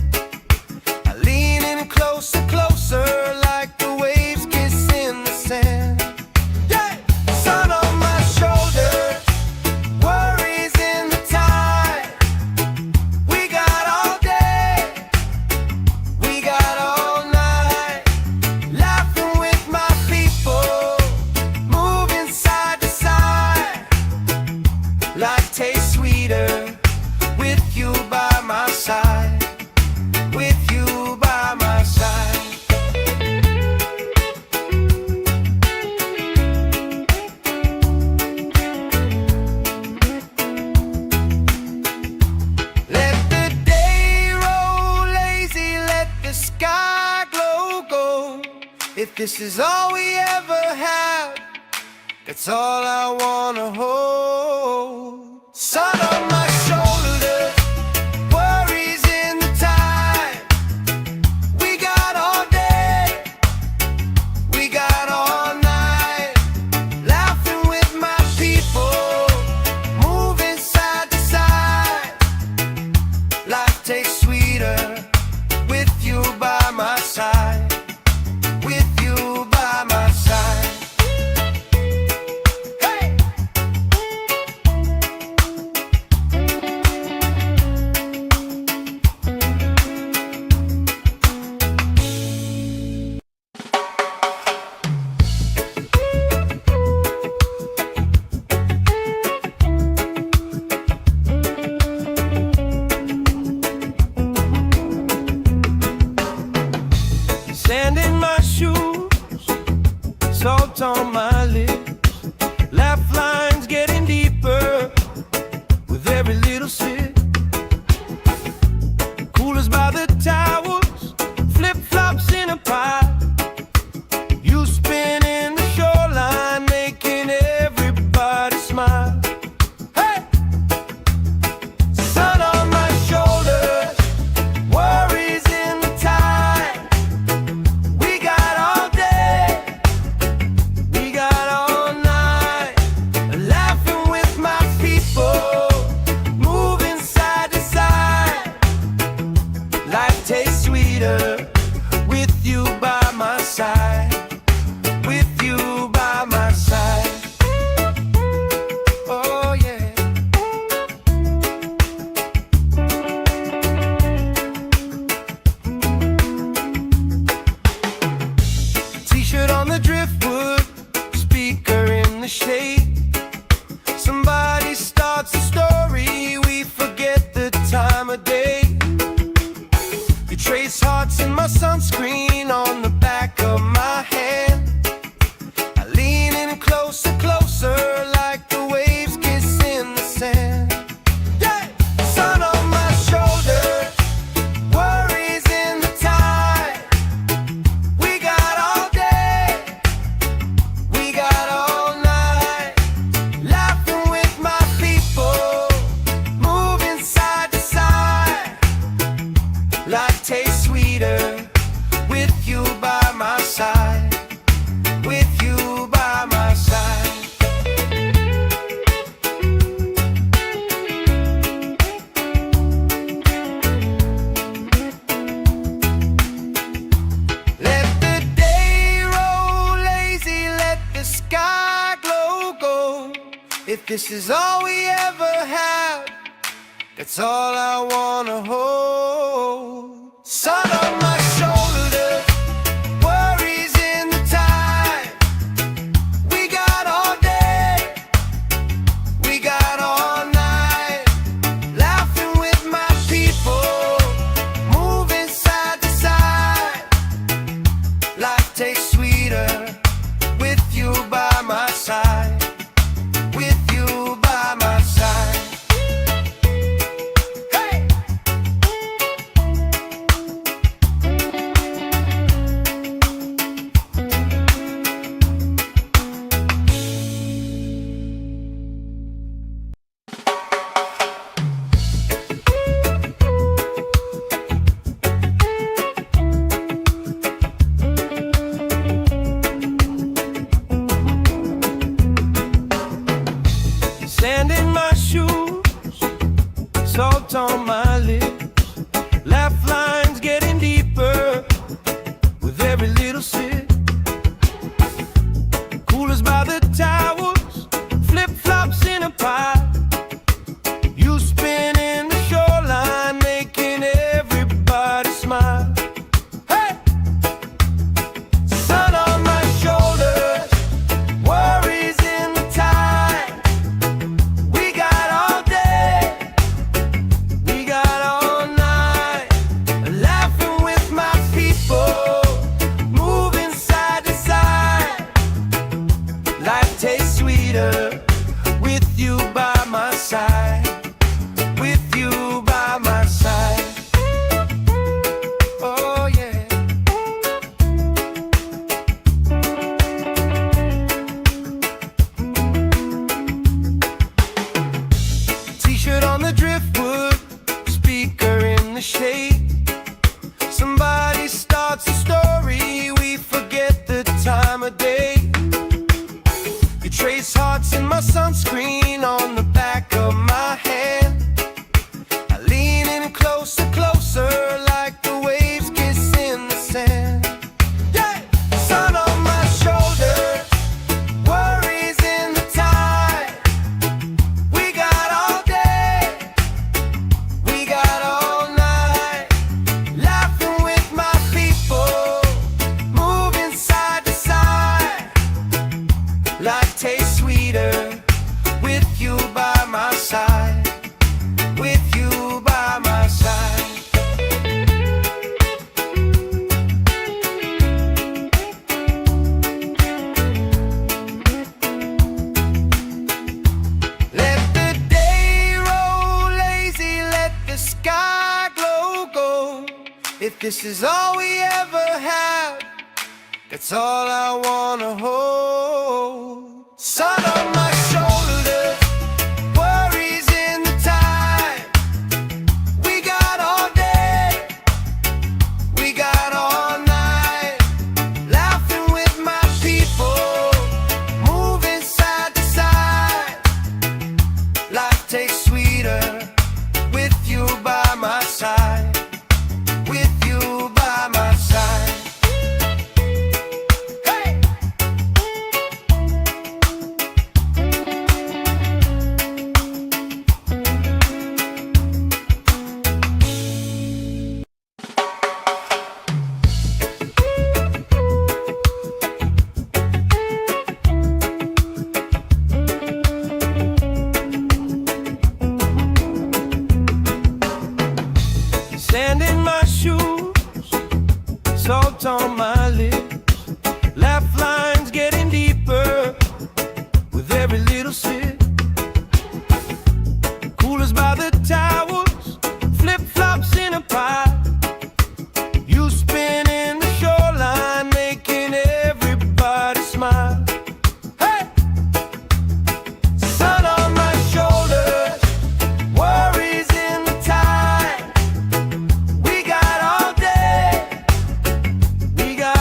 I lean in closer, closer, like the waves kiss in the sand. Yeah! Sun on my shoulders, worries in the tide. We got all day, we got all night, laughing with my people, moving side to side. Life tastes sweeter with you by my side, with you by my side. Let the day roll lazy, let the sky glow gold. If this is all we ever have, that's all I wanna hold. Sun on my shoulders, worries in the tide. We got all day, we got all night, laughing with my people, moving side to side. Life tastes sweeter with you by my side, with you by my side. Hey! Sand in my shoes, salt on my lips, laugh lines getting deeper with every little sip. Coolers by the towels, flip-flops in a pile. You spinning the shoreline, making everybody smile. Hey! Sun on my shoulders, worries in the tide. We got all day, we got all night, laughing with my people, moving side to side. Life tastes sweeter with you by my side, with you by my side. Oh yeah. T-shirt on the driftwood, speaker in the shade. Somebody starts a story, we forget the time of day. You trace hearts in my sunscreen on the back of my hand. I lean in closer, closer, like the waves kiss in the sand. Yeah! Sun on my shoulders, worries in the tide. We got all day, we got all night, laughing with my people, moving side to side. Life tastes sweeter with you by my side, with you by my side. If this is all we ever have, that's all I wanna hold. Sun on my shoulders, worries in the tide. We got all day, we got all night, laughing with my people, moving side to side. Life tastes sweeter with you by my side, with you by my side. Hey! Sand in my shoes, salt on my lips, laugh lines getting deeper with every little sip. Coolers by the towers, flip-flops in a pile. You spin in the shoreline, making everybody smile. Hey! Sun on my shoulders, worries in the tide. We got all day, we got all night, laughing with my people, moving side to side. Life tastes sweeter with you by my side, with you by my side. Oh yeah. T-shirt on the driftwood, speaker in the shade. Somebody starts a story, we forget the time of day. You trace hearts in my sunscreen on the back of my hand. I lean in closer, closer, like the waves kiss in the sand. Yeah! Sun on my shoulders, worries in the tide. We got all day, we got all night, laughing with my people, moving side to side. Life tastes sweeter with you by my side, with you by my side. Let the day roll lazy, let the sky glow gold. If this is all we ever have, that's all I wanna hold. Sun on my shoulders, worries in the tide. We got all day, we got all night, laughing with my people, moving side to side. Life tastes sweeter with you by my side, with you by my side. Hey! Sand in my shoes, salt on my lips, laugh lines getting deeper with every little sip. Coolers by the towers, flip-flops in a pile. You spin in the shoreline, making everybody smile. Hey! Sun on my shoulders, worries in the tide. We got all day, we got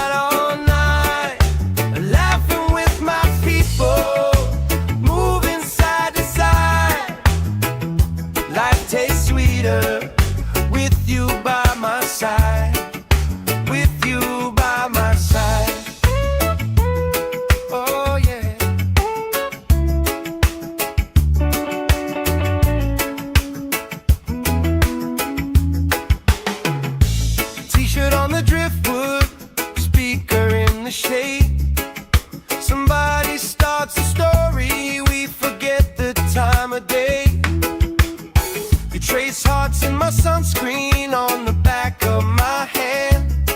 on the driftwood, speaker in the shade. Somebody starts a story, we forget the time of day. You trace hearts in my sunscreen on the back of my hand.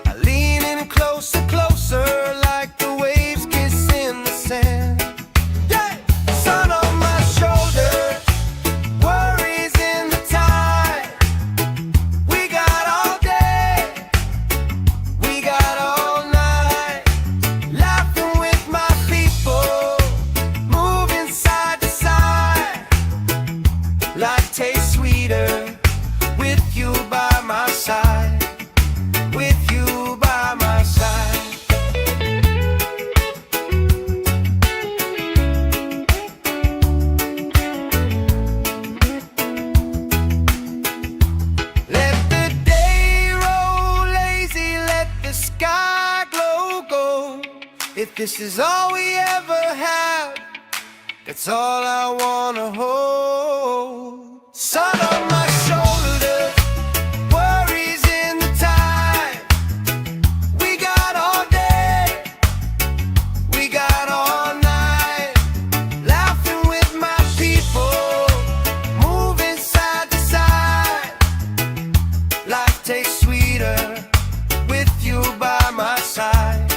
I lean in closer, closer, like the waves kissing the sand. Yeah! Sun on my shoulders, worries in the tide. We got all day, we got all night, laughing with my people, moving side to side. Life tastes sweeter with you by my side, with you by my side. Let the day roll lazy, let the sky glow gold. If this is all we ever have, that's all I wanna hold. Sun on my shoulders, worries in the tide. We got all day, we got all night, laughing with my people, moving side to side. Life tastes sweeter with you by my side,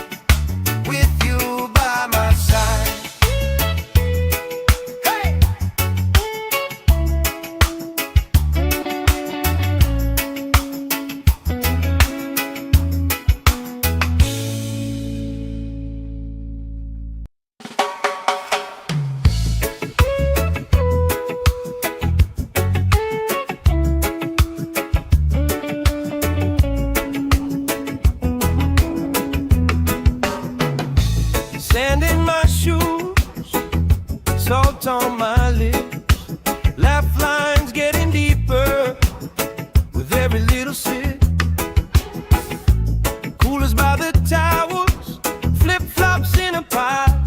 with you by my side. Hey! Sand in my shoes, salt on my lips, laugh lines getting deeper with every little sip. Coolers by the towers, flip-flops in a pile.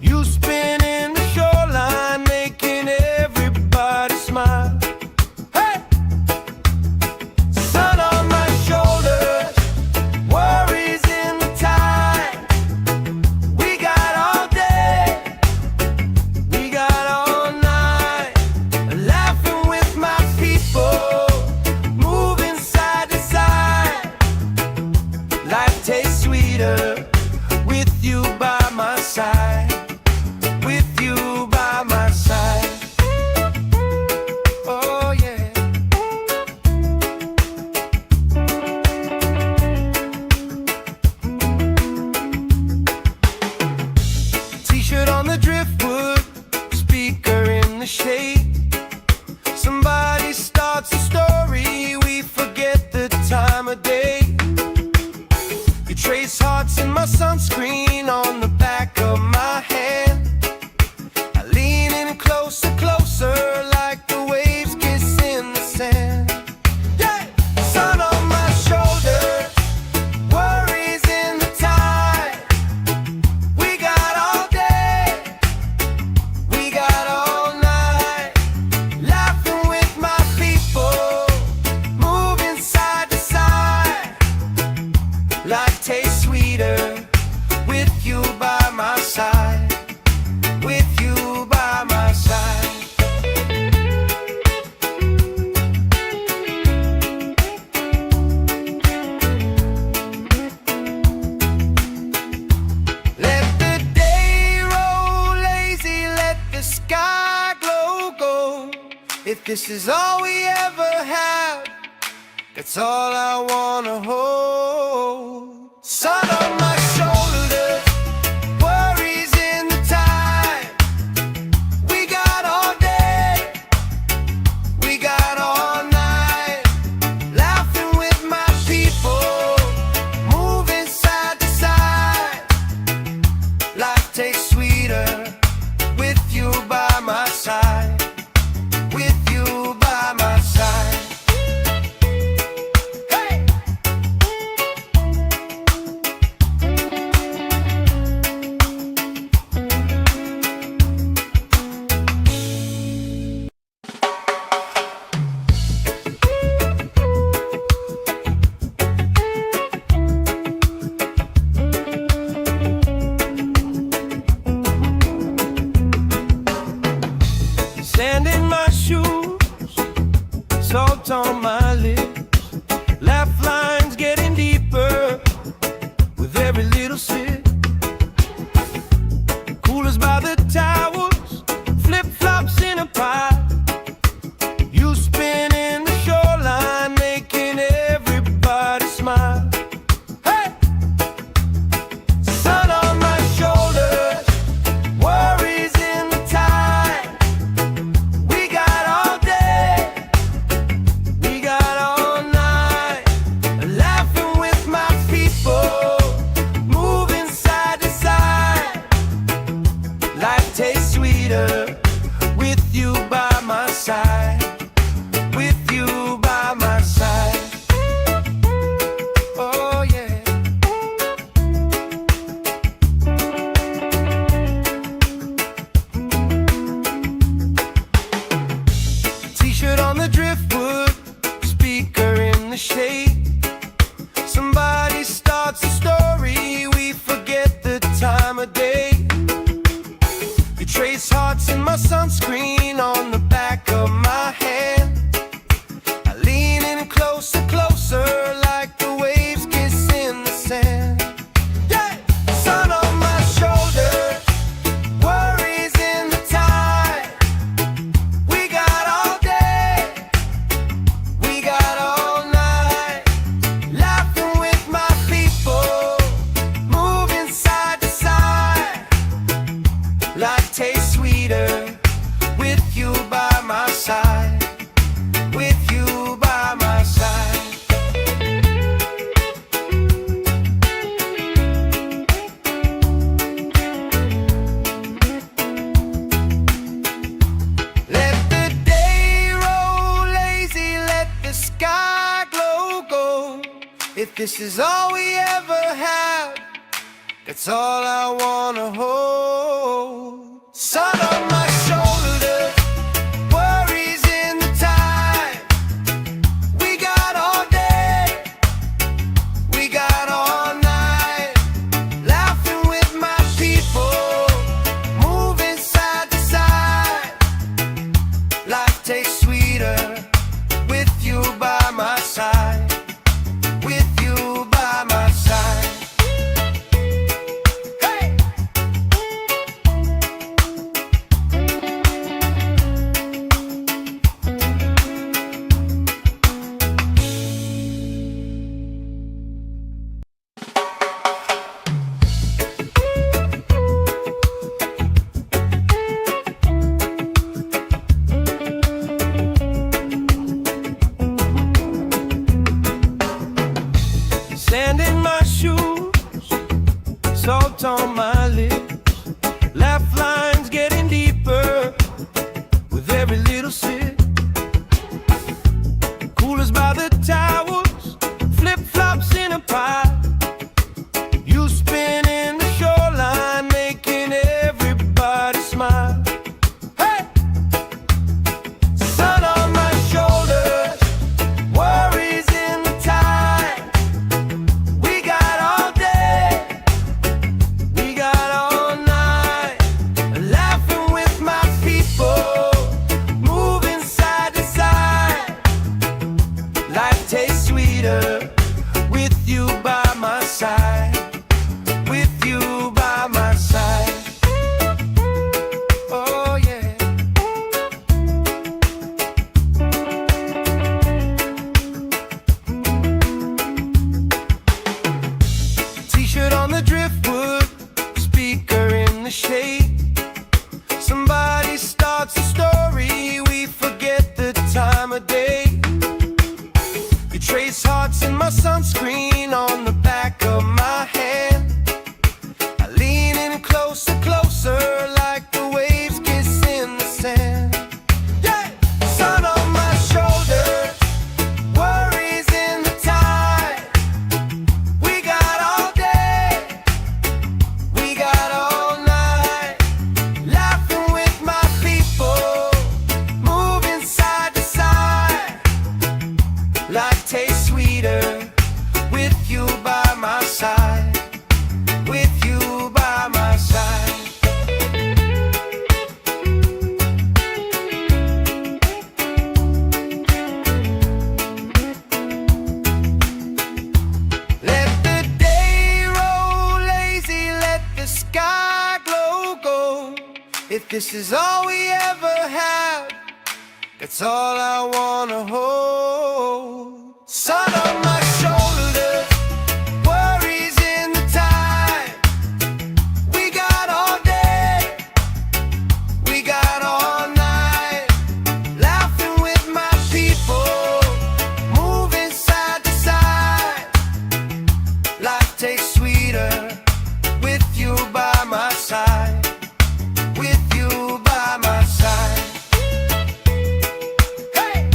You spin in the shoreline, making everybody smile. Hey! Sun on my shoulders, worries in the tide. We got all day, we got all night, laughing with my people, moving side to side. Life tastes sweeter with you by my side, with you by my side. Oh yeah. T-shirt on the driftwood, speaker in the shade. Somebody starts a story, we forget the time of day. You trace hearts in my sunscreen on the back of my hand. I lean in closer, closer, like the waves kissing the sand. Yeah! Sun on my shoulders, worries in the tide. We got all day, we got all night, laughing with my people, moving side to side. Life tastes sweeter with you by my side, with you by my side. Let the day roll lazy, let the sky glow gold. If this is all we ever have, that's all I wanna hold. Sun on my shoulders, worries in the tide. We got all day, we got all night, laughing with my people, moving side to side. Life tastes sweeter with you by my side, with you by my side. Hey! the shade. Somebody starts a story, we forget the time of day. You trace hearts in my sunscreen on the back of my hand. I lean in closer, closer, like the waves kiss in the sand. Yeah! Sun on my shoulder, worries in the tide. We got all day, we got all night, laughing with my people, moving side to side. Life tastes sweeter with you by my side, with you by my side. Let the day roll lazy, let the sky glow gold. If this is all we ever have, that's all I wanna hold. Sun on my shoulder, worries in the tide. We got all day, we got all night, laughing with my people, moving side to side. Life tastes sweeter with you by my side, with you by my side. Hey! Sand in my shoes, salt on my lips, laugh lines getting deeper with every little sip. Coolers by the towers, flip-flops in a pile. You spin in the shoreline, making everybody smile. Hey! Sun on my shoulders, worries in the tide. We got all day, we got all night, laughing with my people, moving side to side. Life tastes sweeter with you by my side, with you by my side. Oh yeah. T-shirt on the driftwood, speaker in the shade. Somebody starts a story, we forget the time of day. You trace hearts in my sunscreen on the back of my hand. I lean in closer, closer, like the waves kiss in the sand. Yeah! Sun on my shoulder, worries in the tide. We got all day, we got all night, laughing with my people, moving side to side. Life tastes sweeter with you by my side, with you by my side. Let the day roll lazy, let the sky glow gold. If this is all we ever have, that's all I wanna hold. Sun on my shoulders, worries in the tide. We got all day, we got all night, laughing with my people, moving side to side. Life tastes sweeter with you by my side, with you by my side. Hey!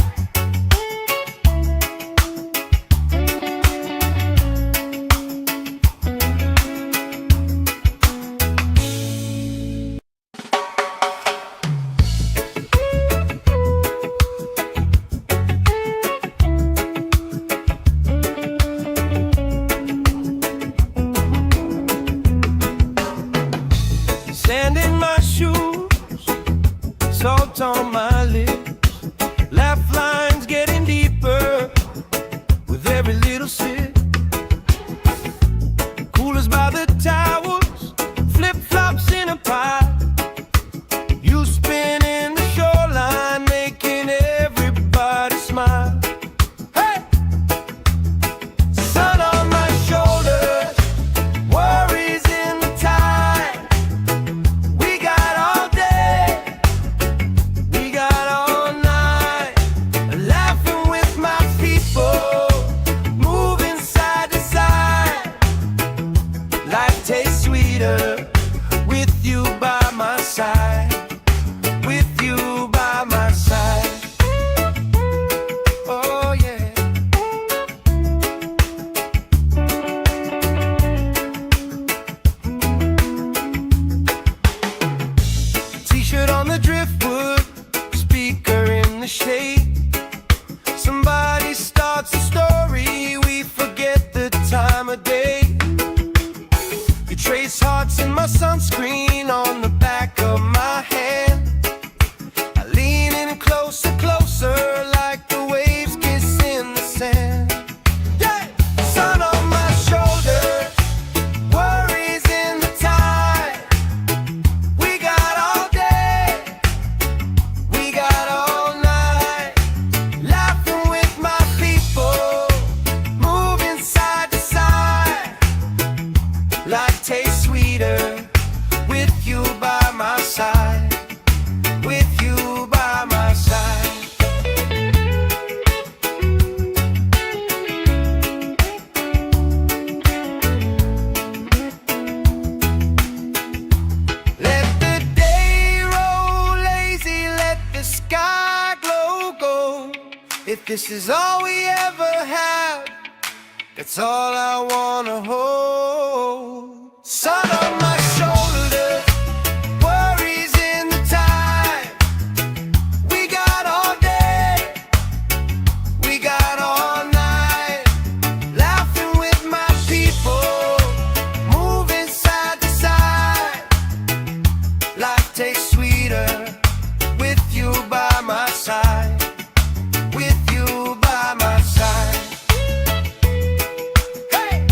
little sip. Coolers by the towers, flip-flops in a pie. You spin in the shoreline, making everybody smile. Hey! Sun on my shoulders, worries in the tide. We got all day, we got all night, laughing with my people, moving side to side. Life tastes sweeter with you by my side. With you by my side. Oh yeah. T-shirt on the driftwood, speaker in the shade. Somebody starts a story, we forget the time of day. You trace hearts in my sunscreen on the back of my hand. Closer, closer, like the waves kiss in the sand. Yeah! Sun on my shoulders, worries in the tide. We got all day, we got all night, laughing with my people, moving side to side. Life tastes sweeter with you by my side. With you by my side. Let the day roll lazy, let the sky glow gold. If this is all we ever have, that's all I wanna hold. Sun on my shoulders, worries in the tide. We got all day, we got all night, laughing with my people, moving side to side. Life tastes sweeter with you by my side. With you by my side. Hey!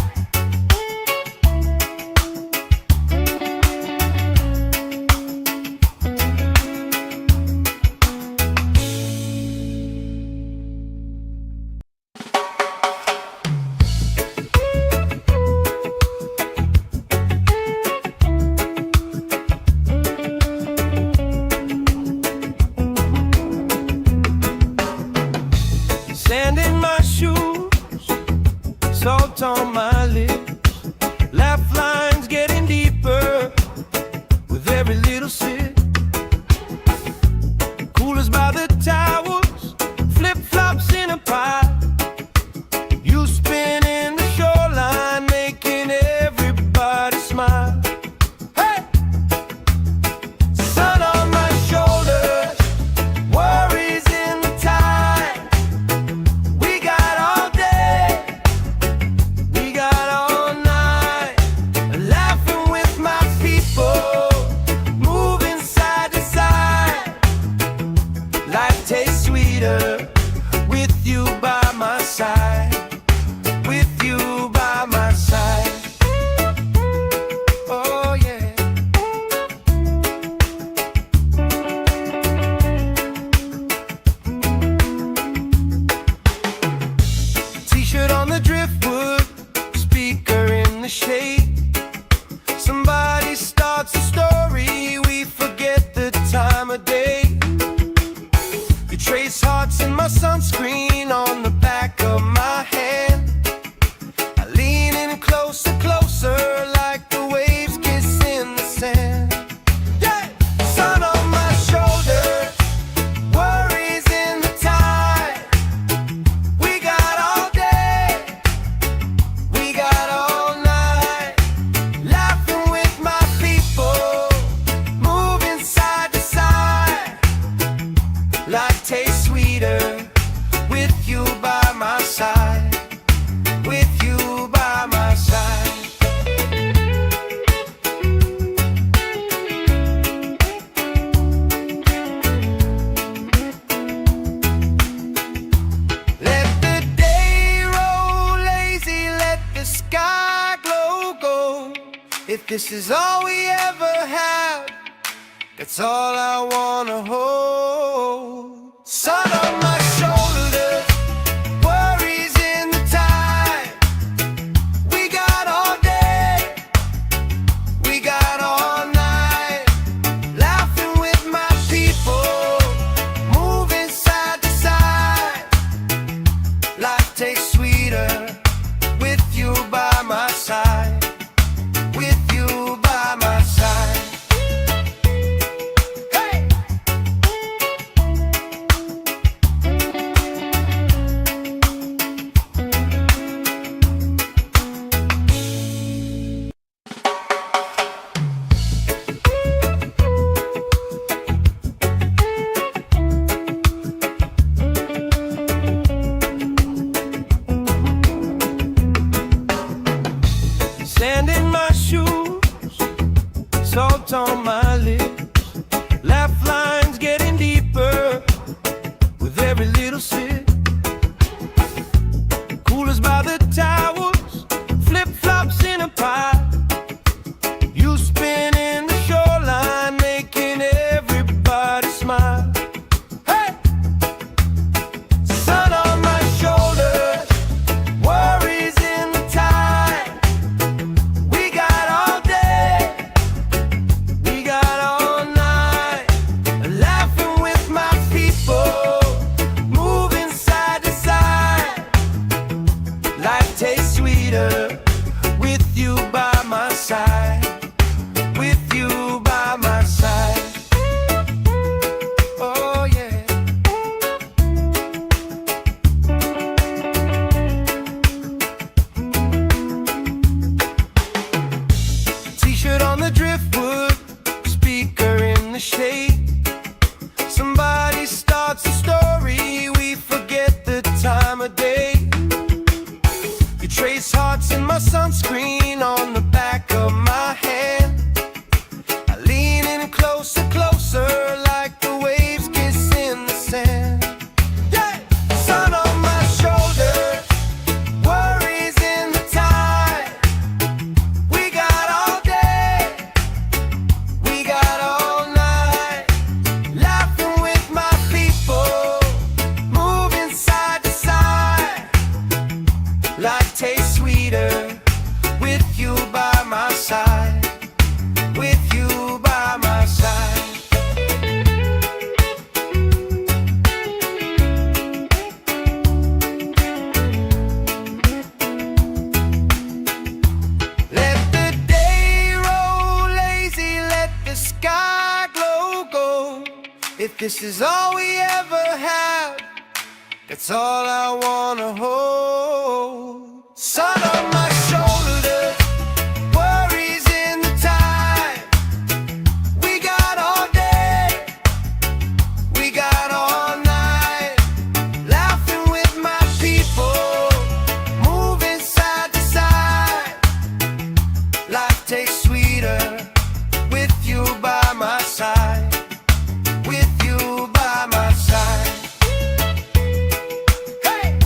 Sand in my shoes, salt on my lips, laugh lines getting deeper with every little sip. Coolers by the towers, flip-flops in a pie. You spin in the shoreline, making everybody smile. Hey! Sun on my shoulders, worries in the tide. We got all day, we got all night, laughing with my people, moving side to side. Life tastes sweeter with you by my side. With you by my side. Oh yeah. T-shirt on the driftwood, speaker in the shade. Somebody starts a story, we forget the time of day. You trace hearts in my sunscreen on the back of my hand. I lean in closer, closer, like the waves kiss in the sand. Yeah! Sun on my shoulders, worries in the tide. We got all day, we got all night, If this is all we ever have, that's all I wanna hold. Sun on my shoulders, worries in the tide. We got all day, we got all night, laughing with my people, moving side to side. Life tastes sweeter with you by my side. With you by my side. Hey! Sand in my shoes, salt on my lips, laugh lines getting deeper with every little sip. Coolers by the towers, flip-flops in a pile. You spinning the shoreline, making everybody smile. Hey! Sun on my shoulders, worries in the tide. We got all day, we got all night, laughing with my people, moving side to side. Life tastes sweeter with you by my side. With you by my side. Oh yeah. T-shirt on the driftwood, speaker in the shade. Somebody starts a story, we forget the time of day. You trace hearts in my sunscreen on the back of my hand. I lean in closer, closer, like the waves kiss in the sand. Yeah! Sun on my shoulders, worries in the tide. We got all day, we got all night, laughing with my people, moving side to side. Life tastes sweeter with you by my side. With you by my side. Let the day roll lazy, let the sky glow gold. If this is all we ever have, that's all I wanna hold. Sun on my shoulders, worries in the tide. We got all day, we got all night, laughing with my people, moving side to side. Life tastes sweeter with you by my side. With you by my side. Hey!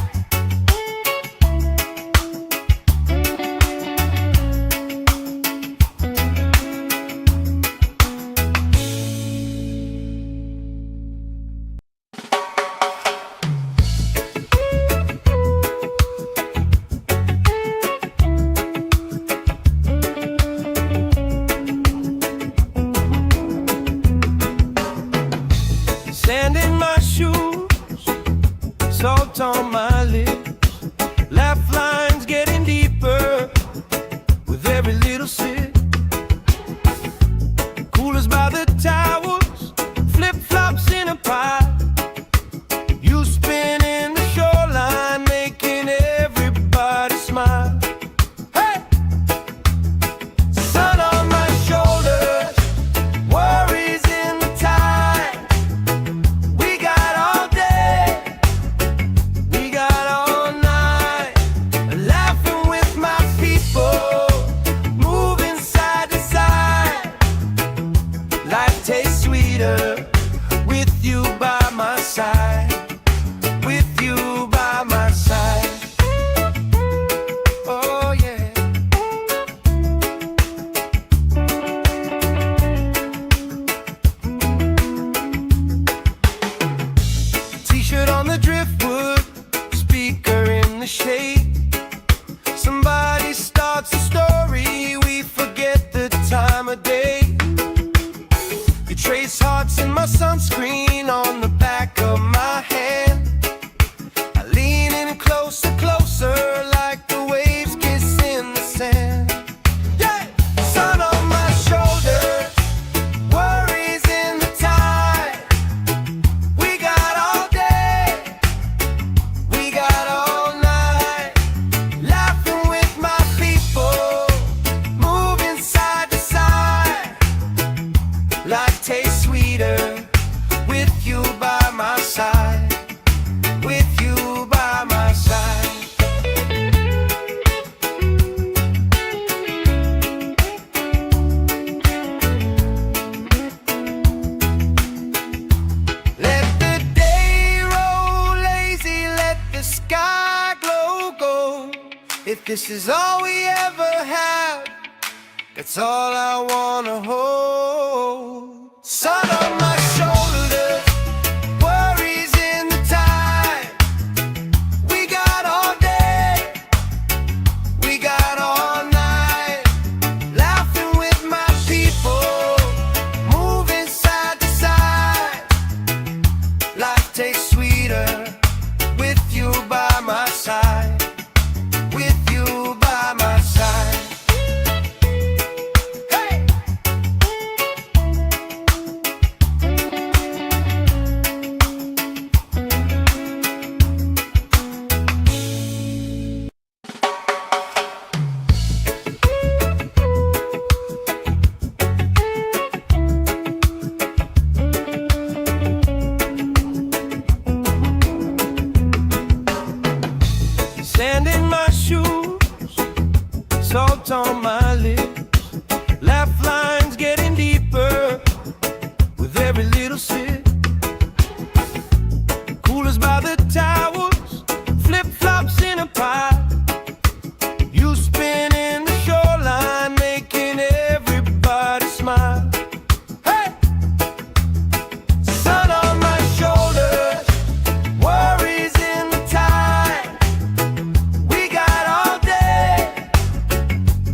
If this is all we ever have, that's all I wanna hold. Sun on my shoulders, worries in the tide. We got all day, we got all night, laughing with my people, moving side to side. Life tastes sweeter with you by my side, with you by my side. Hey! Sand in my shoes, salt on my lips, laugh lines getting deeper with every little sip. Coolers by the towers, flip-flops in a pile. You spinning the shoreline, making everybody smile. Hey! Sun on my shoulders, worries in the tide. We got all day,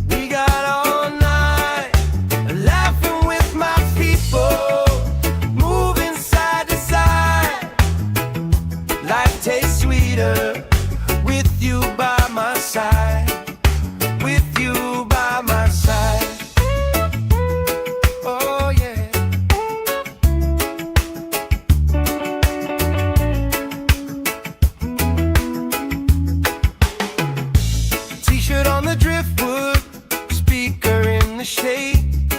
we got all night, laughing with my people, moving side to side. Life tastes sweeter with you by my side, with you by my side. Oh yeah. T-shirt on the driftwood, speaker in the shade.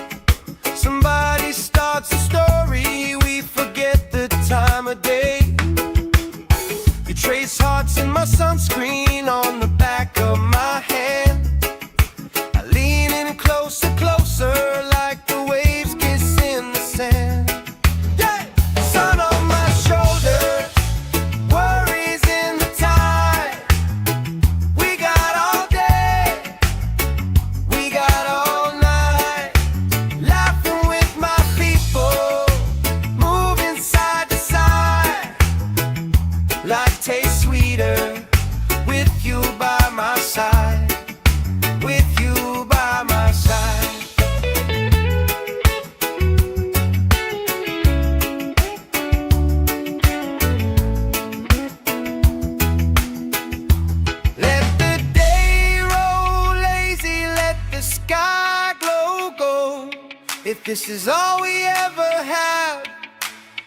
Somebody starts a story, we forget the time of day. You trace hearts in my sunscreen on the back of my hand. I lean in closer, closer, like the waves kiss in the sand. Yeah! Sun on my shoulders, worries in the tide. We got all day, we got all night, laughing with my people, moving side to side. Life tastes sweeter with you by my side, with you by my side. Let the day roll lazy, let the sky glow gold. If this is all we ever have,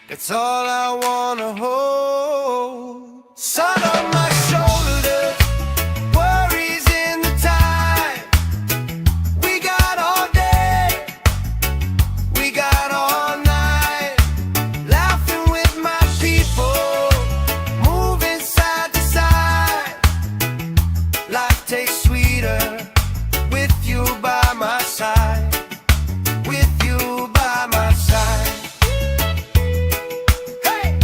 that's all I wanna hold. Sun on my shoulders, worries in the tide. We got all day, we got all night, laughing with my people, moving side to side. Life tastes sweeter with you by my side, with you by my side. Hey!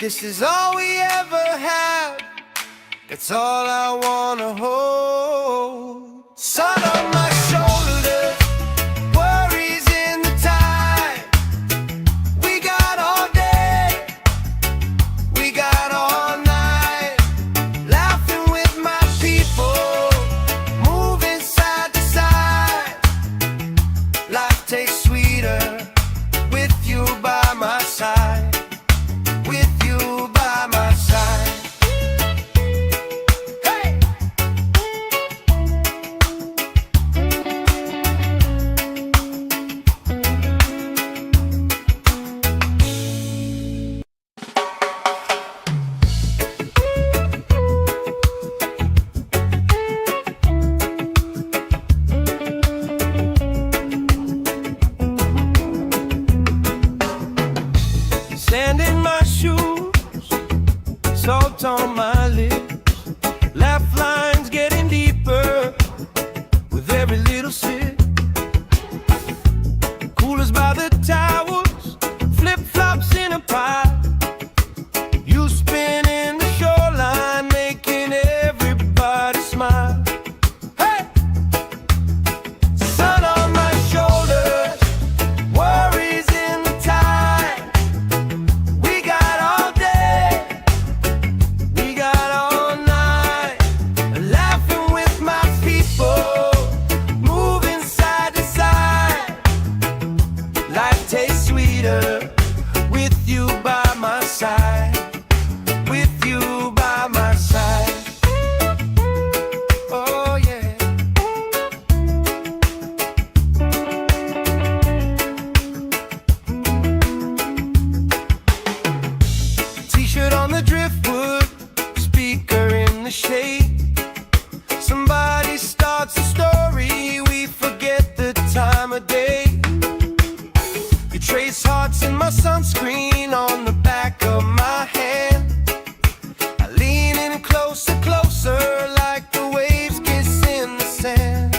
this is all we ever have, that's all I wanna hold. Sun on my shoulders, worries in the tide. We got all day, we got all night, laughing with my people, moving side to side. Life tastes sweeter with you by my side, with you by my side. Hey! Sand in my shoes, salt on my lips, laugh lines getting deeper with every little sip. Coolers by the towers, flip-flops in a pile. You spinning the shoreline, making everybody smile. Hey! Sun on my shoulders, worries in the tide. We got all day, we got all night, laughing with my people, moving side to side. Life tastes sweeter with you by my side, with you by my side. Oh yeah. T-shirt on the driftwood, speaker in the shade. Somebody starts a story, we forget the time of day. You trace hearts in my sunscreen on the back of my hand. I lean in closer, closer, like the waves kiss in the sand.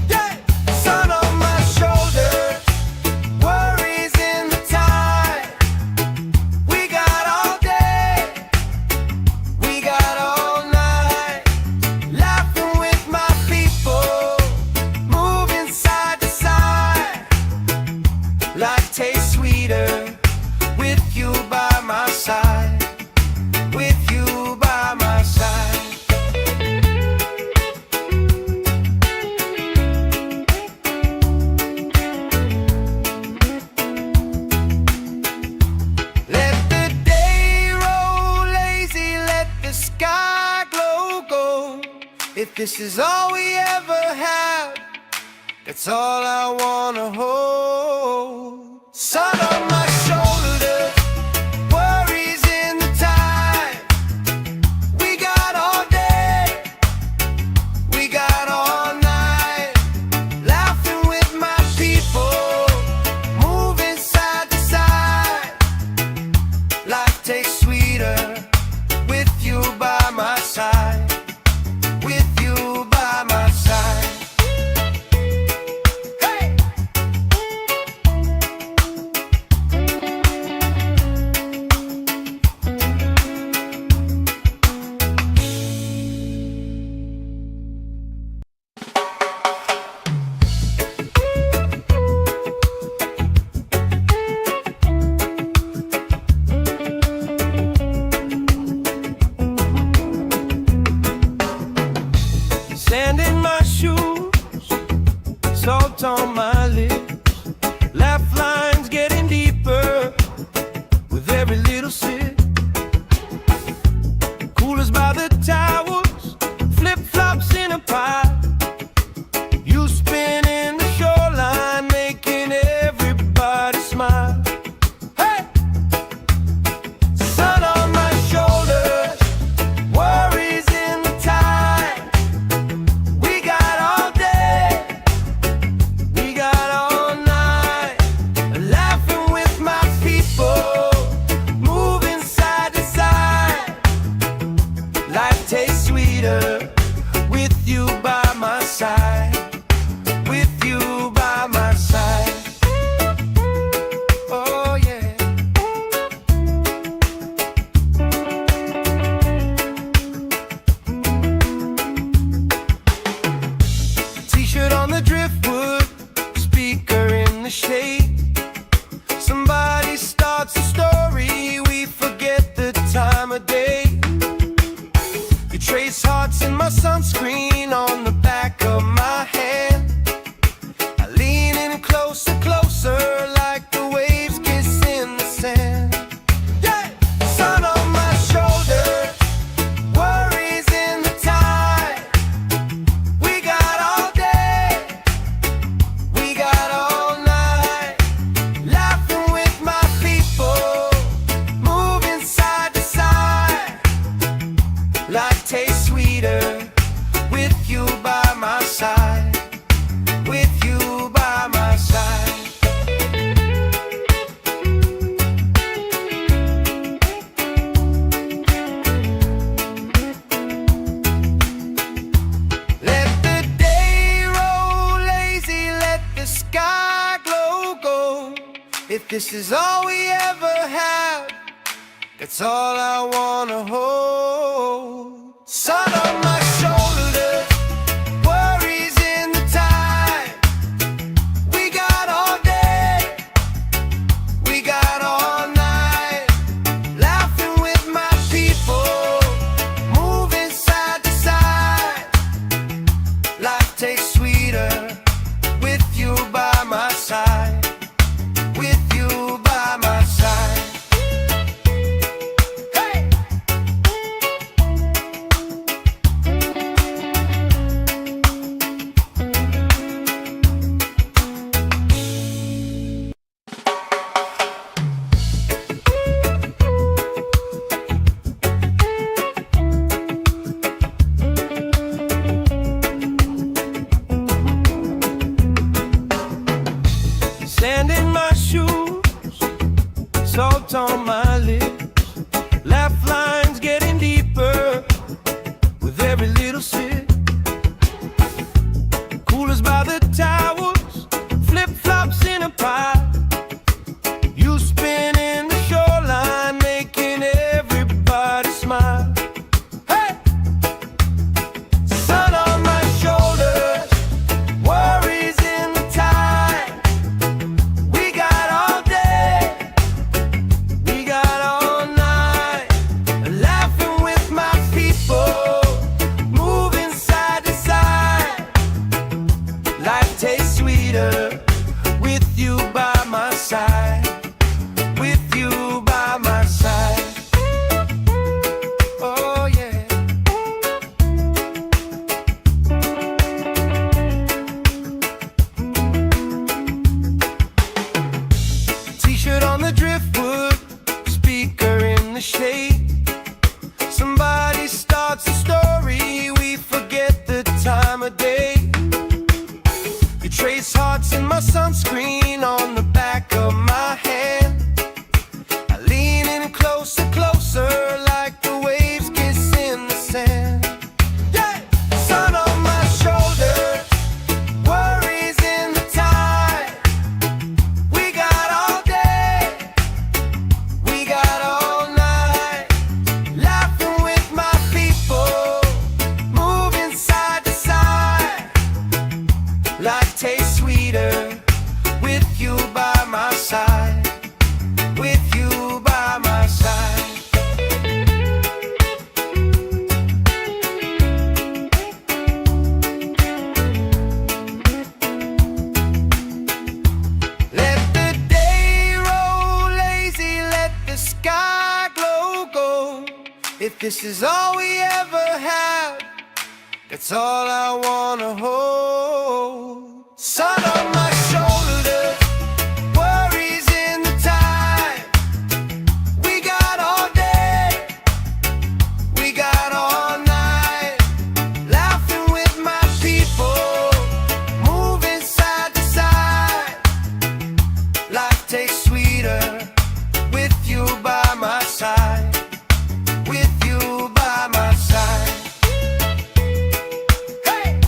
Yeah! Sun on my shoulders, worries in the tide. We got all day, we got all night, laughing with my people, moving side to side. Life tastes sweeter with you by my side, with you by my side. Let the day roll lazy, let the sky glow gold. If this is all we ever have, that's all I wanna hold. Sun on my shoulders, worries in the tide. We got all day, we got all night, laughing with my people, moving side to side. Life tastes sweeter with you by my side, with you by my side. Hey! Sand in my shoes, salt on my lips, laugh lines getting deeper with every little sip. Coolers by the towers, flip-flops in a pile. You spinning the shoreline, making everybody smile. Hey! Sun on my shoulders, worries in the tide. We got all day, we got all night, laughing with my people, moving side to side. Life tastes sweeter with you by my side, with you by my side. Oh yeah. the shade. Somebody starts a story, we forget the time of day. You trace hearts in my sunscreen on the back of my hand. I lean in closer, closer, like the waves kiss in the sand. Yeah! Sun on my shoulder, worries in the tide. We got all day, we got all night, laughing with my people, moving side to side. Life tastes sweeter with you by my side, with you by my side. Let the day roll lazy, let the sky glow gold. If this is all we ever have, that's all I wanna hold. Sun on my shoulder, worries in the tide. We got all day, we got all night, laughing with my people, moving side to side. Life tastes sweeter with you by my side, with you by my side. Hey! Sand in my shoes, salt on my lips, laugh lines getting deeper with every little sip. Coolers by the towels, flip-flops in a pile. You spinning the shoreline, making everybody smile. Hey! Sun on my shoulders, worries in the tide. We got all day, we got all night, laughing with my people, moving side to side. Life tastes sweeter with you by my side, with you by my side. Oh yeah. T-shirt on the driftwood, speaker in the shade. Somebody starts a story, we forget the time of day. You trace hearts in my sunscreen on the back of my hand. I lean in closer, closer, like the waves kiss in the sand. Yeah! Sun on my shoulder, worries in the tide. We got all day, we got all night, laughing with my people, moving side to side. Life tastes sweeter with you by my side, with you by my side. Let the day roll lazy, let the sky glow gold. If this is all we ever have, that's all I wanna hold. Sun on my shoulder, worries in the tide. We got all day, we got all night, laughing with my people, moving side to side. Life tastes sweeter with you by my side, with you by my side. Hey!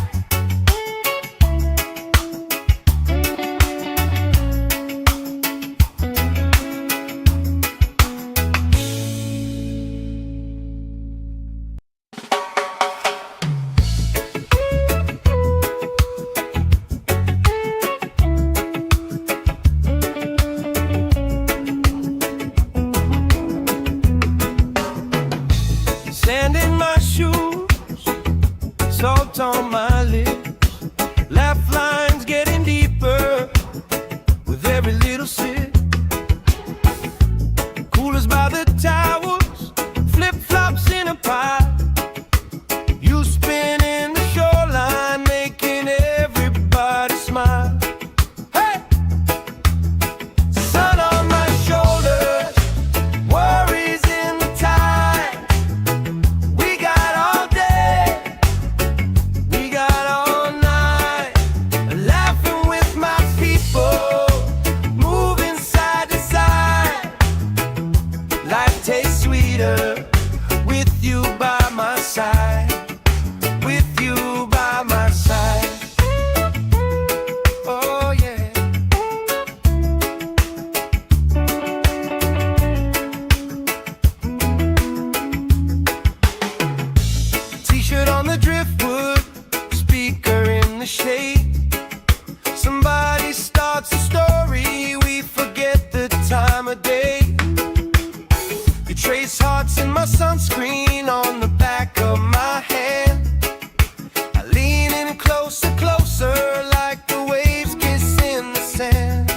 salt on my lips, laugh lines getting deeper with every little sip. Coolers by the towels, flip-flops in a pile. You spin in the shoreline, making everybody smile. Hey! Sun on my shoulders, worries in the tide. We got all day, we got all night, laughing with my people, moving side to side. Life tastes sweeter with you by my side. With you by my side. Oh yeah. T-shirt on the driftwood, speaker in the shade. Somebody starts a story, we forget the time of day. You trace hearts in my sunscreen on the back of my hand. I lean in closer, closer, like the waves kiss in the sand.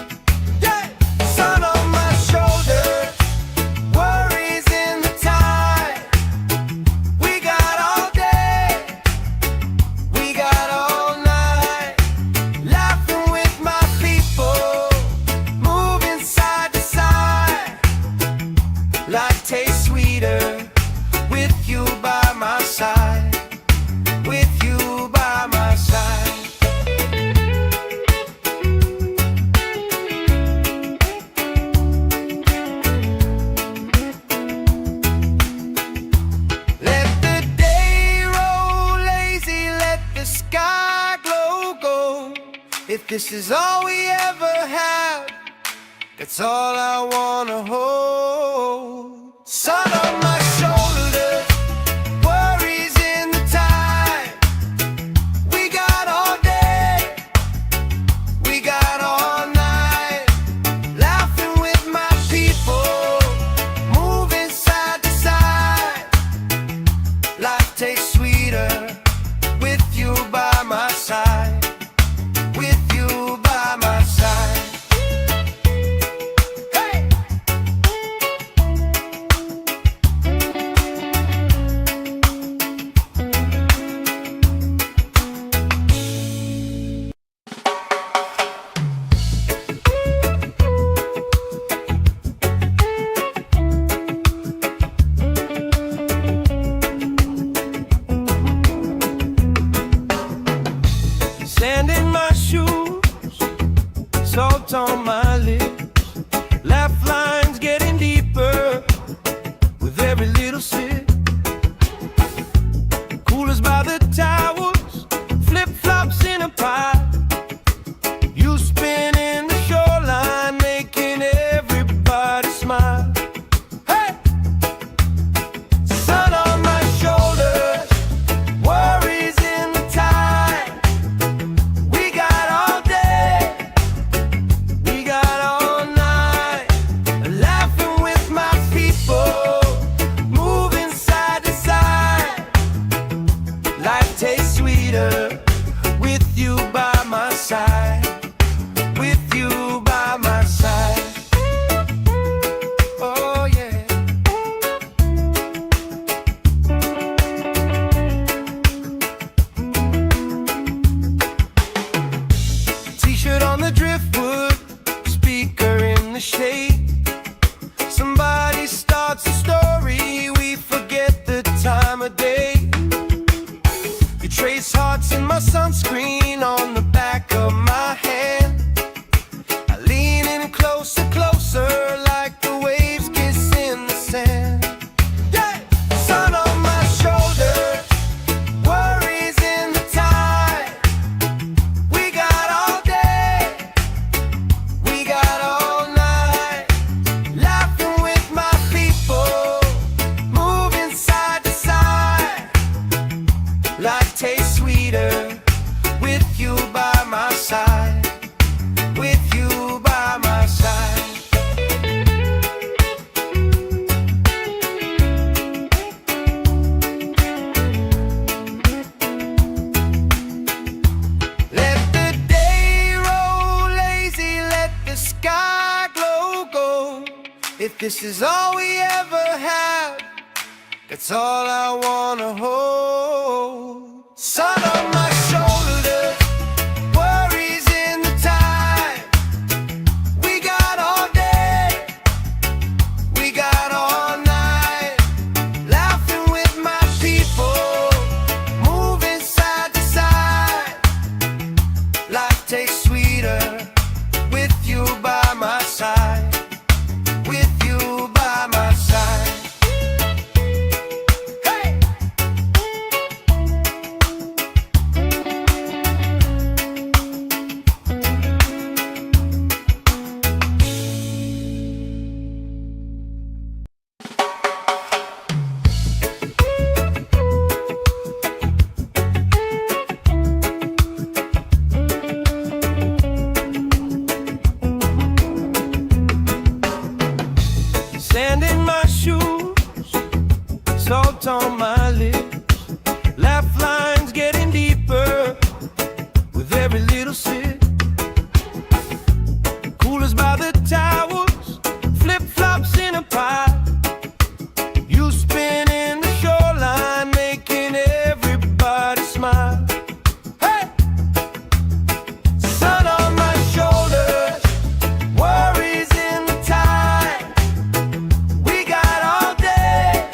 Yeah! Sun on my shoulders, worries in the tide. We got all day, we got all night, laughing with my people, moving side to side. Life tastes sweeter with you by my side. With you by my side. Let the day roll lazy, let the sky glow gold. If this is all we ever have, that's all I wanna hold. Sun on my shoulders, worries in the tide. We got all day, we got all night, laughing with my people, moving side to side. Life tastes sweeter with you by my side. With you by my side. Hey! Sand in my shoes, salt on my lips, laugh lines getting deeper with every little sip. Coolers by the towels, flip-flops in a pile. You spin in the shoreline, making everybody smile. Hey! Sun on my shoulders, worries in the tide. We got all day, we got all night, laughing with my people, moving side to side. Life tastes sweeter with you by my side. With you by my side. Oh yeah. T-shirt on the driftwood, speaker in the shade. Somebody starts a story, we forget the time of day. You trace hearts in my sunscreen on the back of my hand. I lean in closer, closer, like the waves kiss in the sand. Yeah! Sun on my shoulders, worries in the tide. We got all day, we got all night, laughing with my people, moving side to side. Life tastes sweeter with you by my side. With you by my side. this is all we ever had, that's all I wanna hold. Sun on my shoulders, worries in the tide. We got all day, we got all night, laughing with my people, moving side to side. Life tastes sweeter with you by my side, with you by my side. Hey! Sand in my shoes, salt on my lips, laugh lines getting deeper with every little sip. Coolers by the towers, flip-flops in a pie. You spin in the shoreline, making everybody smile. Hey! Sun on my shoulders, worries in the tide. We got all day,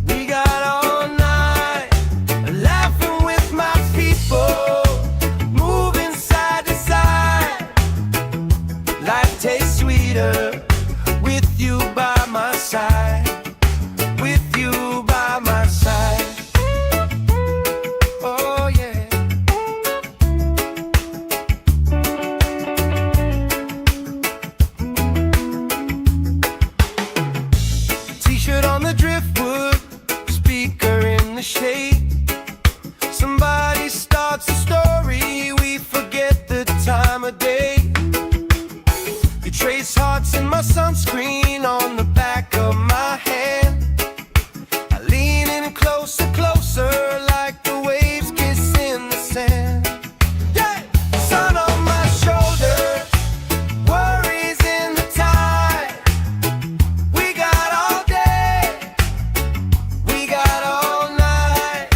we got all night, laughing with my people, moving side to side. Life tastes sweeter with you by my side, with you by my side. Oh yeah. T-shirt on the driftwood, speaker in the shade. Somebody starts a story, we forget the time of day. You trace hearts in my sunscreen on the back of my hand. I lean in closer, closer, like the waves kiss in the sand. Yeah! Sun on my shoulders, worries in the tide. We got all day, we got all night,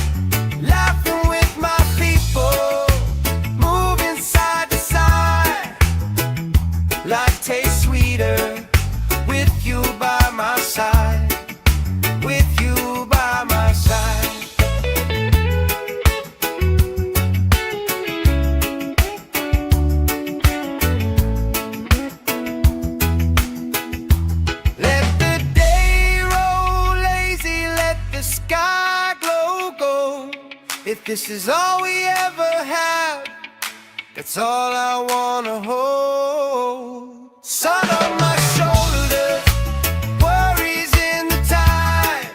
laughing with my people, moving side to side. Life tastes sweeter with you by my side, with you by my side. Let the day roll lazy, let the sky glow gold. If this is all we ever have, that's all I wanna hold. Sun on my shoulders, worries in the tide.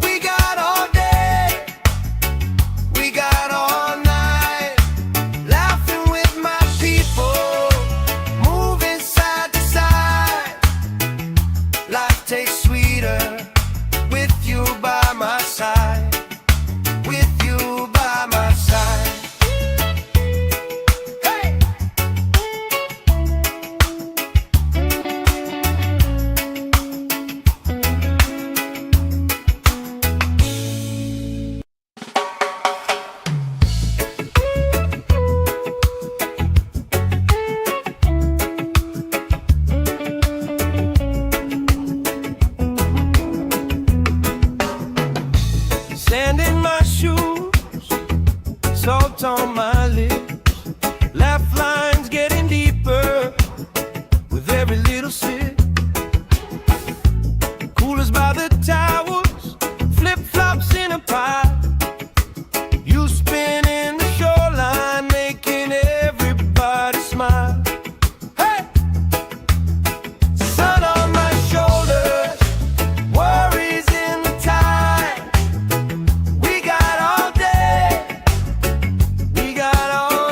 We got all day, we got all night, laughing with my people, moving side to side. Life tastes sweeter with you by my side, with you by my side. Hey! Sand in my shoes, salt on my lips, laugh lines getting deeper with every little sip. Coolers by the towers, flip-flops in a pie. You spin in the shoreline, making everybody smile. Hey! Sun on my shoulders, worries in the tide. We got all day, we got all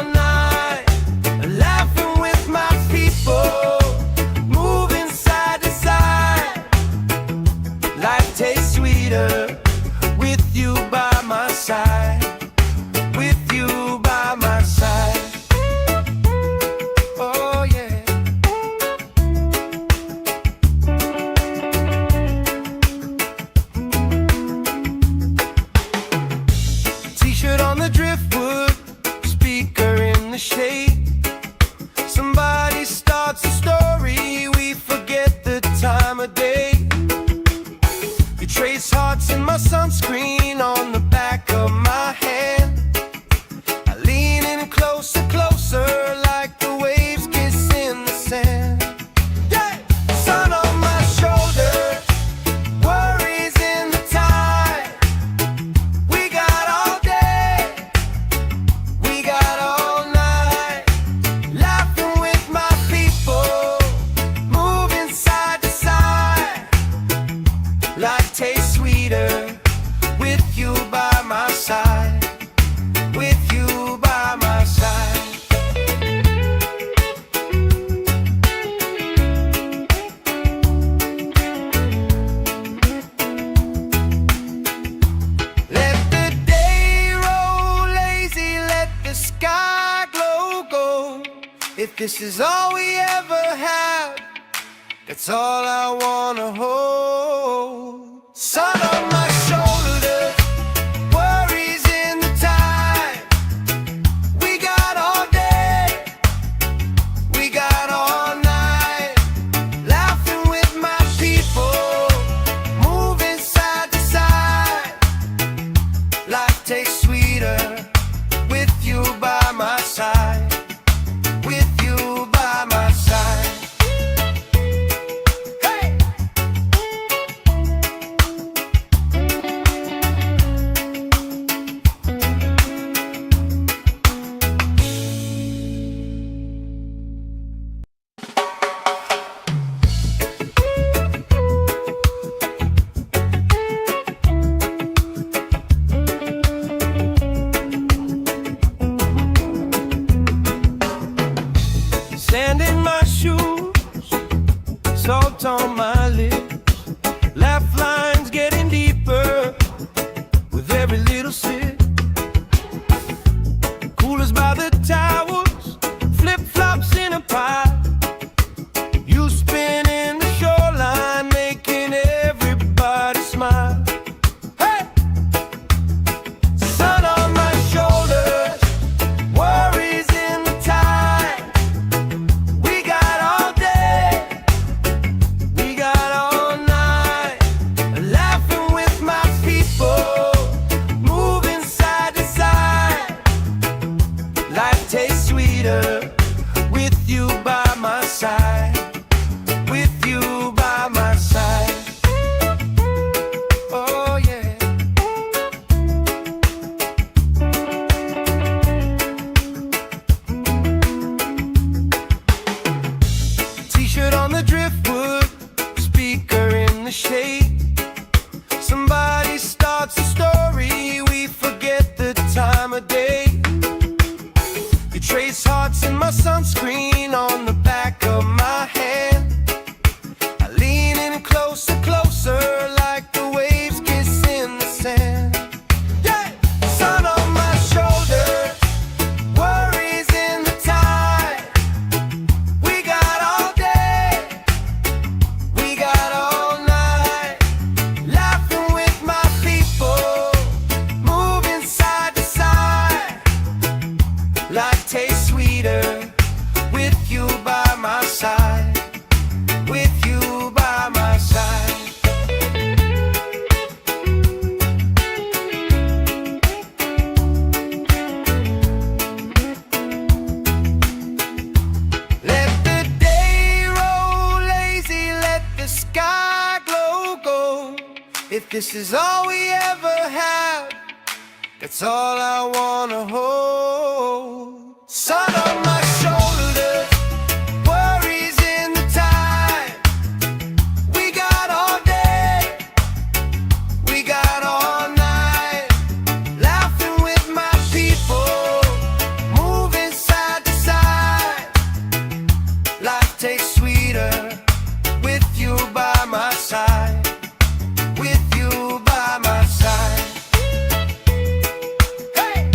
the shade. Somebody starts a story, we forget the time of day. You trace hearts in my sunscreen on the back of my hand. I lean in closer, closer, like the waves kiss in the sand. Yeah! Sun on my shoulder, worries in the tide. We got all day, we got all night, laughing with my people, moving side to side. Life tastes sweeter with you by my side, with you by my side. Let the day roll lazy, let the sky glow gold. If this is all we ever have, that's all I wanna hold. Sun on my shoulder, worries in the tide. We got all day, we got all night, laughing with my people, moving side to side. Life tastes sweeter with you by my side, with you by my side. Sand in my shoes, salt on my lips, laugh lines getting deeper with every little sip. Coolers by the towers, flip-flops in a pile. You spinning the shoreline, making everybody smile. Hey! Sun on my shoulders, worries in the tide. We got all day, we got all night, laughing with my people, moving side to side. Life tastes sweeter with you by my side, with you by my side. Oh yeah. T-shirt on the driftwood, speaker in the shade. Somebody starts a story, we forget the time of day. You trace hearts in my sunscreen on the back of my hand. I lean in closer, closer, like the waves kiss in the sand. Yeah! Sun on my shoulder, worries in the tide. We got all day, we got all night, laughing with my people, moving side to side. Life tastes sweeter with you by my side, with you by my side. Let the day roll lazy, let the sky glow gold. If this is all we ever have, that's all I wanna hold. Sun on my shoulders, worries in the tide. We got all day, we got all night, laughing with my people, moving side to side. Life tastes sweeter with you by my side, with you by my side. Hey!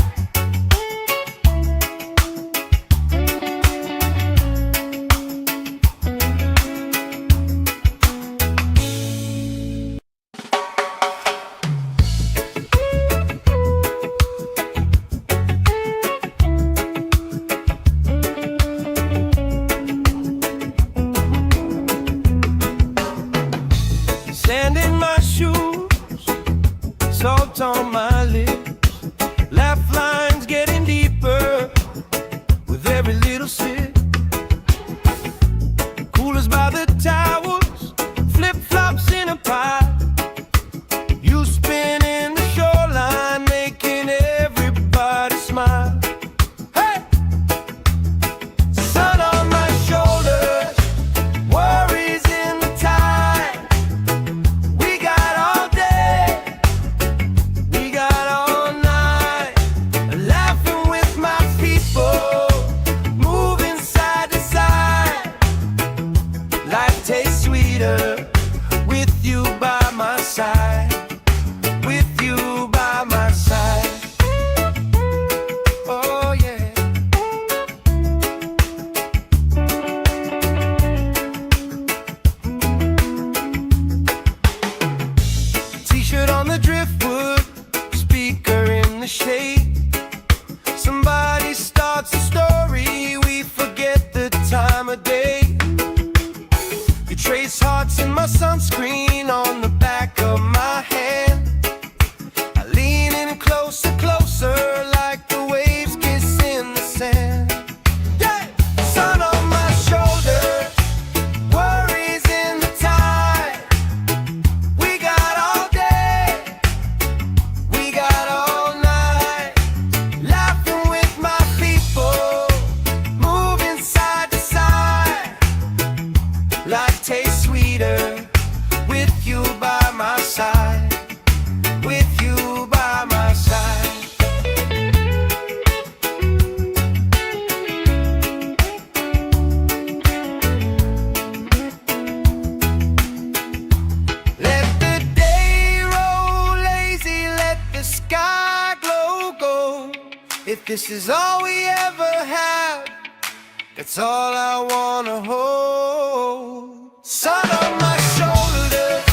shade. Somebody starts a story, we forget the time of day. You trace hearts in my sunscreen on the back of my hand. I lean in closer, closer, like the waves kiss in the sand. Yeah! Sun on my shoulder, worries in the tide. We got all day, we got all night, laughing with my people, moving side to side. Life tastes sweeter with you by my side, with you by my side. Let the day roll lazy, let the sky glow gold. If this is all we ever have, that's all I wanna hold. Sun on my shoulders,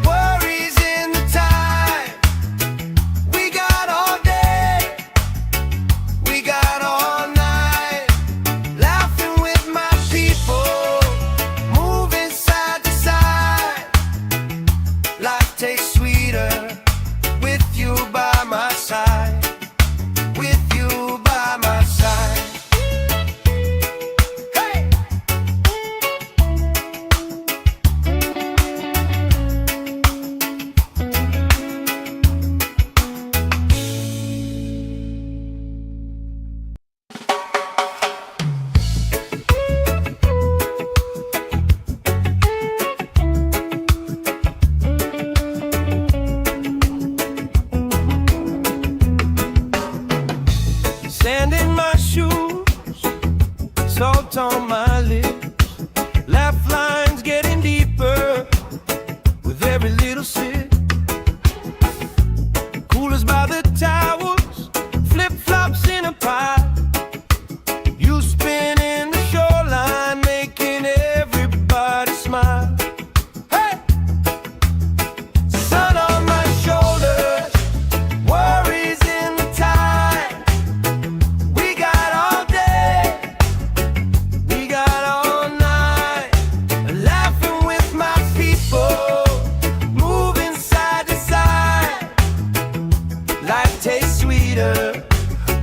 worries in the tide. We got all day, we got all night, laughing with my people, moving side to side. Life tastes sweeter with you by my side, with you by my side. Hey! Sand in my shoes, salt on my lips, laugh lines getting deeper with every little sip. Coolers by the towers, flip-flops in a pile. You spin in the shoreline, making everybody smile. Hey! Sun on my shoulders, worries in the tide. We got all day, we got all night, laughing with my people, moving side to side. Life tastes sweeter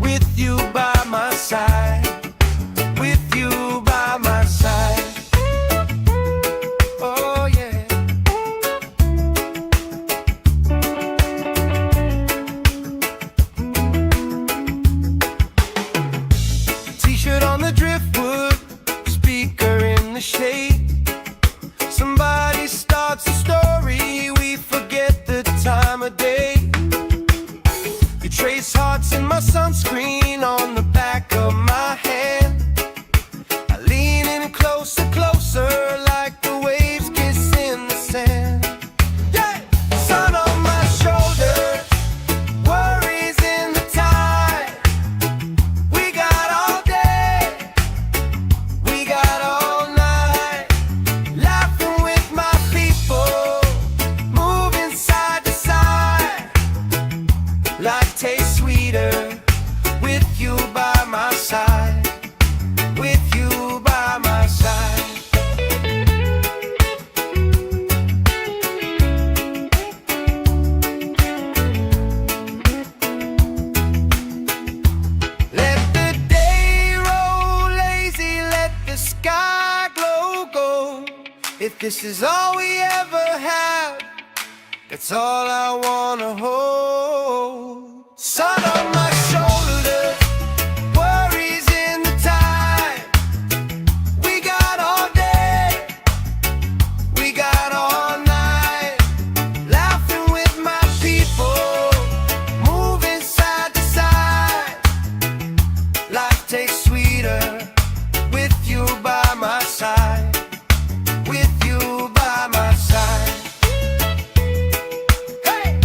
with you by my side, with you by my side. Oh yeah. T-shirt on the driftwood, speaker in the shade. Somebody starts a story, we forget the time of day. You trace hearts in my sunscreen on the back of my hand. I lean in closer, closer, like the waves kiss in the sand. Yeah! Sun on my shoulders, worries in the tide. We got all day, we got all night, laughing with my people, moving side to side. Life tastes sweeter with you by my side, with you by my side. Let the day roll lazy, let the sky glow gold. If this is all we ever have, that's all I wanna hold. Sun on my shoulders, worries in the tide. We got all day, we got all night, laughing with my people, moving side to side. Life tastes sweeter with you by my side, with you by my side. Hey!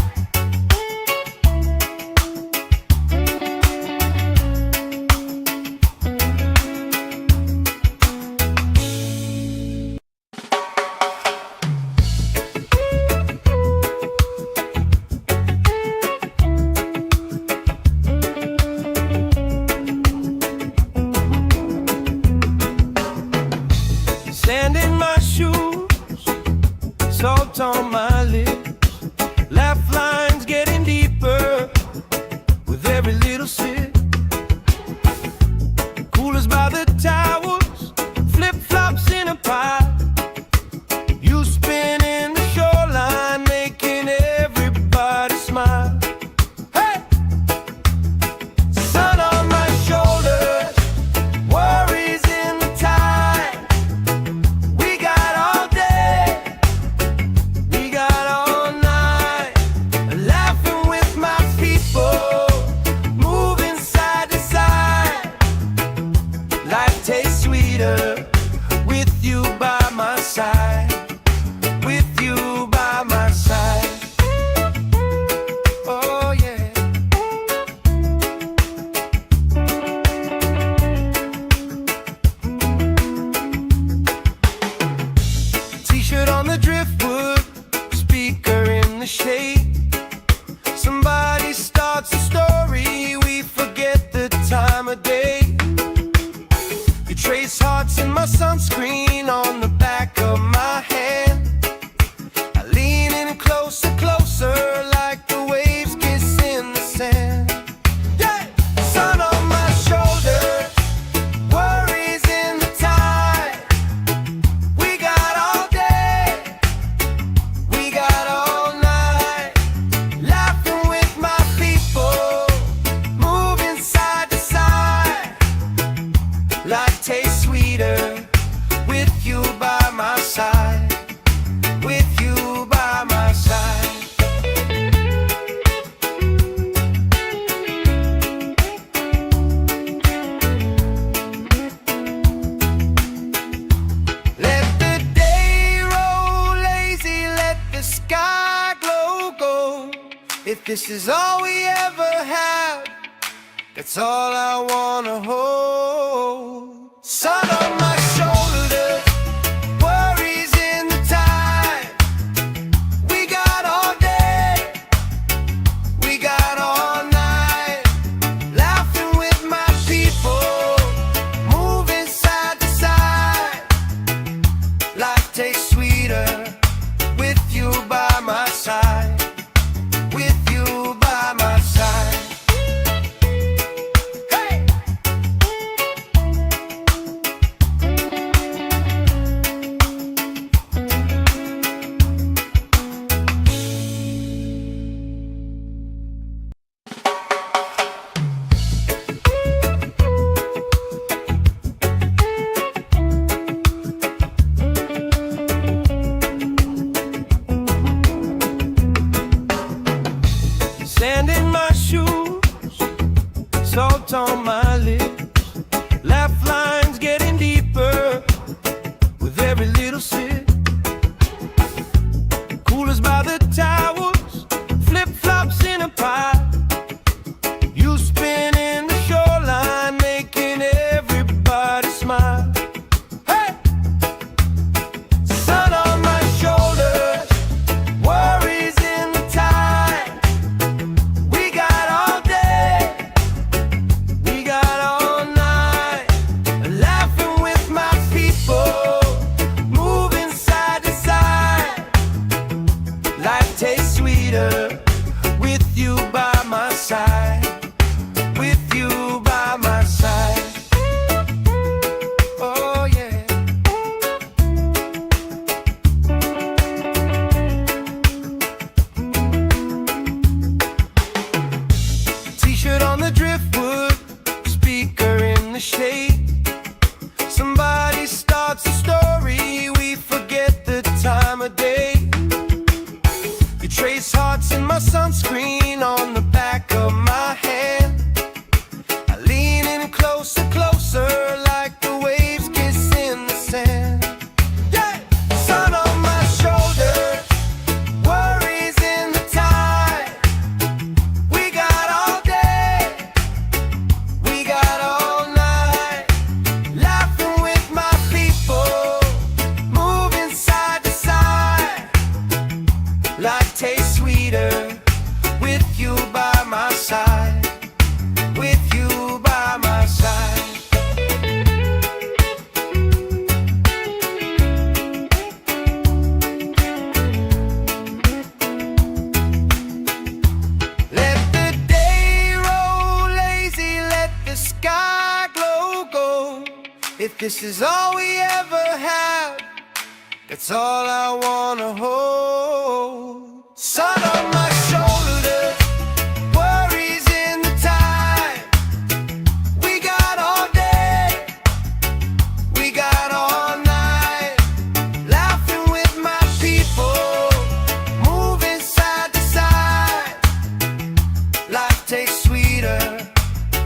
little sip. Coolers by the towers, flip-flops in a pie. You spin in the shoreline, making everybody smile. Hey! Sun on my shoulders, worries in the tide. We got all day, we got all night, laughing with my people, moving side to side. Life tastes sweeter with you by my side, with you by my side. Oh yeah. T-shirt on the driftwood, speaker in the shade. Somebody starts a story, we forget the time of day. You trace hearts in my sunscreen on the back of my hand. I lean in closer, closer, like the waves kiss in the sand. Yeah! Sun on my shoulders, worries in the tide. We got all day, we got all night, laughing with my people, moving side to side. Life tastes sweeter with you by my side, with you by my side. Let the day roll lazy, let the sky glow gold. If this is all we ever have, that's all I wanna hold. Sun on my shoulders, worries in the tide. We got all day, we got all night, laughing with my people, moving side to side. Life tastes sweeter with you by my side, with you by my side. Hey! Sand in my shoes, salt on my lips, laugh lines getting deeper with every little sip. Coolers by the towers, flip-flops in a pie. You spin in the shoreline, making everybody smile. Hey! Sun on my shoulders, worries in the tide. We got all day, we got all night, laughing with my people, moving side to side. Life tastes sweeter with you by my side, with you by my side. Oh yeah. T-shirt on the driftwood, speaker in the shade. Somebody starts a story, we forget the time of day. You trace hearts in my sunscreen on the back of my hand. I lean in closer, closer, like the waves kiss in the sand. Yeah! Sun on my shoulders, worries in the tide. We got all day, we got all night, If this is all we ever have, that's all I wanna hold. Sun on my shoulders, worries in the time. We got all day, we got all night, laughing with my people, moving side to side. Life tastes sweeter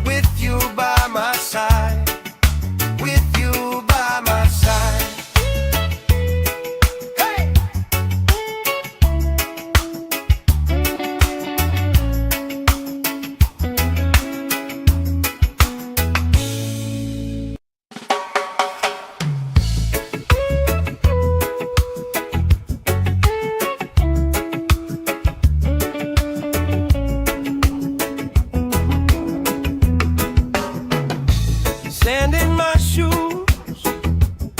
with you by my side. With you by my side. Hey! Sand in my shoes,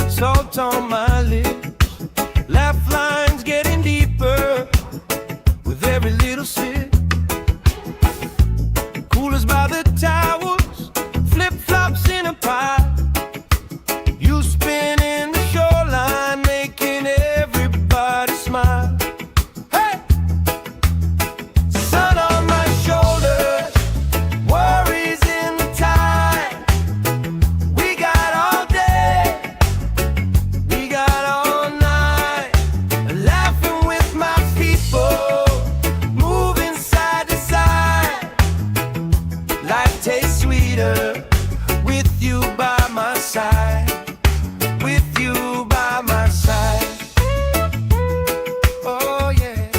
salt on my lips, laugh lines getting deeper with every little sip. Coolers by the towels, flip-flops in a pile. You spinning the shoreline, making everybody smile. Hey! Sun on my shoulders, worries in the tide. We got all day, we got all night, laughing with my people, moving side to side. Life tastes sweeter with you by my side. With you by my side. Oh yeah.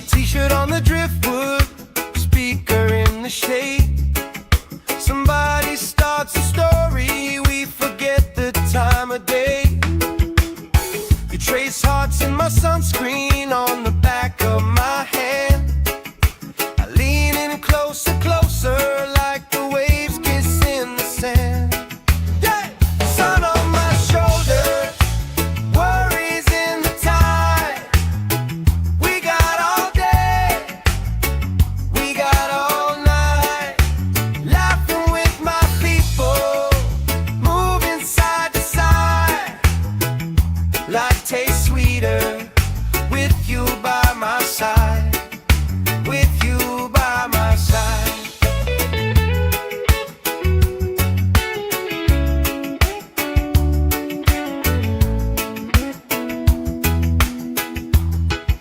T-shirt on the driftwood, speaker in the shade. Somebody starts a story, we forget the time of day. You trace hearts in my sunscreen on the back of my hand. I lean in closer, closer, like the waves kiss in the sand. Yeah! Sun on my shoulders, worries in the tide. We got all day, we got all night, laughing with my people, moving side to side. Life tastes sweeter with you by my side. With you by my side.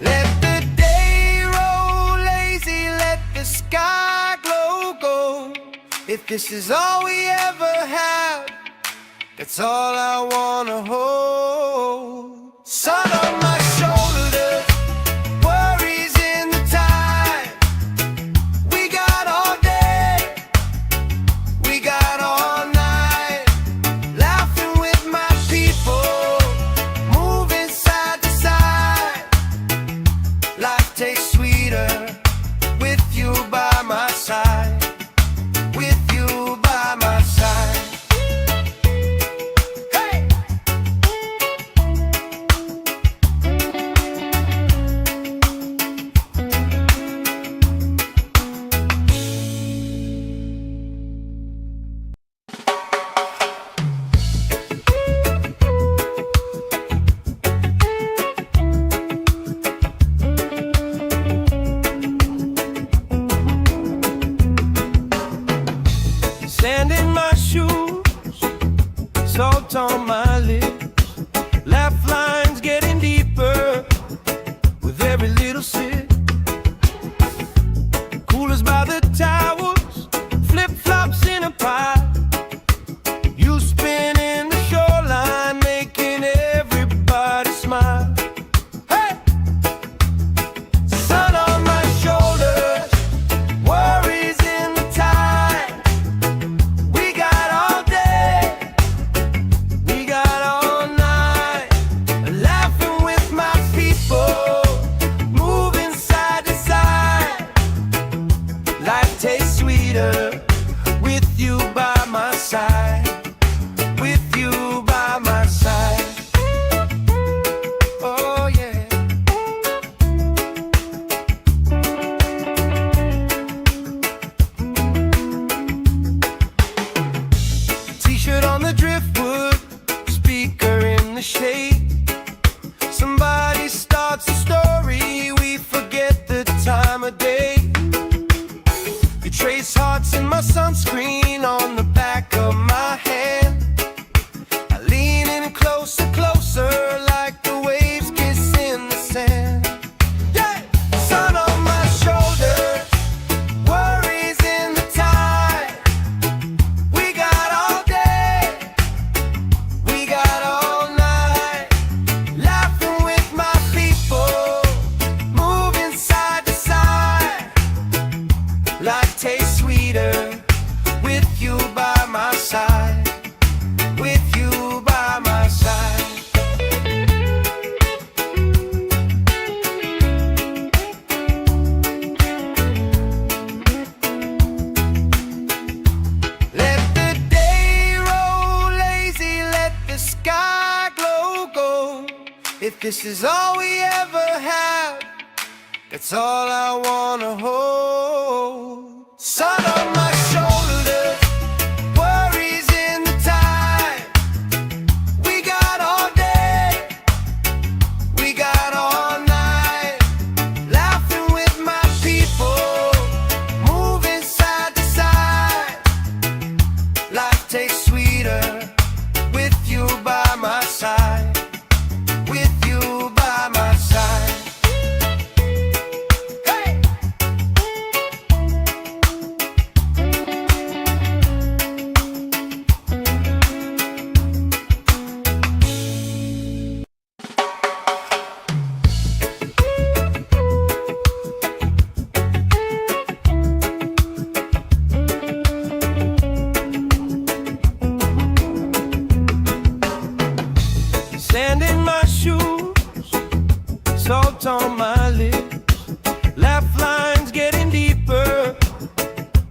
Let the day roll lazy, let the sky glow gold. If this is all we ever have, that's all I wanna hold. Sun on my shoulders, worries in the tide. We got all day, we got all night, laughing with my people, moving side to side. Life tastes sweeter with you by my side. With you by my side. Hey! Somebody starts a story, we forget the time of day. You trace hearts in my sunscreen on the back of my hand. I lean in closer, closer, like the waves kiss in the sand. Yeah! Sun on my shoulders, worries in the tide. We got all day, we got all night, laughing with my people, moving side to side. Life tastes sweeter with you by my side, with you by my side. Let the day roll lazy, let the sky glow gold. If this is all we ever have, that's all I wanna hold. Sun on my shoulders, worries in the tide. We got all day, we got all night, laughing with my people, moving side to side. Life tastes sweeter with you by my side, with you by my side. Hey! Sand in my shoes, salt on my lips, laugh lines getting deeper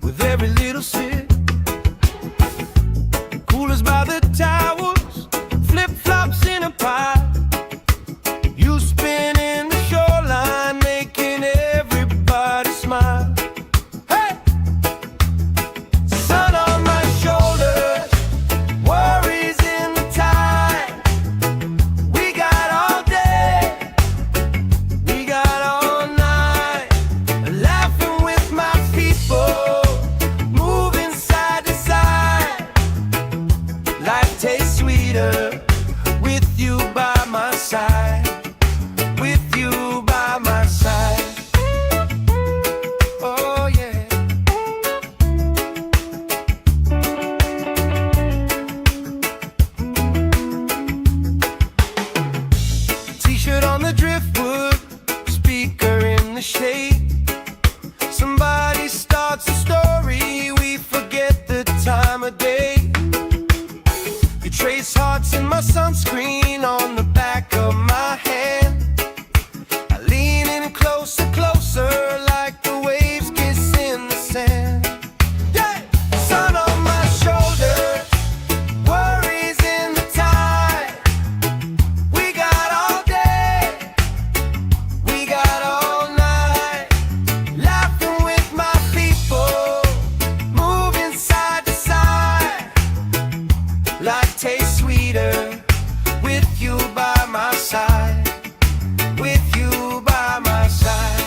with every little sip. Coolers by the towers, flip-flops in a pile. You spin in the shoreline, making everybody smile. Hey! Sun on my shoulders, worries in the tide. We got all day, we got all night, laughing with my people, moving side to side. Life tastes sweeter with you by my side, with you by my side. Oh yeah. T-shirt on the driftwood, speaker in the shade. Somebody starts a story, we forget the time of day. You trace hearts in my sunscreen on the back of my hand. I lean in closer, closer, like the waves kiss in the sand. Yeah! Sun on my shoulders, worries in the tide. We got all day, we got all night, laughing with my people, moving side to side. Life tastes sweeter with you by my side, with you by my side.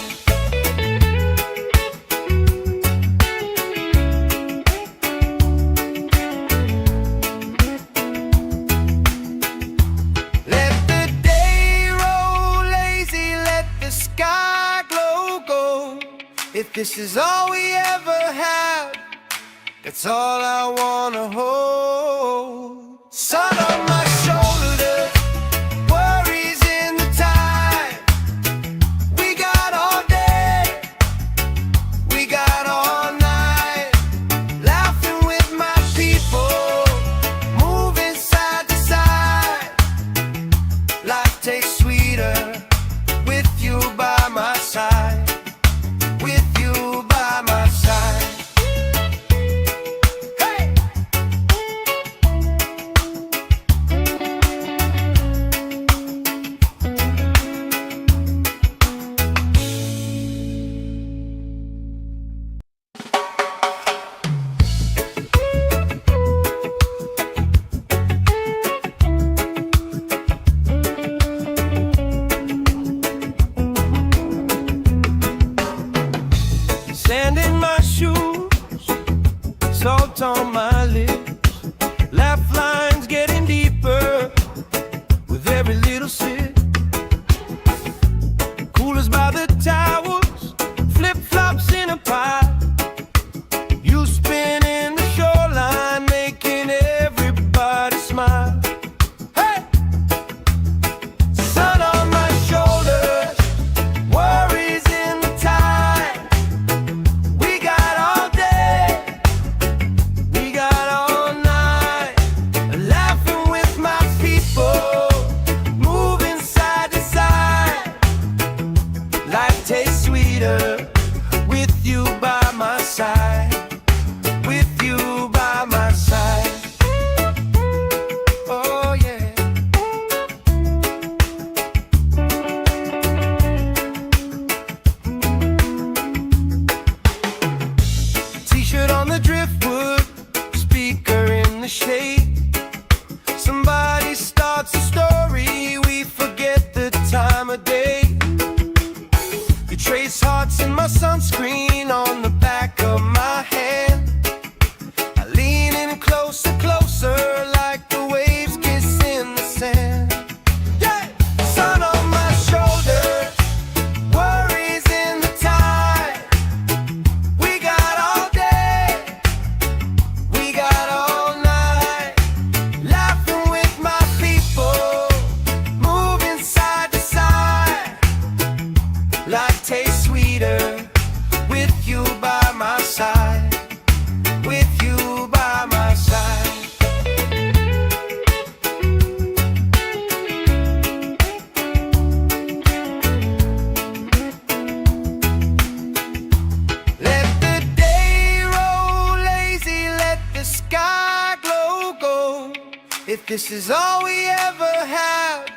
Let the day roll lazy, let the sky glow gold. If this is all we ever have, that's all I wanna hold. Sun on my shoulders, worries in the tide. We got all day, we got all night, laughing with my people, moving side to side. Life tastes sweeter with you by my side, with you by my side. Hey! time of day. You trace hearts in my sunscreen on the back of my hand. I lean in closer, closer, like the waves kiss in the sand. Yeah! Sun on my shoulders, worries in the tide. We got all day, we got all night, laughing with my people, moving side to side. Life tastes sweeter with you by my side, with you by my side. Let the day roll lazy, let the sky glow gold. If this is all we ever have,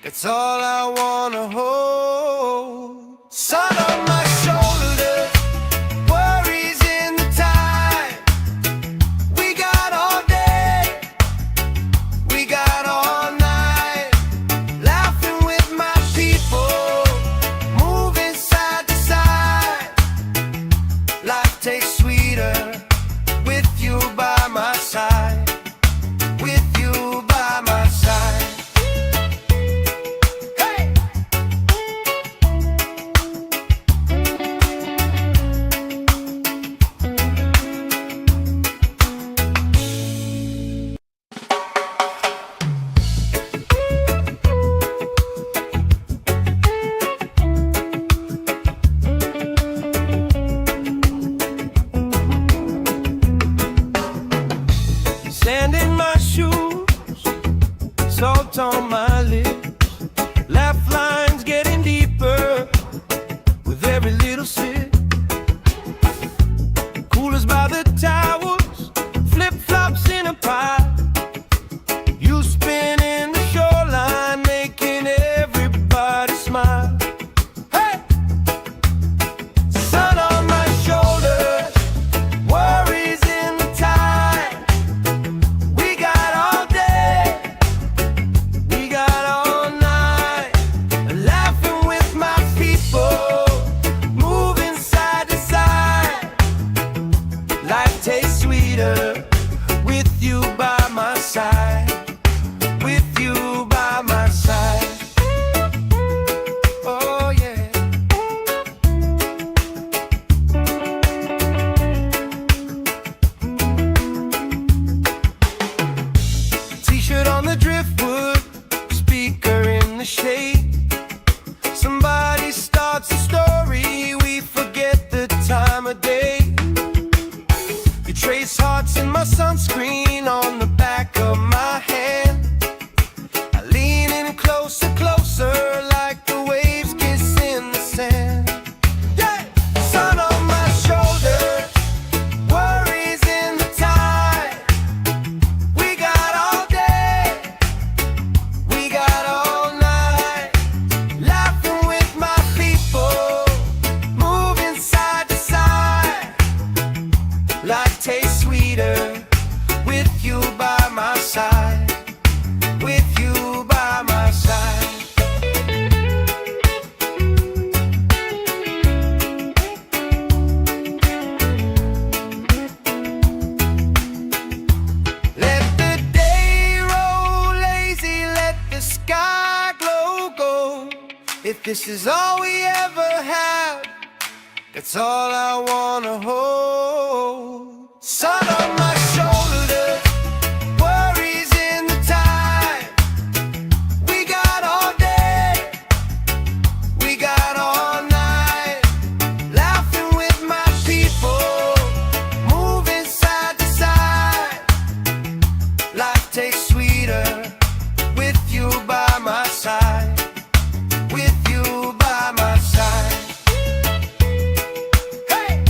that's all I wanna hold. Sun on my shoulders, worries in the tide. We got all day, we got all night, laughing with my people, moving side to side. Life tastes sweeter with you by my side, with you by my side. Sand in my shoes, salt on my lips, laugh lines getting deeper with every little sip. Coolers by the towers, flip-flops in a pile. You spinning the shoreline, making everybody smile. Hey! Sun on my shoulders, worries in the tide. We got all day, we got all night, laughing with my people, moving side to side. Life tastes sweeter with you by my side, with you by my side. Oh yeah. T-shirt on the driftwood, speaker in the shade. Somebody starts a story, we forget the time of day. You trace hearts in my sunscreen on the back of my hand. I lean in closer, closer, like the waves kiss in the sand. Yeah! Sun on my shoulders, worries in the tide. We got all day, we got all night, laughing with my people, moving side to side. Life tastes sweeter with you by my side, with you by my side. Let the day roll lazy, let the sky glow gold. If this is all we ever have, that's all I wanna hold. Sun on my shoulders, worries in the tide. We got all day, we got all night, laughing with my people, moving side to side. Life tastes sweeter with you by my side, with you by my side. Hey!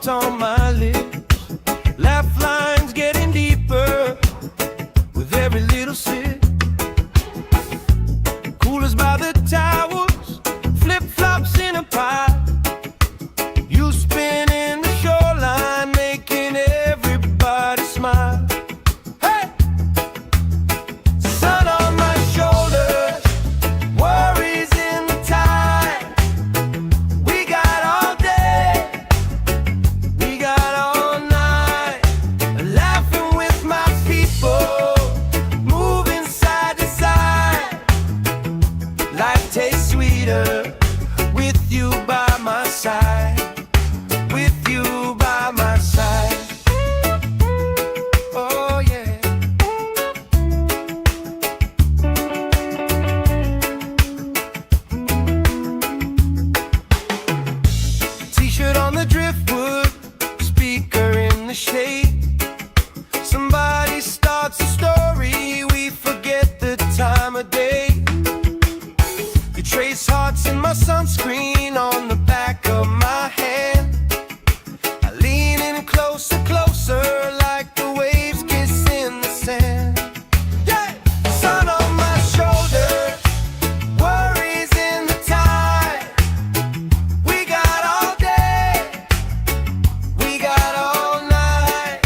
salt on my lips, laugh lines getting deeper with every little sip. Coolers by the towers, flip-flops in a pie. You spin in the shoreline, making everybody smile. Hey! Sun on my shoulders, worries in the tide. We got all day, we got all night, laughing with my people, moving side to side. Life tastes sweeter with you by my side, with you by my side. Oh yeah. T-shirt on the driftwood, speaker in the shade. Somebody starts a story, we forget the time of day. You trace hearts in my sunscreen on the back of my hand. I lean in closer, closer, like the waves kissing the sand. Yeah! Sun on my shoulders, worries in the tide. We got all day, we got all night,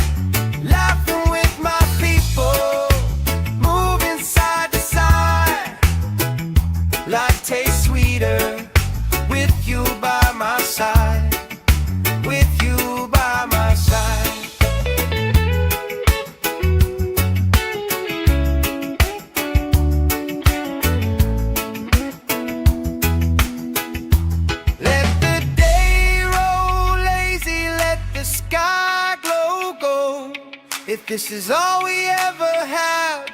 laughing with my people, moving side to side. Life tastes sweeter with you by my side, with you by my side. Let the day roll lazy, let the sky glow gold. If this is all we ever have,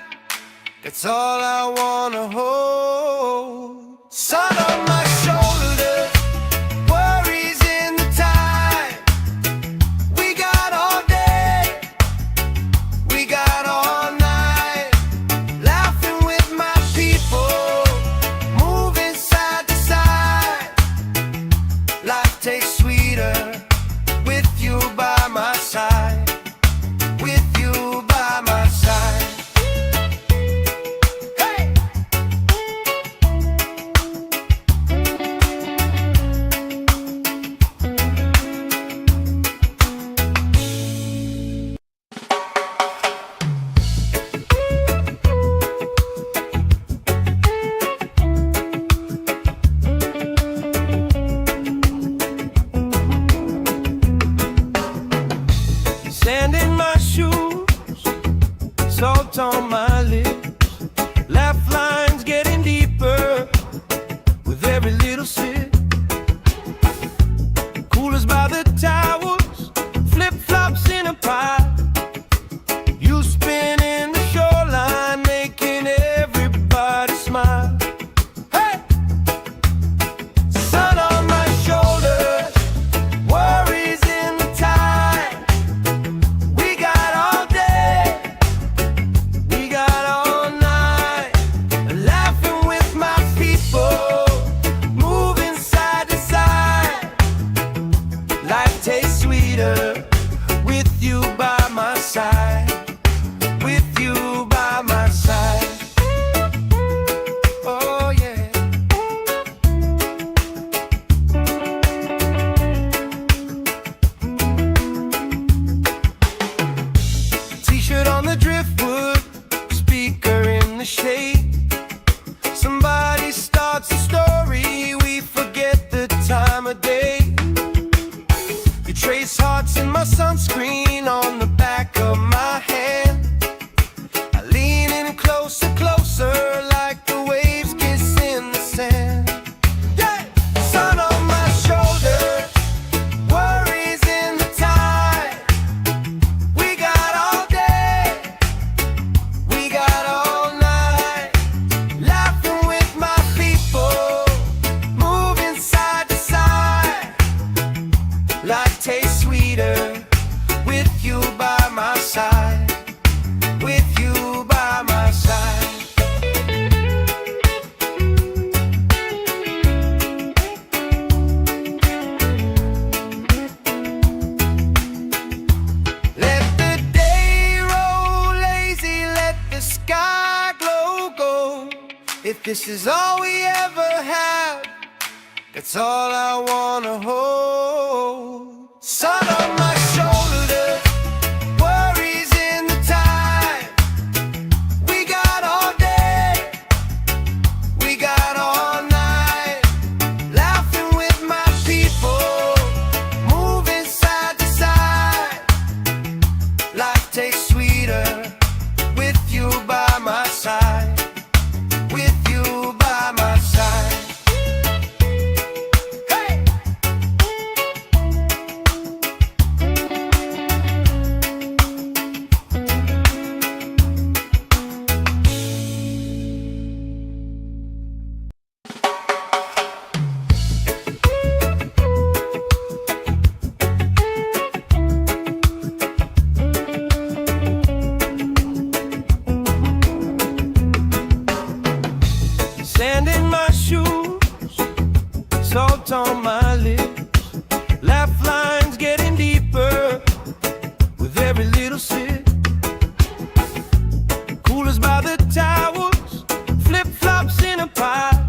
that's all I wanna hold. Sun on my shoulders, worries in the tide. We got all day, we got all night, laughing with my people, moving side to side. Life tastes sweeter with you by my side, with you by my side. Hey! Sand in my shoes, salt on my lips, laugh lines getting deeper with every little sip. Coolers by the towers, flip-flops in a pie. You spin in the shoreline, making everybody smile. Hey! Sun on my shoulders, worries in the tide. We got all day, we got all night, laughing with my people, moving this is all we ever have, that's all I wanna hold. Sun on my shoulders, worries in the tide. We got all day, we got all night, laughing with my people, moving side to side. Life tastes sweeter with you by my side, with you by my side. Hey! Sand in my shoes, salt on my lips, laugh lines getting deeper with every little sip. Coolers by the towers, flip-flops in a pile.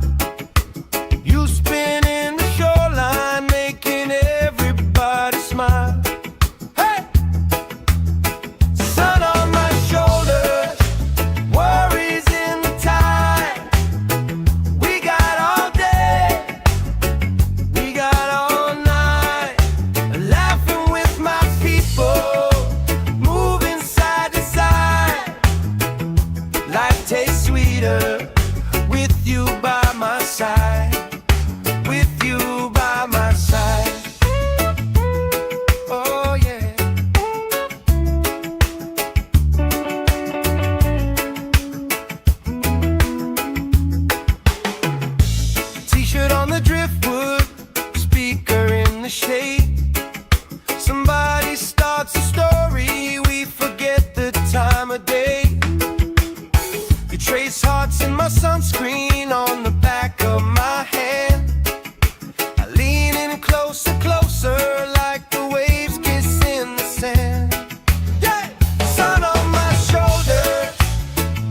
You spin in the shoreline, making everybody smile. Hey! Sun on my shoulders, worries in the tide. We got all day, we got all night, laughing with my people, moving side to side. Life tastes sweeter with you by my side, with you by my side. Oh yeah. T-shirt on the driftwood, speaker in the shade. Somebody starts a story, we forget the time of day. You trace hearts in my sunscreen on the back of my hand. I lean in closer, closer, like the waves kiss in the sand. Yeah! Sun on my shoulders,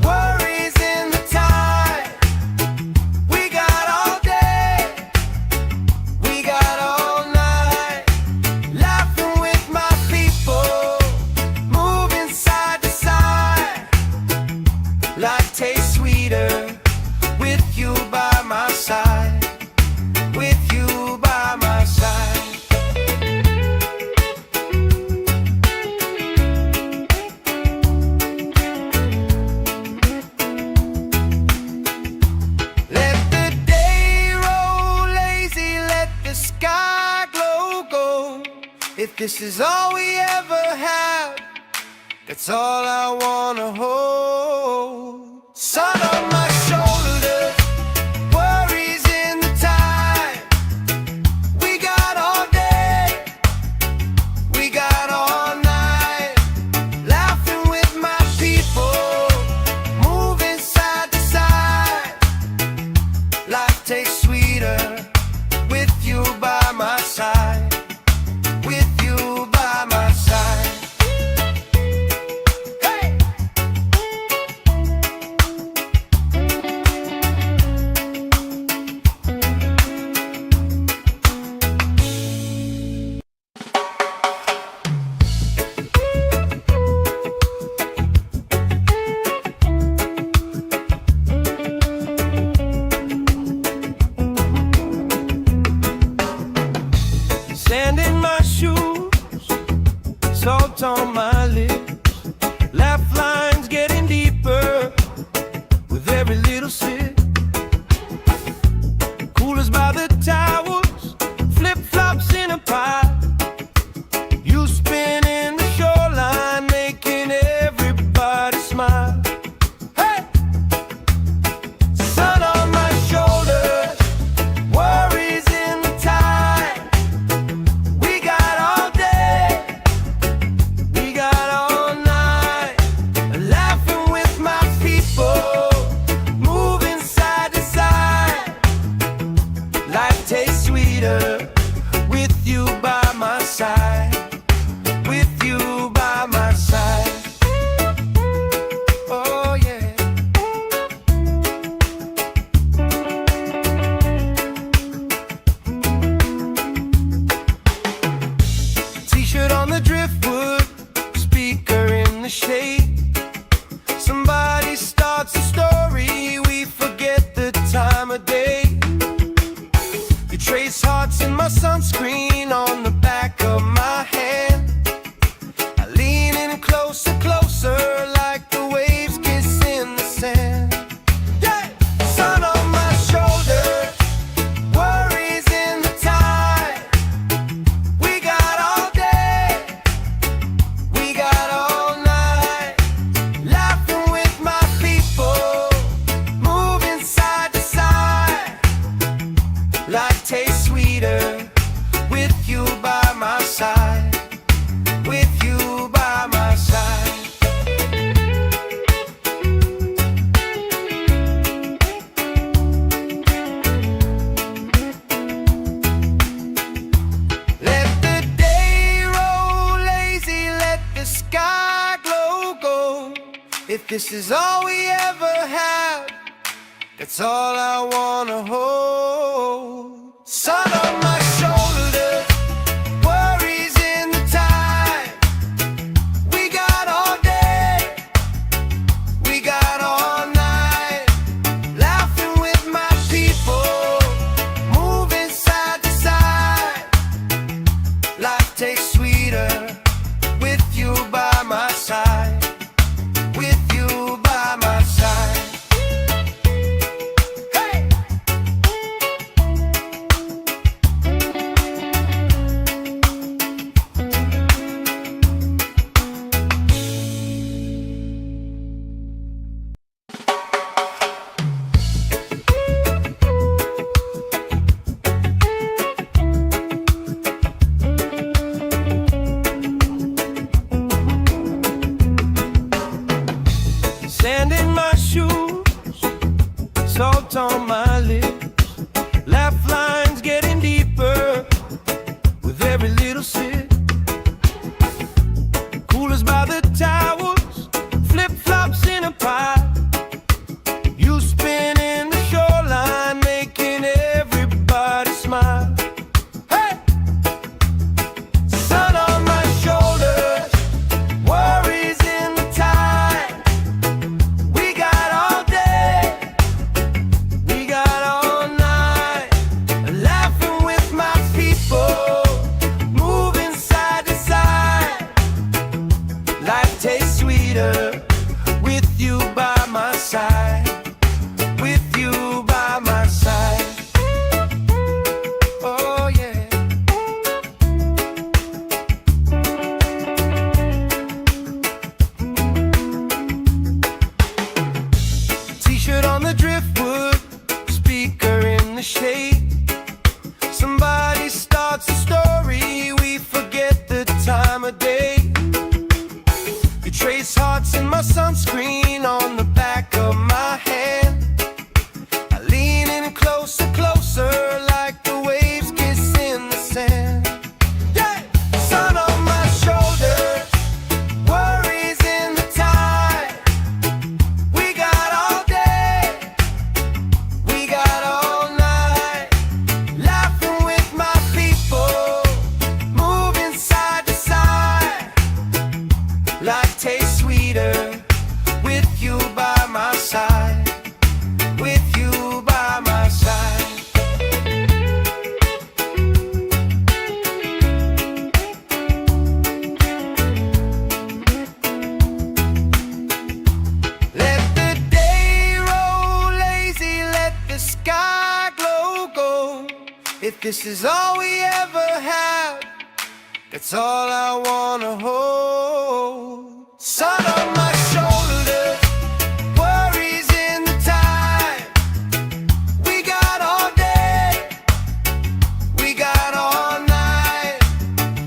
worries in the tide. We got all day, we got all night, laughing with my people, moving side to side. Life tastes sweeter with you by my side, with you by my side. Let the day roll lazy, let the sky glow gold. If this is all we ever have, that's all I wanna hold. Sun on my shoulders, worries in the tide. We got all day, we got all night, laughing with my people, moving side to side. Life tastes sweeter with you by my side, with you by my side. Hey! Sand in my shoes, salt on my lips, laugh lines getting deeper with every little sip. Coolers by the towers, flip-flops in a pile. You spin in the shoreline, making everybody smile. Hey! Sun on my shoulders, worries in the tide. We got all day, we got all night, laughing with my people, moving side to side. Life tastes sweeter with you by my side, with you by my side. Oh yeah. trace hearts in my sunscreen on the back of my hand. I lean in closer, closer, like the waves kiss in the sand. Yeah! Sun on my shoulder, worries in the tide. We got all day, we got all night, laughing with my people, moving side to side. Life tastes sweeter with you by my side, with you by my side. Let the day roll lazy, let the sky glow gold. If this is all we ever have, that's all I wanna hold. Sun on my shoulder, worries in the tide. We got all day, we got all night, laughing with my people, moving side to side. Life tastes sweeter with you by my side, with you by my side. Sand in my shoes, salt on my lips, laugh lines getting deeper with every little sip. Coolers by the towers, flip-flops in a pile. You spinning the shoreline, making everybody smile. Hey! Sun on my shoulders, worries in the tide. We got all day, we got all night, laughing with my people, moving side to side. Life tastes sweeter with you by my side, with you by my side. Oh yeah. T-shirt on the driftwood, speaker in the shade. Somebody starts a story, we forget the time of day. You trace hearts in my sunscreen on the back of my hand. I lean in closer, closer, like the waves kiss in the sand. Yeah! Sun on my shoulder, worries in the tide. We got all day, we got all night, laughing with my people, moving side to side. Life tastes sweeter with you by my side, with you by my side. Let the day roll lazy, let the sky glow gold. If this is all we ever have, that's all I wanna hold. Sun on my shoulder, worries in the tide. We got all day, we got all night,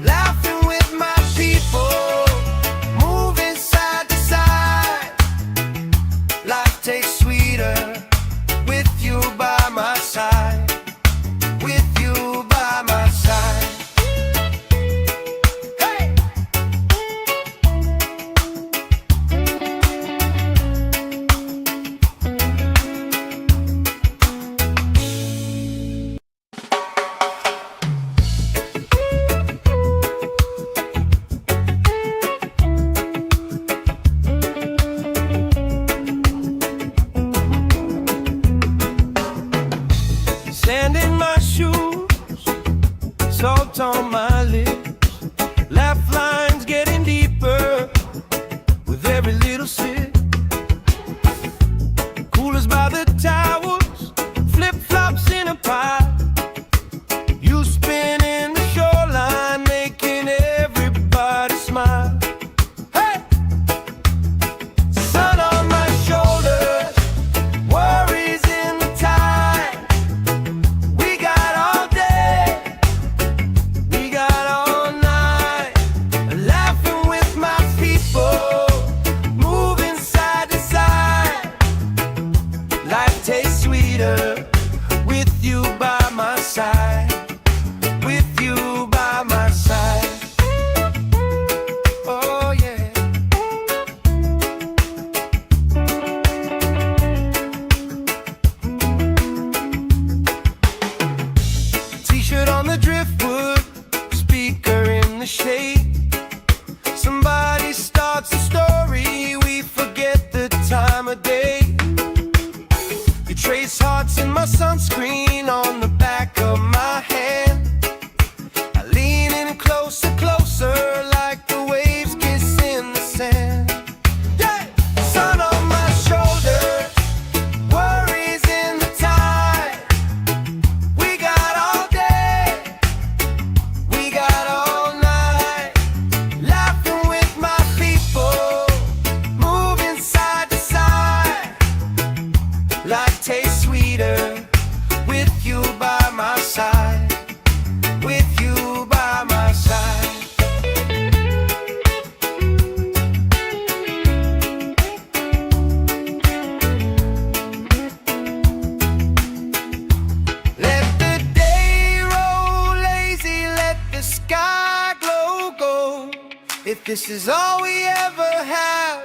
laughing with my people, moving side to side. Life tastes sweeter with you by my side, with you by my side. Hey! salt on my lips, laugh lines getting deeper with every little sip. Coolers by the towers, flip-flops in a pie. You spinning the shoreline, making everybody smile. Hey! Sun on my shoulders, worries in the tide. We got all day, we got all night, laughing with my people, moving side to side. Life tastes sweeter with you by my side, with you by my side. Oh yeah. T-shirt on the driftwood, speaker in the shade. Somebody starts a story, we forget the time of day. You trace hearts in my sunscreen on the back of my hand. I lean in closer, closer, like the waves kiss in the sand. Yeah! Sun on my shoulders, worries in the tide. We got all day, we got all night, laughing with my people, moving side to side. Life tastes sweeter with you by my side, with you by my side. Let the day roll lazy, let the sky glow gold. If this is all we ever have,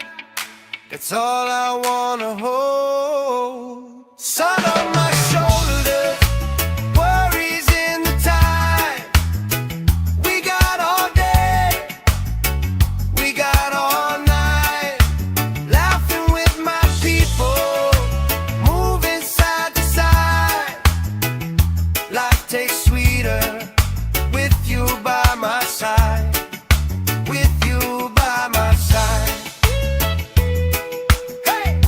that's all I wanna hold. Sun on my shoulders, worries in the tide. We got all day, we got all night, laughing with my people, moving side to side. Life tastes sweeter with you by my side, with you by my side. Hey!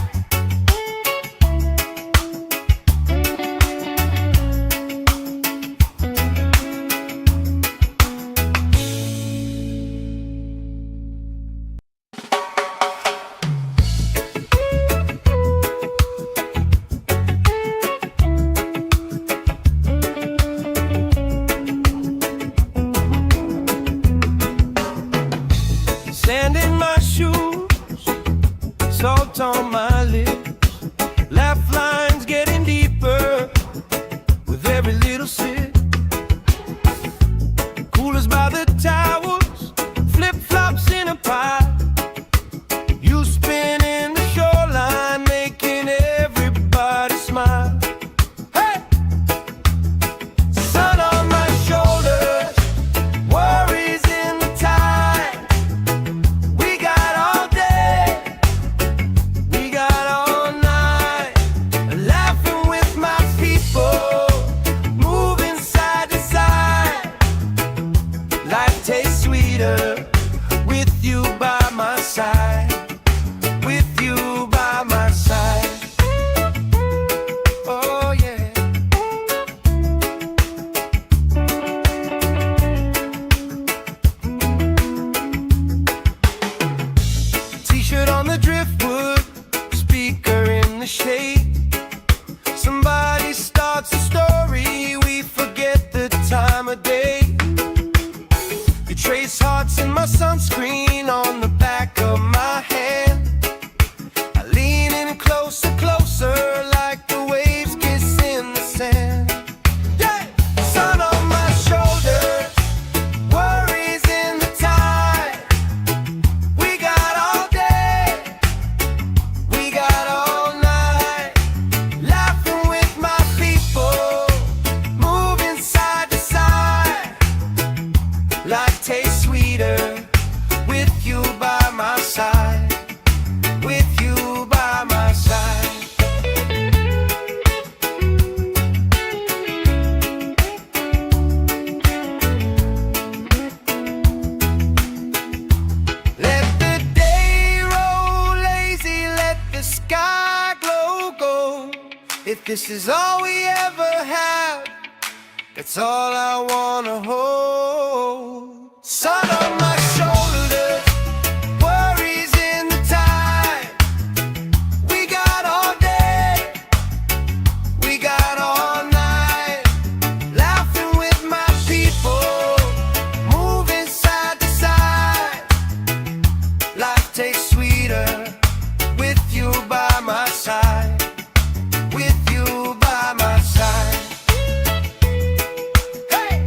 Sand in my shoes, salt on my lips, laugh lines getting deeper with every little sip. Coolers by the towers, flip-flops in a pie. You spinning the shoreline, making everybody smile. Hey! Sun on my shoulders, worries in the tide. We got all day, we got all night, laughing with my people, moving side to side. Life tastes sweeter with you by my side, with you by my side. Oh yeah. T-shirt on the driftwood, speaker in the shade. Somebody starts a story, we forget the time of day. You trace hearts in my sunscreen on the back of my hand. I lean in closer, closer, like the waves kiss in the sand. Yeah! Sun on my shoulders, worries in the tide. We got all day, we got all night, laughing with my people, moving side to side. this is all we ever have, that's all I wanna hold. Sun on my shoulders, worries in the tide. We got all day, we got all night, laughing with my people, moving side to side. Life tastes sweeter with you by my side, with you by my side. Hey!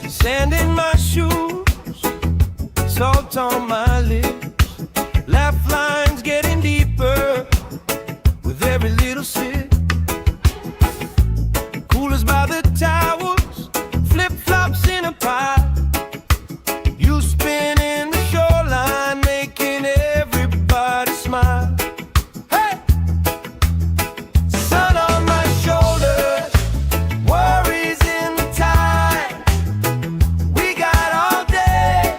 Sand in my shoes, salt on my lips, laugh lines getting deeper with every little sip. Coolers by the towers, flip-flops in a pile. You spinning the shoreline, making everybody smile. Hey! Sun on my shoulders, worries in the tide. We got all day,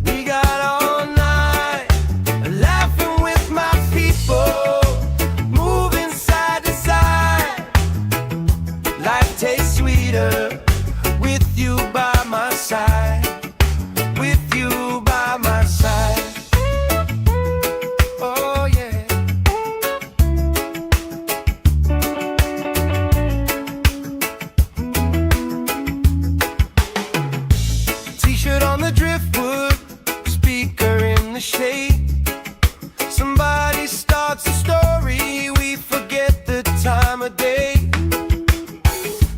we got all night, laughing with my people, moving side to side. Life tastes sweeter with you by my side, with you by my side. Oh yeah. T-shirt on the driftwood, speaker in the shade. Somebody starts a story, we forget the time of day.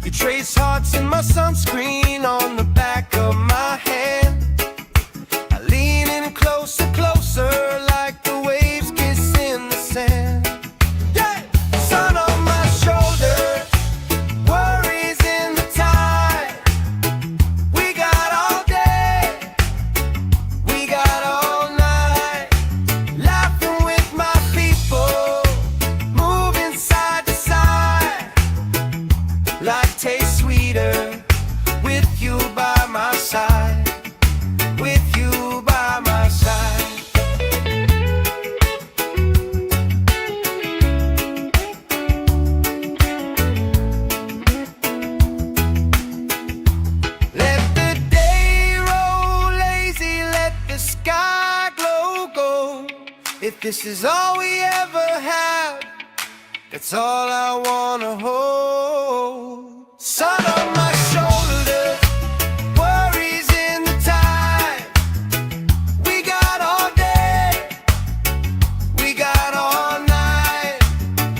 You trace hearts in my sunscreen on the back of my hand. I lean in closer, closer, like the waves kiss in the sand. Yeah! Sun on my shoulders, worries in the tide. We got all day, we got all night, laughing with my people, moving side to side. Life tastes sweeter with you by my side, with you by my side. Let the day roll lazy, let the sky glow gold. If this is all we ever have, that's all I wanna hold. Sun on my shoulders, worries in the tide. We got all day, we got all night,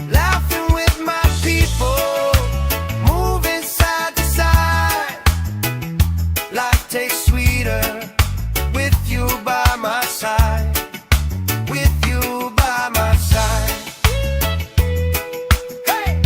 laughing with my people, moving side to side. Life tastes sweeter with you by my side, with you by my side. Hey!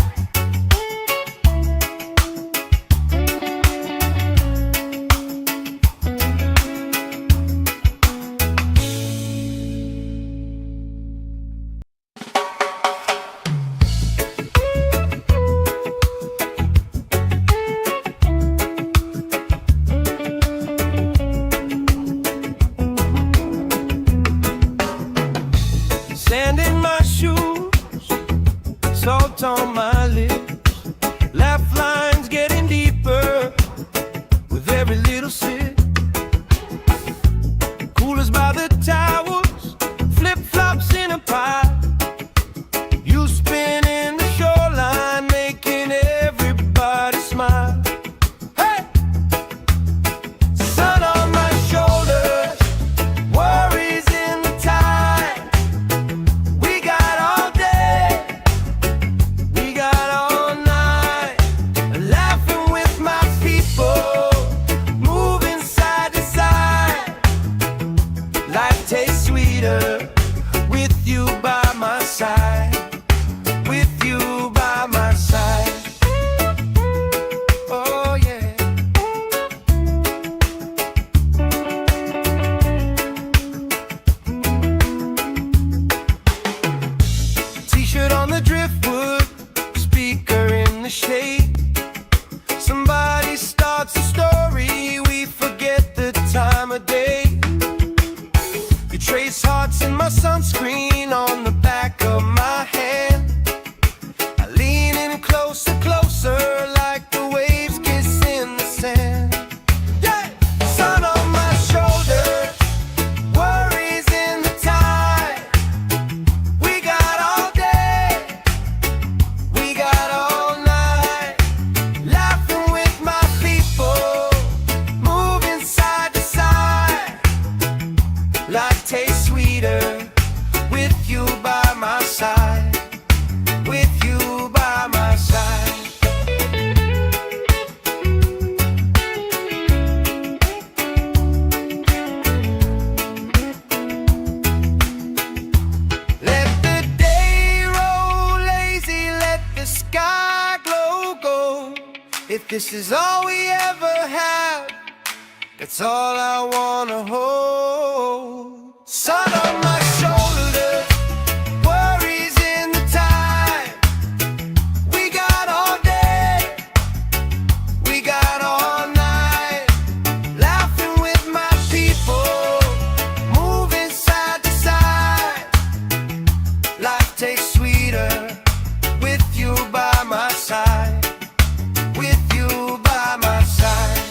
Sand in my shoes, salt on my lips, laugh lines getting deeper with every little sip. Coolers by the towers, flip-flops in a pile. You spinning the shoreline, making everybody smile. Hey! Sun on my shoulders, worries in the tide. We got all day, we hearts in my sunscreen on the back of my hand. I lean in closer, closer, like the waves kiss in the sand. Yeah! Sun on my shoulders, worries in the tide. We got all day, we got all night, laughing with my people, moving side to side. Life tastes sweeter with you by my side, with you by my side. Let the day roll lazy, let the sky glow gold. If this is all we ever have, that's all I wanna hold. Sun on my shoulders, worries in the tide. We got all day, we got all night, laughing with my people, moving side to side. Life tastes sweeter with you by my side, with you by my side.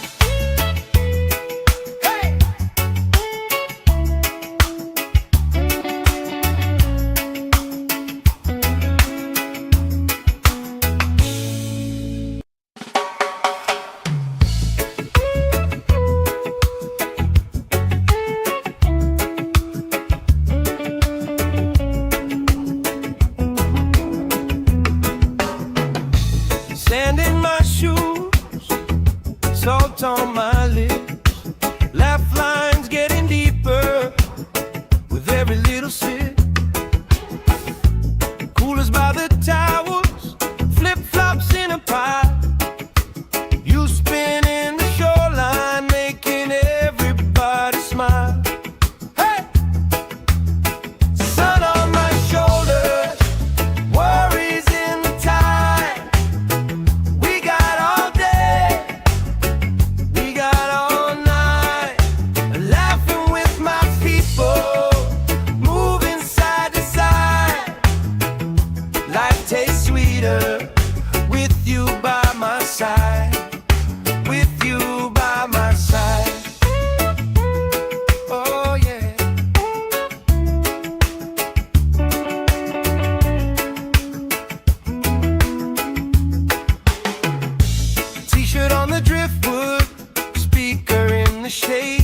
Sand in my shoes, salt on my lips, laugh lines getting deeper with every little sip. Coolers by the towers, flip-flops in a pile. You spinning the shoreline, making everybody smile. Hey! Sun on my shoulders, worries in the tide. We got all day, we got all night, laughing with my people, moving side to side. Life tastes sweeter with you by my side, with you by my side. Oh yeah. T-shirt on the driftwood, speaker in the shade.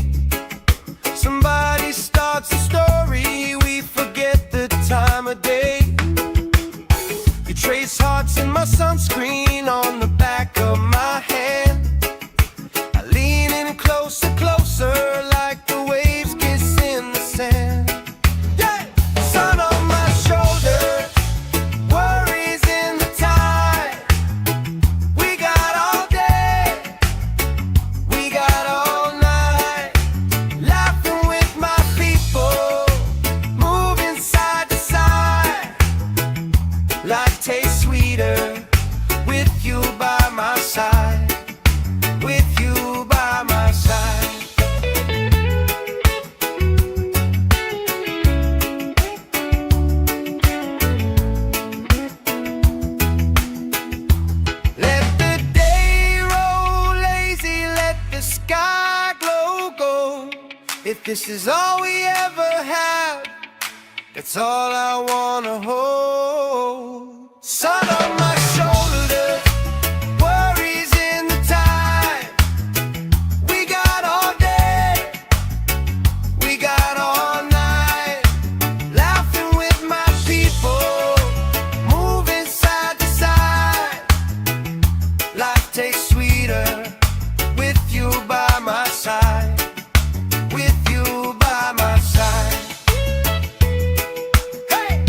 Somebody starts a story, we forget the time of day. You trace hearts in my sunscreen on the back of my hand. I lean in closer, closer, like the waves kiss in the sand. Yeah! Sun on my shoulders, worries in the tide. We got all day, we got all night, laughing with my people, moving side to side. Life tastes sweeter with you by my side, with you by my side. Let the day roll lazy, let the sky glow gold. If this is all we ever have, that's all I wanna hold. Sun on my shoulders, worries in the tide. We got all day, we got all night, laughing with my people, moving side to side. Life tastes sweeter with you by my side, with you by my side. Hey!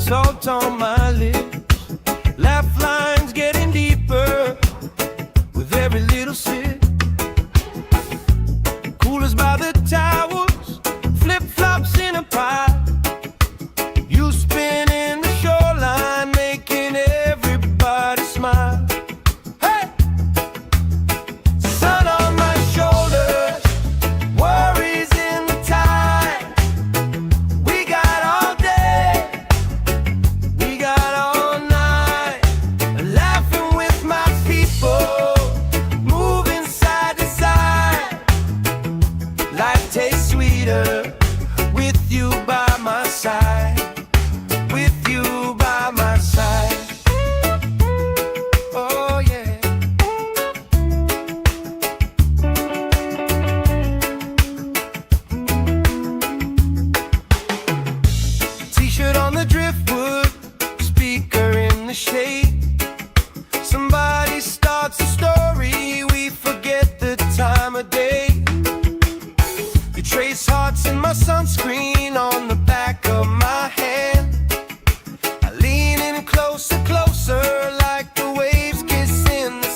salt on my lips.